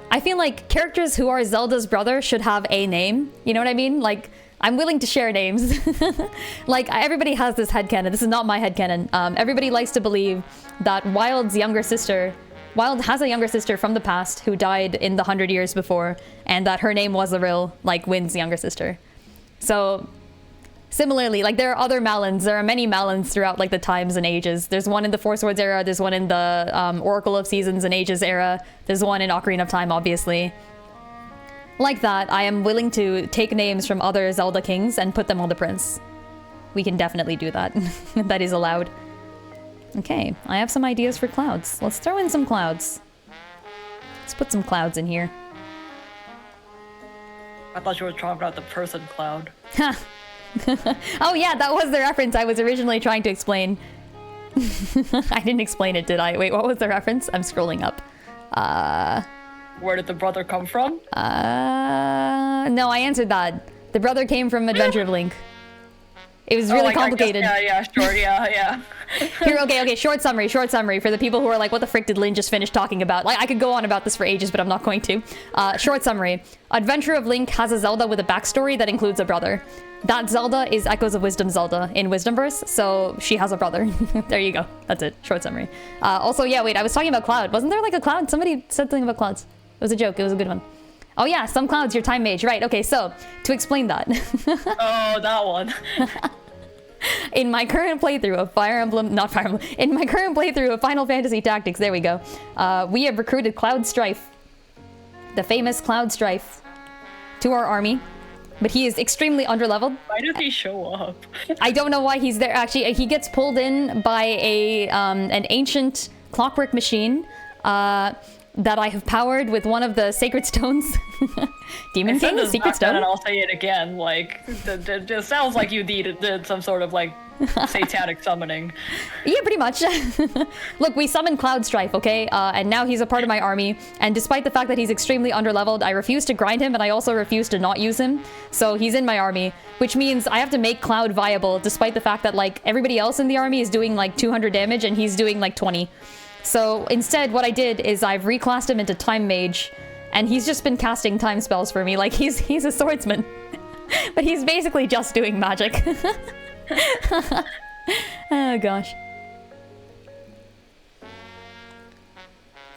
Speaker 1: I feel like characters who are Zelda's brother should have a name. You know what I mean? Like, I'm willing to share names. Like, everybody has this headcanon. This is not my headcanon. Everybody likes to believe that Wild has a younger sister from the past who died in the 100 years before, and that her name was Loril, like Wynn's younger sister. So similarly, like there are other Malins. There are many Malins throughout like the times and ages. There's one in the Four Swords era. There's one in the Oracle of Seasons and Ages era. There's one in Ocarina of Time, obviously. Like that, I am willing to take names from other Zelda kings and put them on the prince. We can definitely do that. That is allowed. Okay, I have some ideas for clouds. Let's throw in some clouds. Let's put some clouds in here.
Speaker 2: I thought you were talking about the person cloud.
Speaker 1: Ha! Oh yeah, that was the reference I was originally trying to explain. I didn't explain it, did I? Wait, what was the reference? I'm scrolling up.
Speaker 2: Where did the brother come from?
Speaker 1: No, I answered that. The brother came from Adventure of Link. It was really complicated.
Speaker 2: Yeah, sure, yeah.
Speaker 1: Here, okay, short summary for the people who are like, what the frick did Lin just finish talking about? Like, I could go on about this for ages, but I'm not going to. Short summary. Adventure of Link has a Zelda with a backstory that includes a brother. That Zelda is Echoes of Wisdom Zelda in Wisdomverse, so she has a brother. There you go. That's it. Short summary. Also, yeah, wait, I was talking about Cloud. Wasn't there like a cloud? Somebody said something about clouds. It was a joke. It was a good one. Oh yeah, some clouds, your time mage. Right, okay, so, to explain that.
Speaker 2: Oh, that one.
Speaker 1: In my current playthrough of in my current playthrough of Final Fantasy Tactics, there we go, we have recruited Cloud Strife, the famous Cloud Strife, to our army, but he is extremely underleveled.
Speaker 2: Why does he show up?
Speaker 1: I don't know why he's there. Actually, he gets pulled in by an ancient clockwork machine, that I have powered with one of the sacred stones. Demon King, the secret stone.
Speaker 2: And I'll say it again. Like, it sounds like you did some sort of like satanic summoning.
Speaker 1: Yeah, pretty much. Look, we summoned Cloud Strife, okay? And now he's a part of my army. And despite the fact that he's extremely underleveled, I refuse to grind him, and I also refuse to not use him. So he's in my army, which means I have to make Cloud viable, despite the fact that like everybody else in the army is doing like 200 damage and he's doing like 20. So instead, what I did is I've reclassed him into Time Mage, and he's just been casting time spells for me. Like he's a swordsman, but he's basically just doing magic. Oh gosh.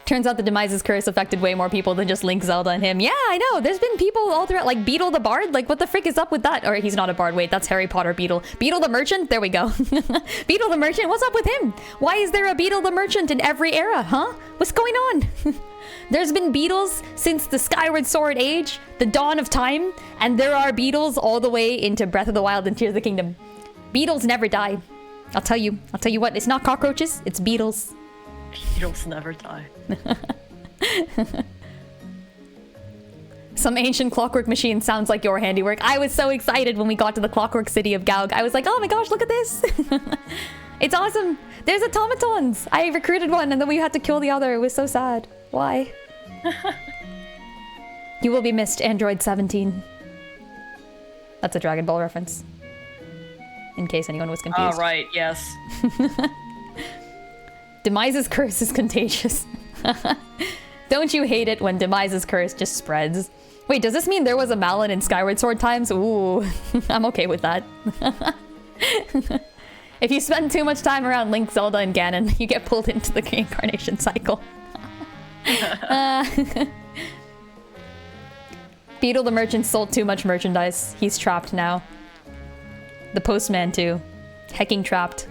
Speaker 1: Turns out the Demise's curse affected way more people than just Link, Zelda, and him. Yeah, I know. There's been people all throughout, like Beetle the Bard. Like, what the frick is up with that? Or he's not a bard. Wait, that's Harry Potter Beetle. Beetle the Merchant? There we go. Beetle the Merchant? What's up with him? Why is there a Beetle the Merchant in every era, huh? What's going on? There's been beetles since the Skyward Sword age, the dawn of time, and there are beetles all the way into Breath of the Wild and Tears of the Kingdom. Beetles never die. I'll tell you what, it's not cockroaches, it's beetles.
Speaker 2: Beetles never die.
Speaker 1: Some ancient clockwork machine sounds like your handiwork. I was so excited when we got to the clockwork city of Gaug. I was like, oh my gosh, look at this. It's awesome. There's automatons. I recruited one and then we had to kill the other. It was so sad. Why? You will be missed, Android 17. That's a Dragon Ball reference. In case anyone was confused.
Speaker 2: Oh, right, yes.
Speaker 1: Demise's curse is contagious. Don't you hate it when Demise's curse just spreads? Wait, does this mean there was a Malin in Skyward Sword times? Ooh, I'm okay with that. If you spend too much time around Link, Zelda, and Ganon, you get pulled into the reincarnation cycle. Beetle the Merchant sold too much merchandise. He's trapped now. The Postman too. Hecking trapped.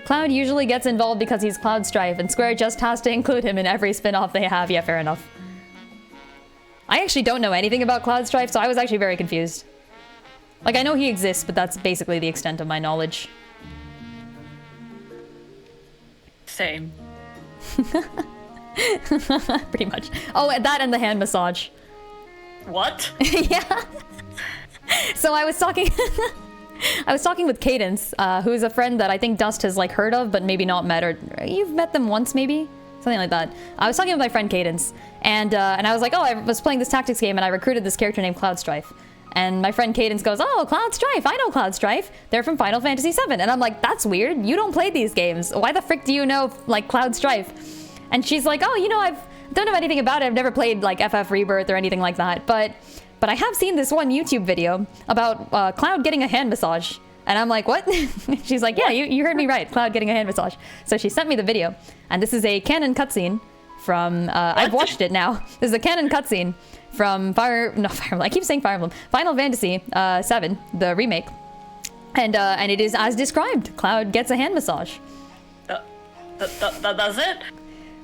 Speaker 1: Cloud usually gets involved because he's Cloud Strife, and Square just has to include him in every spin-off they have. Yeah, fair enough. I actually don't know anything about Cloud Strife, so I was actually very confused. Like, I know he exists, but that's basically the extent of my knowledge.
Speaker 2: Same.
Speaker 1: Pretty much. Oh, that and the hand massage.
Speaker 2: What?
Speaker 1: Yeah. So I was talking... I was talking with Cadence, who's a friend that I think Dust has like heard of, but maybe not met, or you've met them once maybe? Something like that. I was talking with my friend Cadence, and I was like, oh, I was playing this tactics game and I recruited this character named Cloud Strife. And my friend Cadence goes, oh, Cloud Strife, I know Cloud Strife. They're from Final Fantasy VII. And I'm like, that's weird. You don't play these games. Why the frick do you know like Cloud Strife? And she's like, oh, you know, I don't know anything about it. I've never played like FF Rebirth or anything like that, but I have seen this one YouTube video about Cloud getting a hand massage. And I'm like, what? She's like, yeah, you heard me right. Cloud getting a hand massage. So she sent me the video. And this is a canon cutscene from... I've watched it now. This is a canon cutscene from Fire Emblem. I keep saying Fire Emblem. Final Fantasy VII, the remake. And it is as described. Cloud gets a hand massage.
Speaker 2: That's it?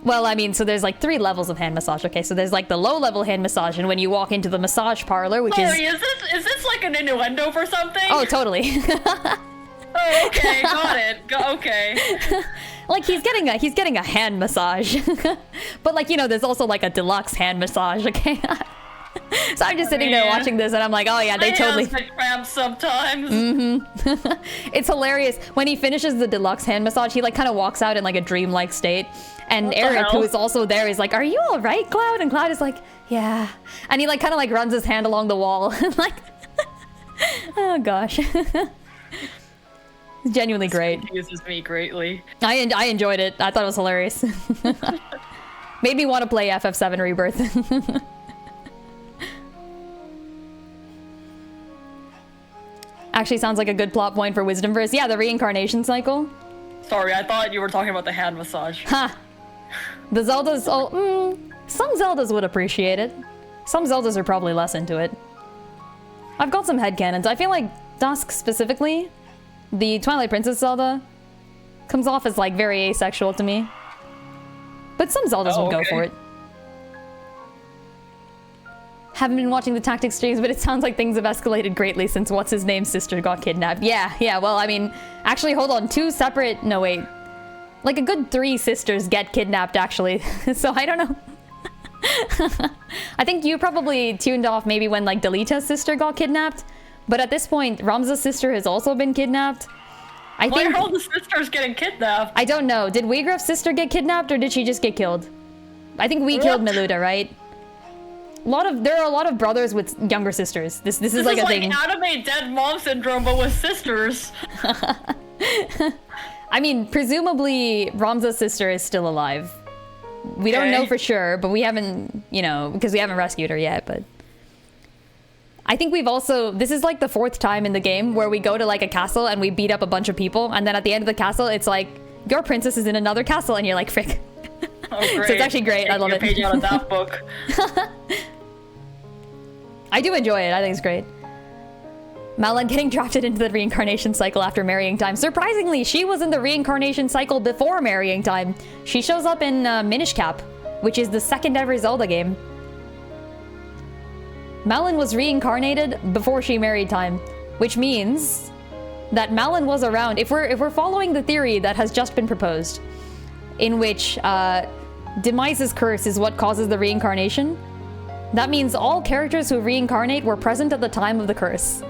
Speaker 1: Well, I mean, so there's like 3 levels of hand massage, okay? So there's like the low-level hand massage, and when you walk into the massage parlor, which
Speaker 2: is this like an innuendo for something?
Speaker 1: Oh, totally.
Speaker 2: Oh, okay, got it. Okay.
Speaker 1: Like, he's getting a hand massage. But like, you know, there's also like a deluxe hand massage, okay? So I'm just sitting there watching this, and I'm like, oh yeah, they totally...
Speaker 2: My hands get cramped sometimes.
Speaker 1: Mm-hmm. It's hilarious. When he finishes the deluxe hand massage, he like kind of walks out in like a dreamlike state. And Eric, who is also there, is like, are you all right, Cloud? And Cloud is like, yeah. And he like kind of like runs his hand along the wall. Like, oh gosh. It's genuinely great.
Speaker 2: It uses me greatly.
Speaker 1: I enjoyed it. I thought it was hilarious. Made me want to play FF7 Rebirth. Actually sounds like a good plot point for Wisdomverse. Yeah, the reincarnation cycle.
Speaker 2: Sorry, I thought you were talking about the hand massage.
Speaker 1: Ha! The Zeldas... Oh, some Zeldas would appreciate it. Some Zeldas are probably less into it. I've got some headcanons. I feel like Dusk specifically, the Twilight Princess Zelda, comes off as like very asexual to me. But some Zeldas would go for it. Haven't been watching the tactics streams, but it sounds like things have escalated greatly since what's-his-name's sister got kidnapped. Yeah, well, I mean, actually, hold on. 2 separate... No, wait. Like a good 3 sisters get kidnapped, actually. So I don't know. I think you probably tuned off maybe when like Delita's sister got kidnapped. But at this point, Ramza's sister has also been kidnapped.
Speaker 2: Why are all the sisters getting kidnapped?
Speaker 1: I don't know. Did Weegraf's sister get kidnapped or did she just get killed? I think we killed Meluda, right? There are a lot of brothers with younger sisters. This is like a thing.
Speaker 2: Anime dead mom syndrome, but with sisters.
Speaker 1: I mean, presumably Ramza's sister is still alive. We don't know for sure, but we haven't, you know, because we haven't rescued her yet, but... I think we've also... This is like the 4th time in the game where we go to like a castle and we beat up a bunch of people, and then at the end of the castle, it's like, your princess is in another castle, and you're like, frick.
Speaker 2: Oh, great.
Speaker 1: So it's actually great. I love it.
Speaker 2: Page out of that book.
Speaker 1: I do enjoy it. I think it's great. Malin getting drafted into the reincarnation cycle after marrying time. Surprisingly, she was in the reincarnation cycle before marrying time. She shows up in Minish Cap, which is the 2nd ever Zelda game. Malin was reincarnated before she married time, which means that Malin was around. If we're following the theory that has just been proposed, in which Demise's curse is what causes the reincarnation, that means all characters who reincarnate were present at the time of the curse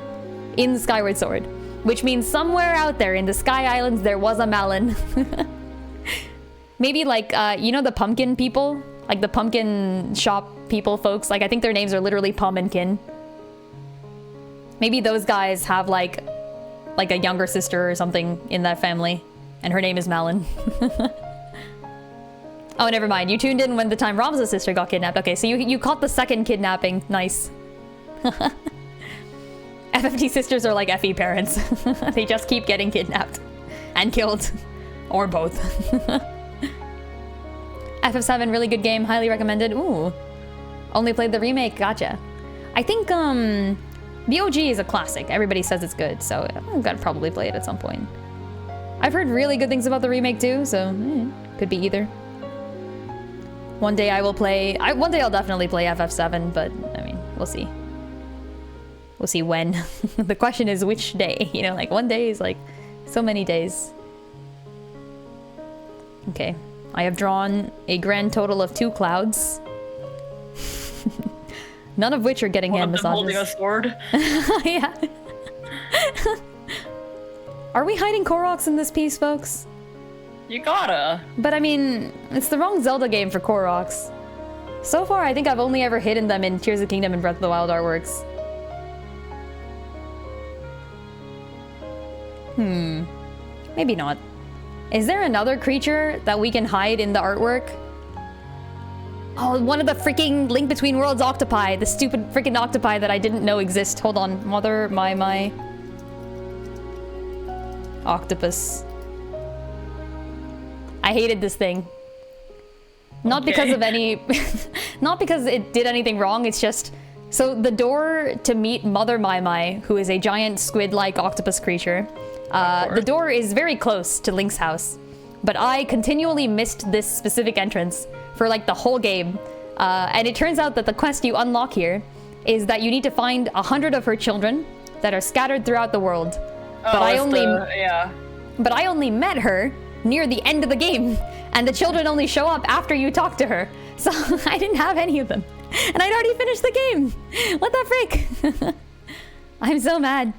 Speaker 1: in Skyward Sword, which means somewhere out there in the Sky Islands there was a Malin. Maybe like, you know the pumpkin people? Like the pumpkin shop people folks? Like I think their names are literally Pum and Kin. Maybe those guys have like a younger sister or something in that family, and her name is Malin. Oh, never mind. You tuned in when the time Ramza's sister got kidnapped. Okay, so you caught the 2nd kidnapping. Nice. FFT sisters are like FE parents. They just keep getting kidnapped and killed, or both. FF7, really good game, highly recommended. Ooh, only played the remake. Gotcha. I think the OG is a classic. Everybody says it's good, so I'm gonna probably play it at some point. I've heard really good things about the remake too, so could be either. One day I will play. One day I'll definitely play FF7, but I mean, we'll see. We'll see when. The question is which day. You know, like one day is like so many days. Okay, I have drawn a grand total of 2 clouds. None of which are getting hand massages.
Speaker 2: Holding a sword.
Speaker 1: Yeah. Are we hiding Koroks in this piece, folks?
Speaker 2: You gotta.
Speaker 1: But I mean, it's the wrong Zelda game for Koroks. So far, I think I've only ever hidden them in Tears of the Kingdom and Breath of the Wild artworks. Maybe not. Is there another creature that we can hide in the artwork? Oh, one of the freaking Link Between Worlds octopi. The stupid freaking octopi that I didn't know exist. Hold on. Mother, my. Octopus. I hated this thing. Not because of any... not because it did anything wrong, it's just... So the door to meet Mother Mai, who is a giant squid-like octopus creature, the door is very close to Link's house. But I continually missed this specific entrance for like the whole game. And it turns out that the quest you unlock here is that you need to find 100 of her children that are scattered throughout the world.
Speaker 2: Oh,
Speaker 1: but I only met her near the end of the game, and the children only show up after you talk to her. So I didn't have any of them. And I'd already finished the game. What the frick? I'm so mad.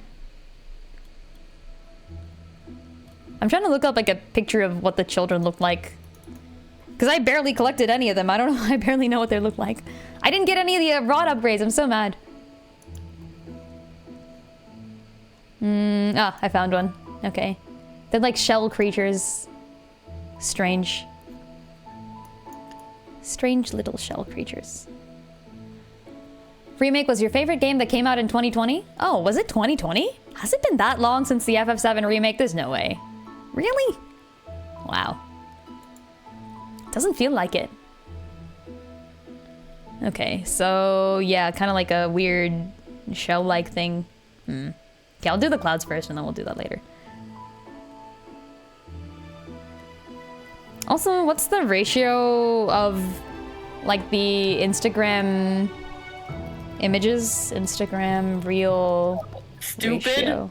Speaker 1: I'm trying to look up like a picture of what the children look like. Because I barely collected any of them. I don't know. I barely know what they look like. I didn't get any of the rod upgrades. I'm so mad. I found one. Okay. They're like shell creatures. Strange. Strange little shell creatures. Remake was your favorite game that came out in 2020? Oh, was it 2020? Has it been that long since the FF7 remake? There's no way. Really? Wow. Doesn't feel like it. Okay, so yeah, kind of like a weird shell-like thing. Okay, I'll do the clouds first and then we'll do that later. Also, what's the ratio of like the Instagram images? Instagram reel
Speaker 2: Stupid.
Speaker 1: ratio.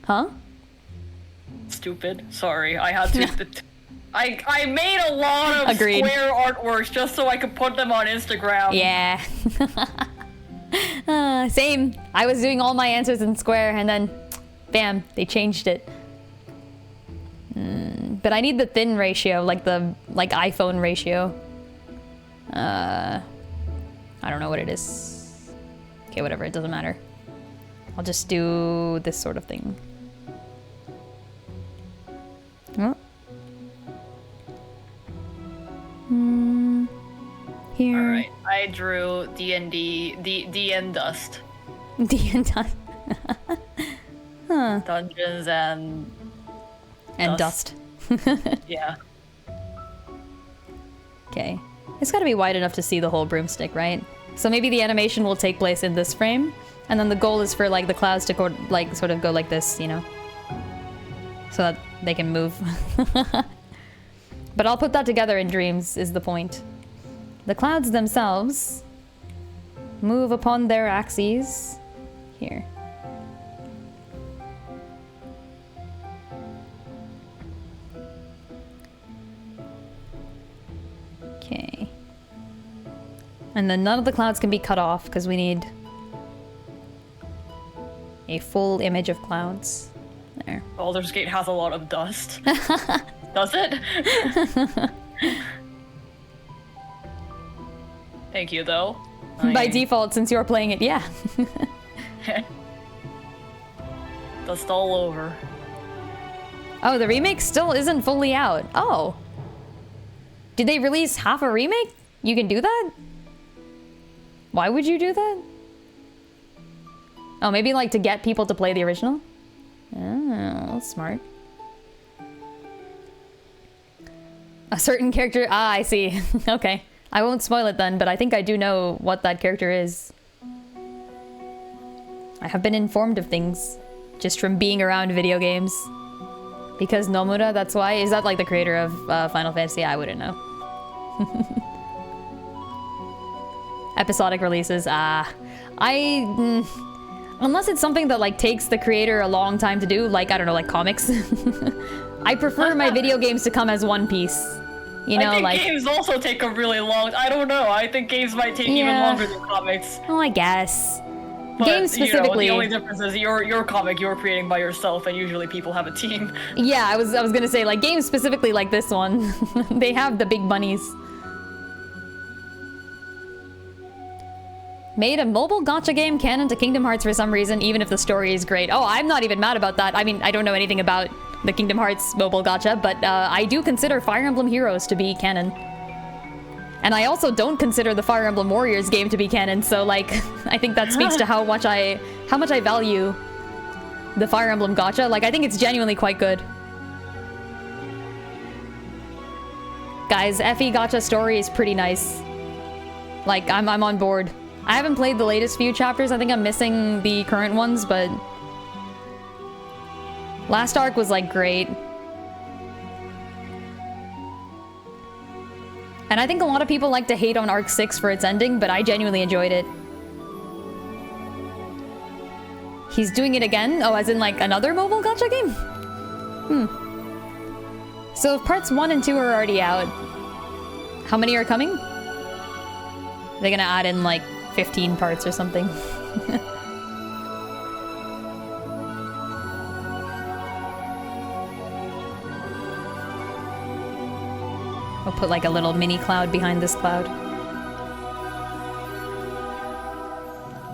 Speaker 1: Huh?
Speaker 2: stupid. Sorry, I had to. I made a lot of
Speaker 1: Agreed.
Speaker 2: Square artworks just so I could put them on Instagram.
Speaker 1: Yeah. Same. I was doing all my answers in Square, and then, bam, they changed it. But I need the thin ratio, like the iPhone ratio. I don't know what it is. Okay, whatever. It doesn't matter. I'll just do this sort of thing. Oh. Here.
Speaker 2: All right, I drew D&D, D&D Dust.
Speaker 1: D&D. Huh.
Speaker 2: Dungeons and
Speaker 1: dust.
Speaker 2: Yeah.
Speaker 1: Okay. It's got to be wide enough to see the whole broomstick, right? So maybe the animation will take place in this frame, and then the goal is for like the clouds to go, like sort of go like this, you know, so that they can move. But I'll put that together in dreams is the point. The clouds themselves move upon their axes here. Okay. And then none of the clouds can be cut off because we need a full image of clouds. There.
Speaker 2: Baldur's Gate has a lot of dust. Does it? Thank you, though.
Speaker 1: By default, since you're playing it, yeah.
Speaker 2: Dust all over.
Speaker 1: Oh, the remake still isn't fully out. Oh. Did they release half a remake? You can do that? Why would you do that? Oh, maybe like to get people to play the original? Oh, that's smart. A certain character... Ah, I see. Okay. I won't spoil it then, but I think I do know what that character is. I have been informed of things just from being around video games. Because Nomura, that's why. Is that like the creator of Final Fantasy? I wouldn't know. Episodic releases. Unless it's something that like takes the creator a long time to do, like, I don't know, like comics. I prefer my video games to come as one piece. You know,
Speaker 2: I think games also take a really long... I don't know. I think games might take even longer than comics.
Speaker 1: Oh, I guess.
Speaker 2: But,
Speaker 1: games specifically...
Speaker 2: You know, the only difference is your comic you're creating by yourself, and usually people have a team.
Speaker 1: Yeah, I was gonna say, like, games specifically like this one. They have the big bunnies. Made a mobile gacha game canon to Kingdom Hearts for some reason, even if the story is great. Oh, I'm not even mad about that. I mean, I don't know anything about the Kingdom Hearts mobile gacha, but I do consider Fire Emblem Heroes to be canon. And I also don't consider the Fire Emblem Warriors game to be canon, so like, I think that speaks to how much I value the Fire Emblem gacha. Like, I think it's genuinely quite good. Guys, FE gacha story is pretty nice. Like, I'm on board. I haven't played the latest few chapters. I think I'm missing the current ones, but last arc was like great. And I think a lot of people like to hate on arc 6 for its ending, but I genuinely enjoyed it. He's doing it again? Oh, as in like another mobile gacha game? So if parts 1 and 2 are already out, how many are coming? They're gonna add in like 15 parts or something. I'll put like a little mini cloud behind this cloud.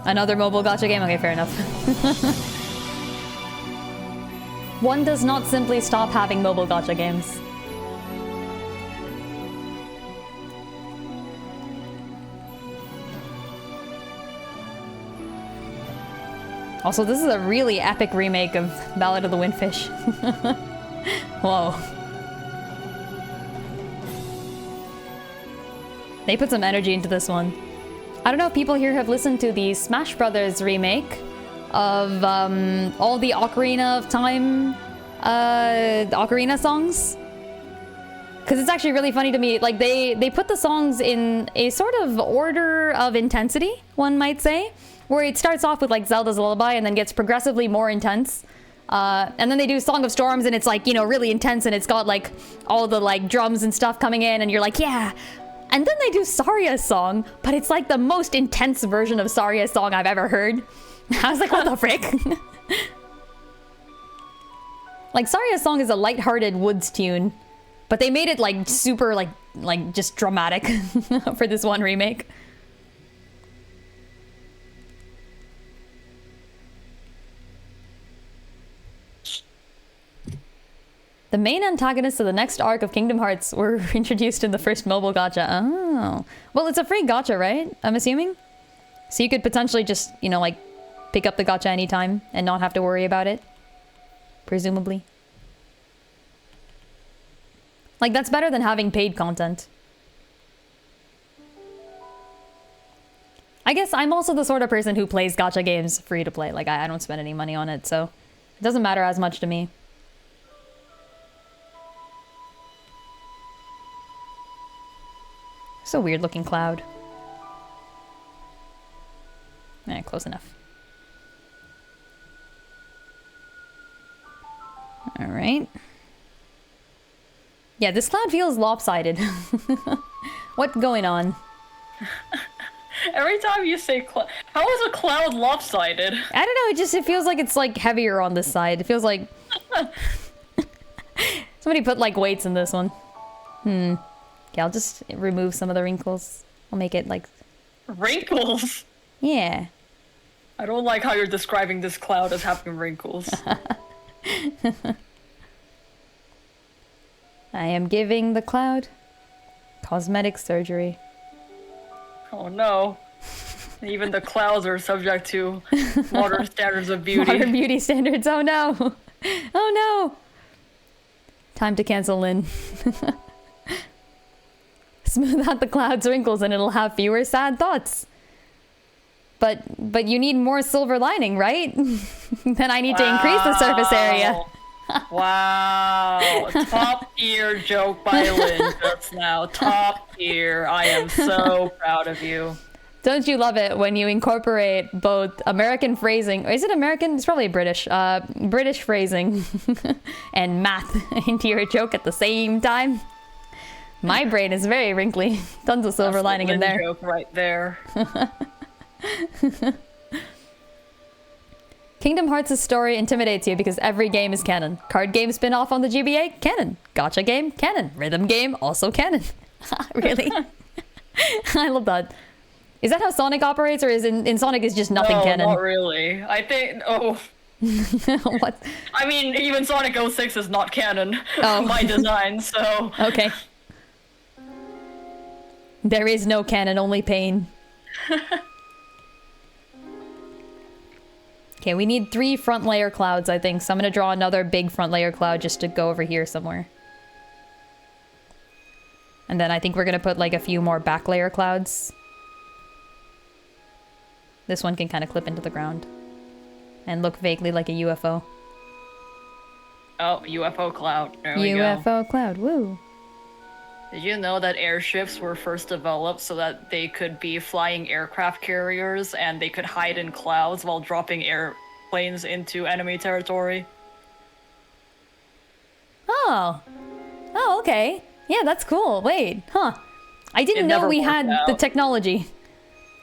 Speaker 1: Another mobile gacha game? Okay, fair enough. One does not simply stop having mobile gacha games. Also, this is a really epic remake of Ballad of the Windfish. Whoa. They put some energy into this one. I don't know if people here have listened to the Smash Brothers remake of all the Ocarina of Time Ocarina songs. Because it's actually really funny to me. Like, they put the songs in a sort of order of intensity, one might say. Where it starts off with like Zelda's Lullaby and then gets progressively more intense And then they do Song of Storms, and it's like, you know, really intense, and it's got like all the like drums and stuff coming in, and you're like, yeah. And then they do Saria's song, but it's like the most intense version of Saria's song I've ever heard. I was like, what the frick? Like, Saria's song is a lighthearted woods tune, but they made it like super like just dramatic for this one remake. The main antagonists of the next arc of Kingdom Hearts were introduced in the first mobile gacha. Oh. Well, it's a free gacha, right? I'm assuming? So you could potentially just, you know, like, pick up the gacha anytime and not have to worry about it. Presumably. Like, that's better than having paid content. I guess I'm also the sort of person who plays gacha games free to play. Like, I don't spend any money on it, so it doesn't matter as much to me. It's a weird looking cloud. Eh, close enough. Alright. Yeah, this cloud feels lopsided. What's going on?
Speaker 2: Every time you say cloud... How is a cloud lopsided?
Speaker 1: I don't know, it feels like it's like heavier on this side. It feels like... Somebody put like weights in this one. Okay, I'll just remove some of the wrinkles. I'll make it like...
Speaker 2: Wrinkles?
Speaker 1: Yeah.
Speaker 2: I don't like how you're describing this cloud as having wrinkles.
Speaker 1: I am giving the cloud cosmetic surgery.
Speaker 2: Oh no. Even the clouds are subject to modern standards of beauty.
Speaker 1: Modern beauty standards, oh no. Oh no. Time to cancel Lin. Smooth out the cloud's wrinkles and it'll have fewer sad thoughts. But you need more silver lining, right? Then I need to increase the surface area.
Speaker 2: Wow. Top tier joke by Lin just now. Top tier. I am so proud of you.
Speaker 1: Don't you love it when you incorporate both American phrasing, is it American? It's probably British. British phrasing and math into your joke at the same time. My brain is very wrinkly. Tons of silver lining in there.
Speaker 2: Joke right there.
Speaker 1: Kingdom Hearts' story intimidates you because every game is canon. Card game spin-off on the GBA? Canon. Gacha game? Canon. Rhythm game? Also canon. Really? I love that. Is that how Sonic operates, or is in Sonic is just nothing canon?
Speaker 2: No, not really. I think... Oh...
Speaker 1: What?
Speaker 2: I mean, even Sonic 06 is not canon by design, so...
Speaker 1: Okay. There is no canon, only pain. Okay, we need 3 front layer clouds, I think. So I'm gonna draw another big front layer cloud just to go over here somewhere. And then I think we're gonna put like a few more back layer clouds. This one can kind of clip into the ground and look vaguely like a UFO.
Speaker 2: Oh, UFO cloud. There we go.
Speaker 1: UFO cloud, woo.
Speaker 2: Did you know that airships were first developed so that they could be flying aircraft carriers and they could hide in clouds while dropping airplanes into enemy territory?
Speaker 1: Oh. Oh, okay. Yeah, that's cool. Wait, huh. I didn't know we had the technology.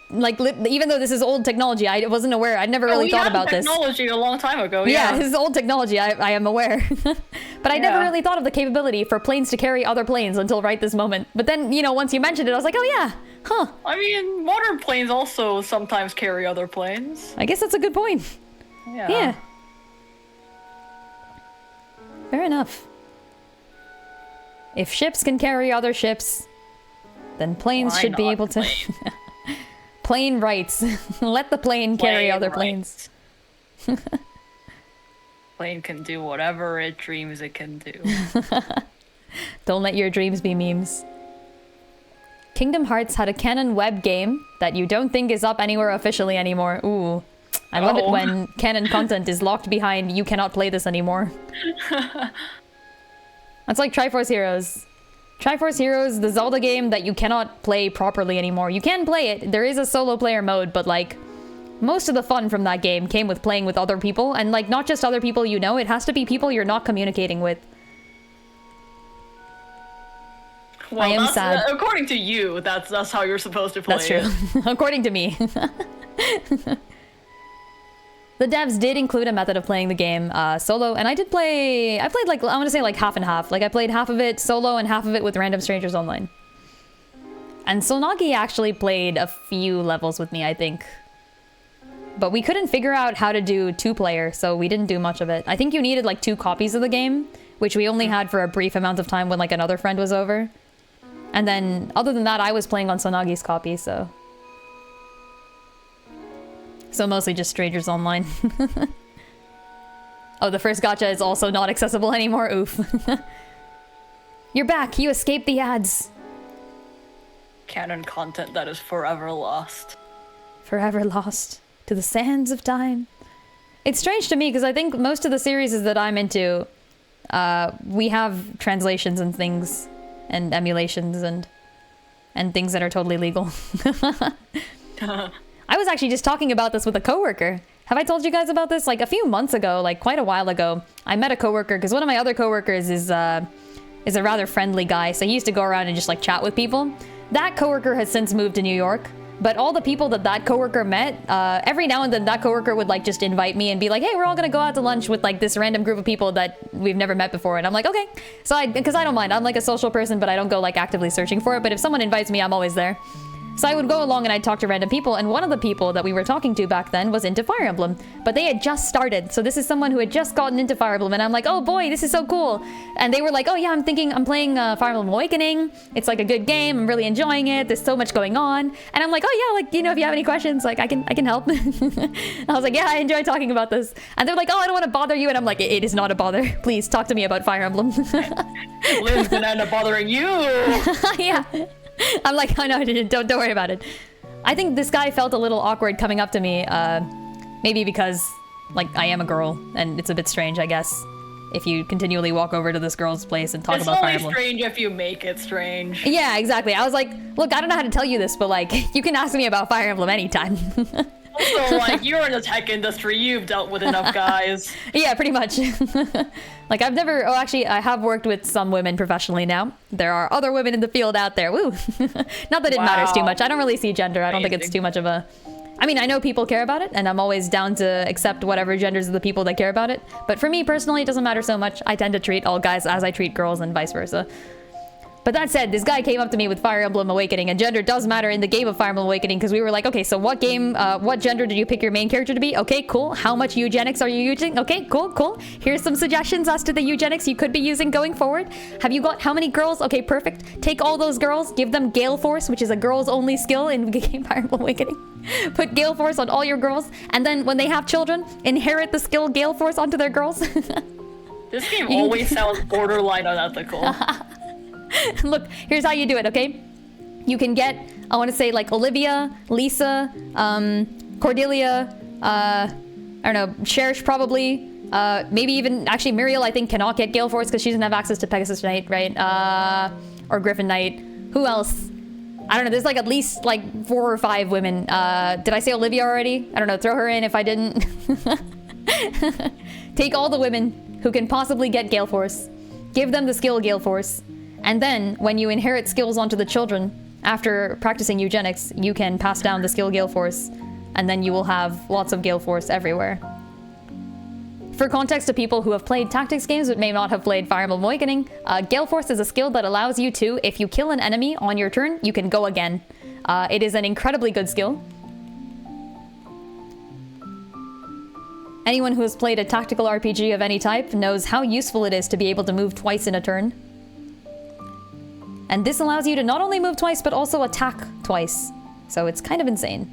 Speaker 1: Like, even though this is old technology, I wasn't aware. I'd never really thought about this.
Speaker 2: Technology a long time ago,
Speaker 1: yeah. This is old technology, I am aware. But I never really thought of the capability for planes to carry other planes until right this moment. But then, you know, once you mentioned it, I was like, oh yeah, huh.
Speaker 2: I mean, modern planes also sometimes carry other planes.
Speaker 1: I guess that's a good point. Yeah. Fair enough. If ships can carry other ships, then planes should be able to... Plane rights. Let the plane carry other planes.
Speaker 2: Plane can do whatever it dreams it can do.
Speaker 1: Don't let your dreams be memes. Kingdom Hearts had a canon web game that you don't think is up anywhere officially anymore. Ooh. I love it when canon content is locked behind, you cannot play this anymore. That's like Triforce Heroes. Triforce Heroes, the Zelda game that you cannot play properly anymore. You can play it. There is a solo player mode, but like, Most of the fun from that game came with playing with other people, and like not just other people you know, it has to be people you're not communicating with.
Speaker 2: Well,
Speaker 1: I am sad.
Speaker 2: According to you, that's how you're supposed to play.
Speaker 1: That's true. According to me. The devs did include a method of playing the game solo, and I played like, I want to say like half and half. Like I played half of it solo and half of it with random strangers online. And Sonagi actually played a few levels with me, I think. But we couldn't figure out how to do 2-player, so we didn't do much of it. I think you needed like 2 copies of the game, which we only had for a brief amount of time when like another friend was over. And then, other than that, I was playing on Sonagi's copy, so... So mostly just strangers online. Oh, the first gacha is also not accessible anymore. Oof. You're back. You escaped the ads.
Speaker 2: Canon content that is forever lost.
Speaker 1: Forever lost to the sands of time. It's strange to me because I think most of the series that I'm into, we have translations and things, and emulations and things that are totally legal. I was actually just talking about this with a coworker. Have I told you guys about this? Like a few months ago, like quite a while ago, I met a coworker because one of my other coworkers is a rather friendly guy. So he used to go around and just like chat with people. That coworker has since moved to New York, but all the people that coworker met, every now and then that coworker would like just invite me and be like, hey, we're all gonna go out to lunch with like this random group of people that we've never met before. And I'm like, okay. So because I don't mind, I'm like a social person, but I don't go like actively searching for it. But if someone invites me, I'm always there. So I would go along and I'd talk to random people, and one of the people that we were talking to back then was into Fire Emblem, but they had just started. So this is someone who had just gotten into Fire Emblem, and I'm like, oh boy, this is so cool. And they were like, oh yeah, I'm playing Fire Emblem Awakening. It's like a good game. I'm really enjoying it. There's so much going on. And I'm like, oh yeah, like, you know, if you have any questions, like I can help. I was like, yeah, I enjoy talking about this. And they're like, oh, I don't want to bother you. And I'm like, it is not a bother. Please talk to me about Fire Emblem.
Speaker 2: Lynn's gonna end up bothering you.
Speaker 1: Yeah. I'm like, oh no, don't worry about it. I think this guy felt a little awkward coming up to me, maybe because, like, I am a girl, and it's a bit strange, I guess, if you continually walk over to this girl's place and talk about Fire Emblem.
Speaker 2: It's only strange if you make it strange.
Speaker 1: Yeah, exactly. I was like, look, I don't know how to tell you this, but, like, you can ask me about Fire Emblem anytime.
Speaker 2: Also, like, you're in the tech industry, you've dealt with enough guys.
Speaker 1: Yeah, pretty much. Like, I've never... Oh, actually, I have worked with some women professionally now. There are other women in the field out there. Woo! Not that it matters too much. I don't really see gender. I don't think it's too much of a... I mean, I know people care about it, and I'm always down to accept whatever genders of the people that care about it. But for me, personally, it doesn't matter so much. I tend to treat all guys as I treat girls and vice versa. But that said, this guy came up to me with Fire Emblem Awakening, and gender does matter in the game of Fire Emblem Awakening, because we were like, okay, so what gender did you pick your main character to be? Okay, cool. How much eugenics are you using? Okay, cool. Here's some suggestions as to the eugenics you could be using going forward. Have you got how many girls? Okay, perfect. Take all those girls, give them Gale Force, which is a girls only skill in game Fire Emblem Awakening. Put Gale Force on all your girls, and then when they have children, inherit the skill Gale Force onto their girls.
Speaker 2: This game always sounds borderline unethical.
Speaker 1: Look, here's how you do it, okay? You can get, I want to say, like, Olivia, Lisa, Cordelia, I don't know, Cherish probably, maybe even, actually, Muriel, I think, cannot get Gale Force because she doesn't have access to Pegasus Knight, right? Or Griffin Knight. Who else? I don't know, there's, like, at least, like, 4 or 5 women. Did I say Olivia already? I don't know, throw her in if I didn't. Take all the women who can possibly get Gale Force, give them the skill Gale Force, and then, when you inherit skills onto the children, after practicing eugenics, you can pass down the skill Gale Force, and then you will have lots of Gale Force everywhere. For context to people who have played tactics games but may not have played Fire Emblem Awakening, Gale Force is a skill that allows you to, if you kill an enemy on your turn, you can go again. It is an incredibly good skill. Anyone who has played a tactical RPG of any type knows how useful it is to be able to move twice in a turn. And this allows you to not only move twice, but also attack twice. So it's kind of insane.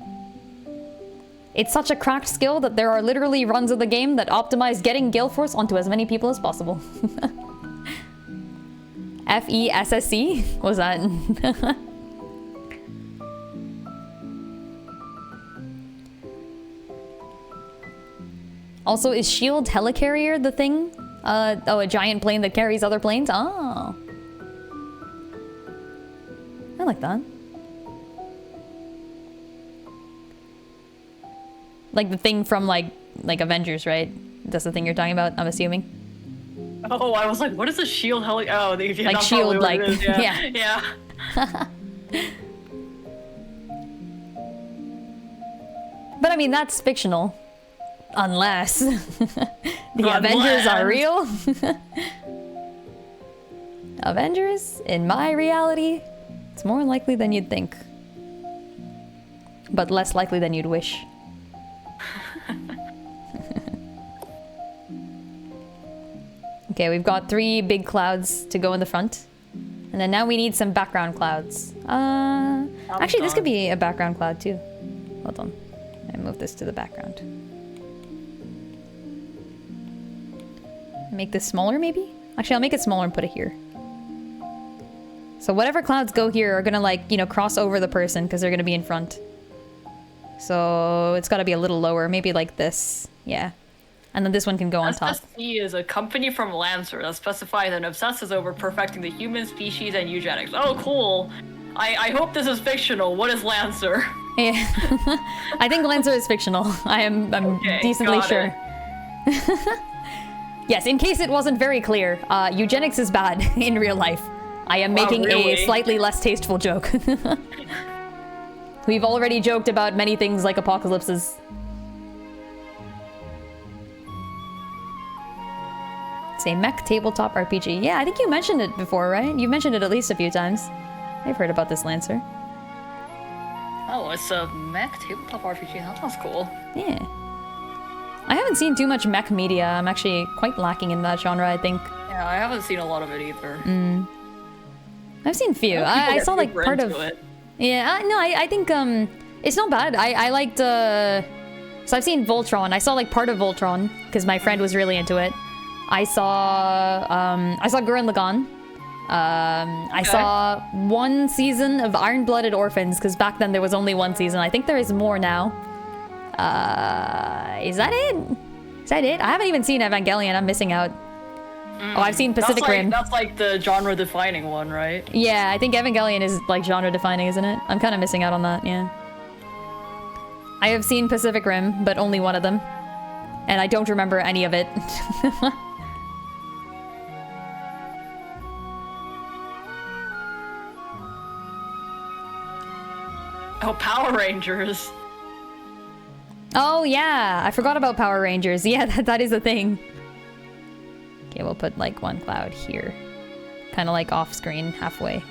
Speaker 1: It's such a cracked skill that there are literally runs of the game that optimize getting Gale Force onto as many people as possible. F-E-S-S-E? What was that? Also, is Shield Helicarrier the thing? Oh, a giant plane that carries other planes? Oh. I like that. Like the thing from like Avengers, right? That's the thing you're talking about, I'm assuming.
Speaker 2: Oh, I was like, what is a shield heli? Oh,
Speaker 1: like shield, like
Speaker 2: yeah.
Speaker 1: yeah. But I mean, that's fictional, unless the Avengers are real. Avengers, in my reality, it's more likely than you'd think, but less likely than you'd wish. Okay, we've got 3 big clouds to go in the front. And then now we need some background clouds. Actually, this could be a background cloud too. Hold on. I move this to the background. Make this smaller, maybe? Actually, I'll make it smaller and put it here. So whatever clouds go here are gonna, like, you know, cross over the person because they're gonna be in front. So it's gotta be a little lower, maybe like this. Yeah. And then this one can go on top.
Speaker 2: SSC is a company from Lancer that specifies and obsesses over perfecting the human species and eugenics. Oh, cool. I hope this is fictional. What is Lancer?
Speaker 1: Yeah. I think Lancer is fictional. I'm okay, decently sure. Yes, in case it wasn't very clear, eugenics is bad in real life. I am making a slightly less tasteful joke. We've already joked about many things like apocalypses. It's a mech tabletop RPG. Yeah, I think you mentioned it before, right? You mentioned it at least a few times. I've heard about this Lancer.
Speaker 2: Oh, it's a mech tabletop RPG. That sounds cool.
Speaker 1: Yeah. I haven't seen too much mech media. I'm actually quite lacking in that genre, I think.
Speaker 2: Yeah, I haven't seen a lot of it either.
Speaker 1: I've seen few. I saw like part of it. Yeah, no, I think it's not bad. I liked so I've seen Voltron. I saw like part of Voltron because my friend was really into it. I saw Gurren Lagann. I saw 1 season of Iron-Blooded Orphans because back then there was only 1 season. I think there is more now. Is that it? Is that it? I haven't even seen Evangelion. I'm missing out. Oh, I've seen Pacific Rim.
Speaker 2: That's like the genre-defining one, right?
Speaker 1: Yeah, I think Evangelion is like genre-defining, isn't it? I'm kind of missing out on that, yeah. I have seen Pacific Rim, but only one of them. And I don't remember any of it.
Speaker 2: Oh, Power Rangers.
Speaker 1: Oh, yeah. I forgot about Power Rangers. Yeah, that is a thing. Okay, we'll put like 1 cloud here. Kind of like off screen, halfway.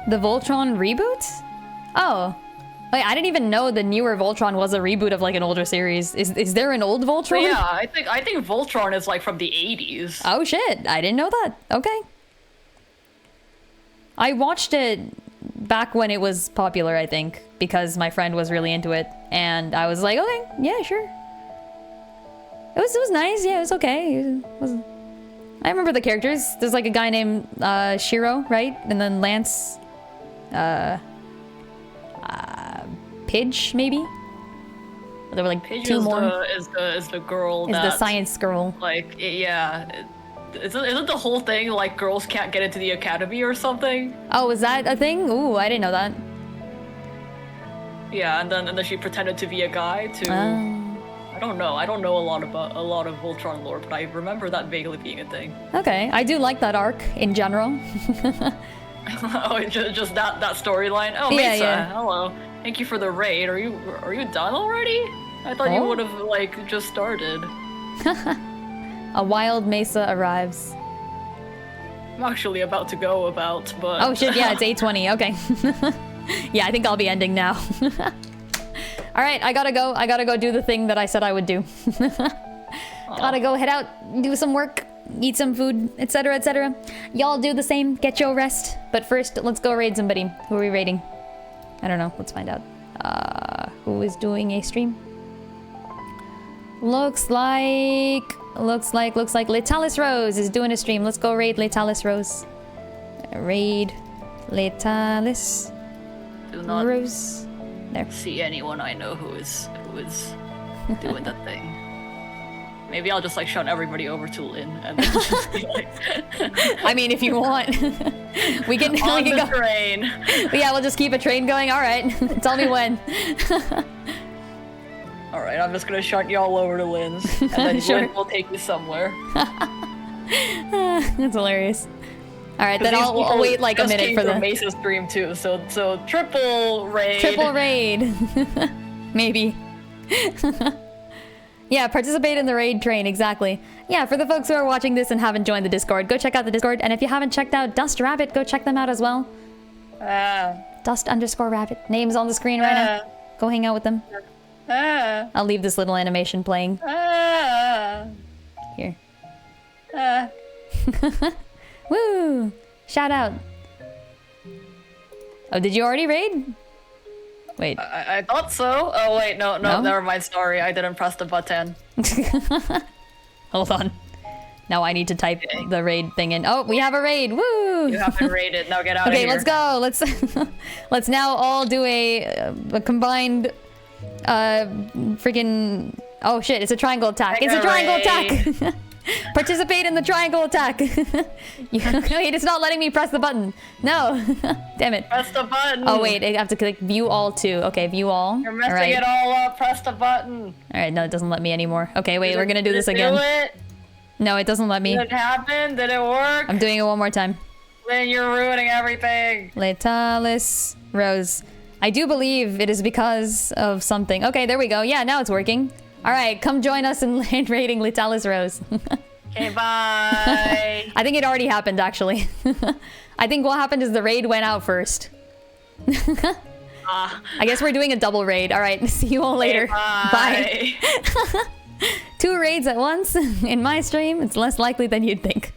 Speaker 1: The Voltron reboot? Oh. Wait, I didn't even know the newer Voltron was a reboot of like an older series. Is there an old Voltron?
Speaker 2: Yeah, I think Voltron is like from the 80s.
Speaker 1: Oh shit, I didn't know that. Okay. I watched it back when it was popular, I think, because my friend was really into it, and I was like, okay, yeah, sure. It was nice, yeah, it was okay. I remember the characters. There's like a guy named Shiro, right? And then Lance, Pidge, maybe? There were like
Speaker 2: Pidge
Speaker 1: 2 more.
Speaker 2: Is the girl
Speaker 1: is the science girl.
Speaker 2: Like, yeah. Isn't the whole thing like girls can't get into the academy or something?
Speaker 1: Oh, is that a thing? Ooh, I didn't know that.
Speaker 2: Yeah, and then she pretended to be a guy to. I don't know. I don't know a lot of Voltron lore, but I remember that vaguely being a thing.
Speaker 1: Okay, I do like that arc in general.
Speaker 2: Oh, just that storyline. Oh,
Speaker 1: yeah,
Speaker 2: Mesa,
Speaker 1: yeah.
Speaker 2: Hello. Thank you for the raid. Are you done already? I thought you would have like just started.
Speaker 1: A wild Mesa arrives.
Speaker 2: I'm actually about to go about, but...
Speaker 1: Oh shit, yeah, it's 8:20, okay. Yeah, I think I'll be ending now. Alright, I gotta go do the thing that I said I would do. Gotta go head out, do some work, eat some food, etc, etc. Y'all do the same, get your rest. But first, let's go raid somebody. Who are we raiding? I don't know, let's find out. Who is doing a stream? Looks like Letalis Rose is doing a stream. Let's go raid Letalis Rose. Raid Letalis Rose. There.
Speaker 2: See anyone I know who is doing that thing. Maybe I'll just like shun everybody over to Lin and then just be like
Speaker 1: I mean, if you want. we can
Speaker 2: on the
Speaker 1: go.
Speaker 2: train.
Speaker 1: But yeah, we'll just keep a train going. All right. Tell me when.
Speaker 2: All right, I'm just gonna shunt y'all over to Lin's, and then
Speaker 1: Sure.
Speaker 2: Lin will take you somewhere.
Speaker 1: That's hilarious. All right, then I'll wait like a minute for the
Speaker 2: Mesa stream too. So triple raid.
Speaker 1: triple raid. Maybe. Yeah, participate in the raid train, exactly. Yeah, for the folks who are watching this and haven't joined the Discord, go check out the Discord. And if you haven't checked out Dust Rabbit, go check them out as well. Dust_Rabbit. Name's on the screen right now. Go hang out with them. I'll leave this little animation playing. Here. Woo! Shout out. Oh, did you already raid? Wait.
Speaker 2: I thought so. Oh wait, no, never mind. Sorry, I didn't press the button.
Speaker 1: Hold on. Now I need to type the raid thing in. Oh, we have a raid. Woo!
Speaker 2: You haven't raided. Now get out of here.
Speaker 1: Okay, let's go. Let's now all do a combined freaking. Oh shit! It's a triangle attack. It's a triangle attack. Participate in the triangle attack. Wait, it's not letting me press the button. No. Damn it.
Speaker 2: Press the button.
Speaker 1: Oh wait, I have to click view all too. Okay, view all.
Speaker 2: You're messing it all up. Press the button.
Speaker 1: All right, no, it doesn't let me anymore. Okay, wait, we're gonna do this again.
Speaker 2: Do it?
Speaker 1: No, it doesn't let me.
Speaker 2: Did it happen? Did it work?
Speaker 1: I'm doing it one more time.
Speaker 2: Then you're ruining everything.
Speaker 1: Letalis Rose. I do believe it is because of something. Okay, there we go. Yeah, now it's working. All right, come join us in land raiding Letalis Rose.
Speaker 2: Okay, bye.
Speaker 1: I think it already happened, actually. I think what happened is the raid went out first. I guess we're doing a double raid. All right, see you all later.
Speaker 2: Bye.
Speaker 1: Bye. 2 raids at once in my stream. It's less likely than you'd think.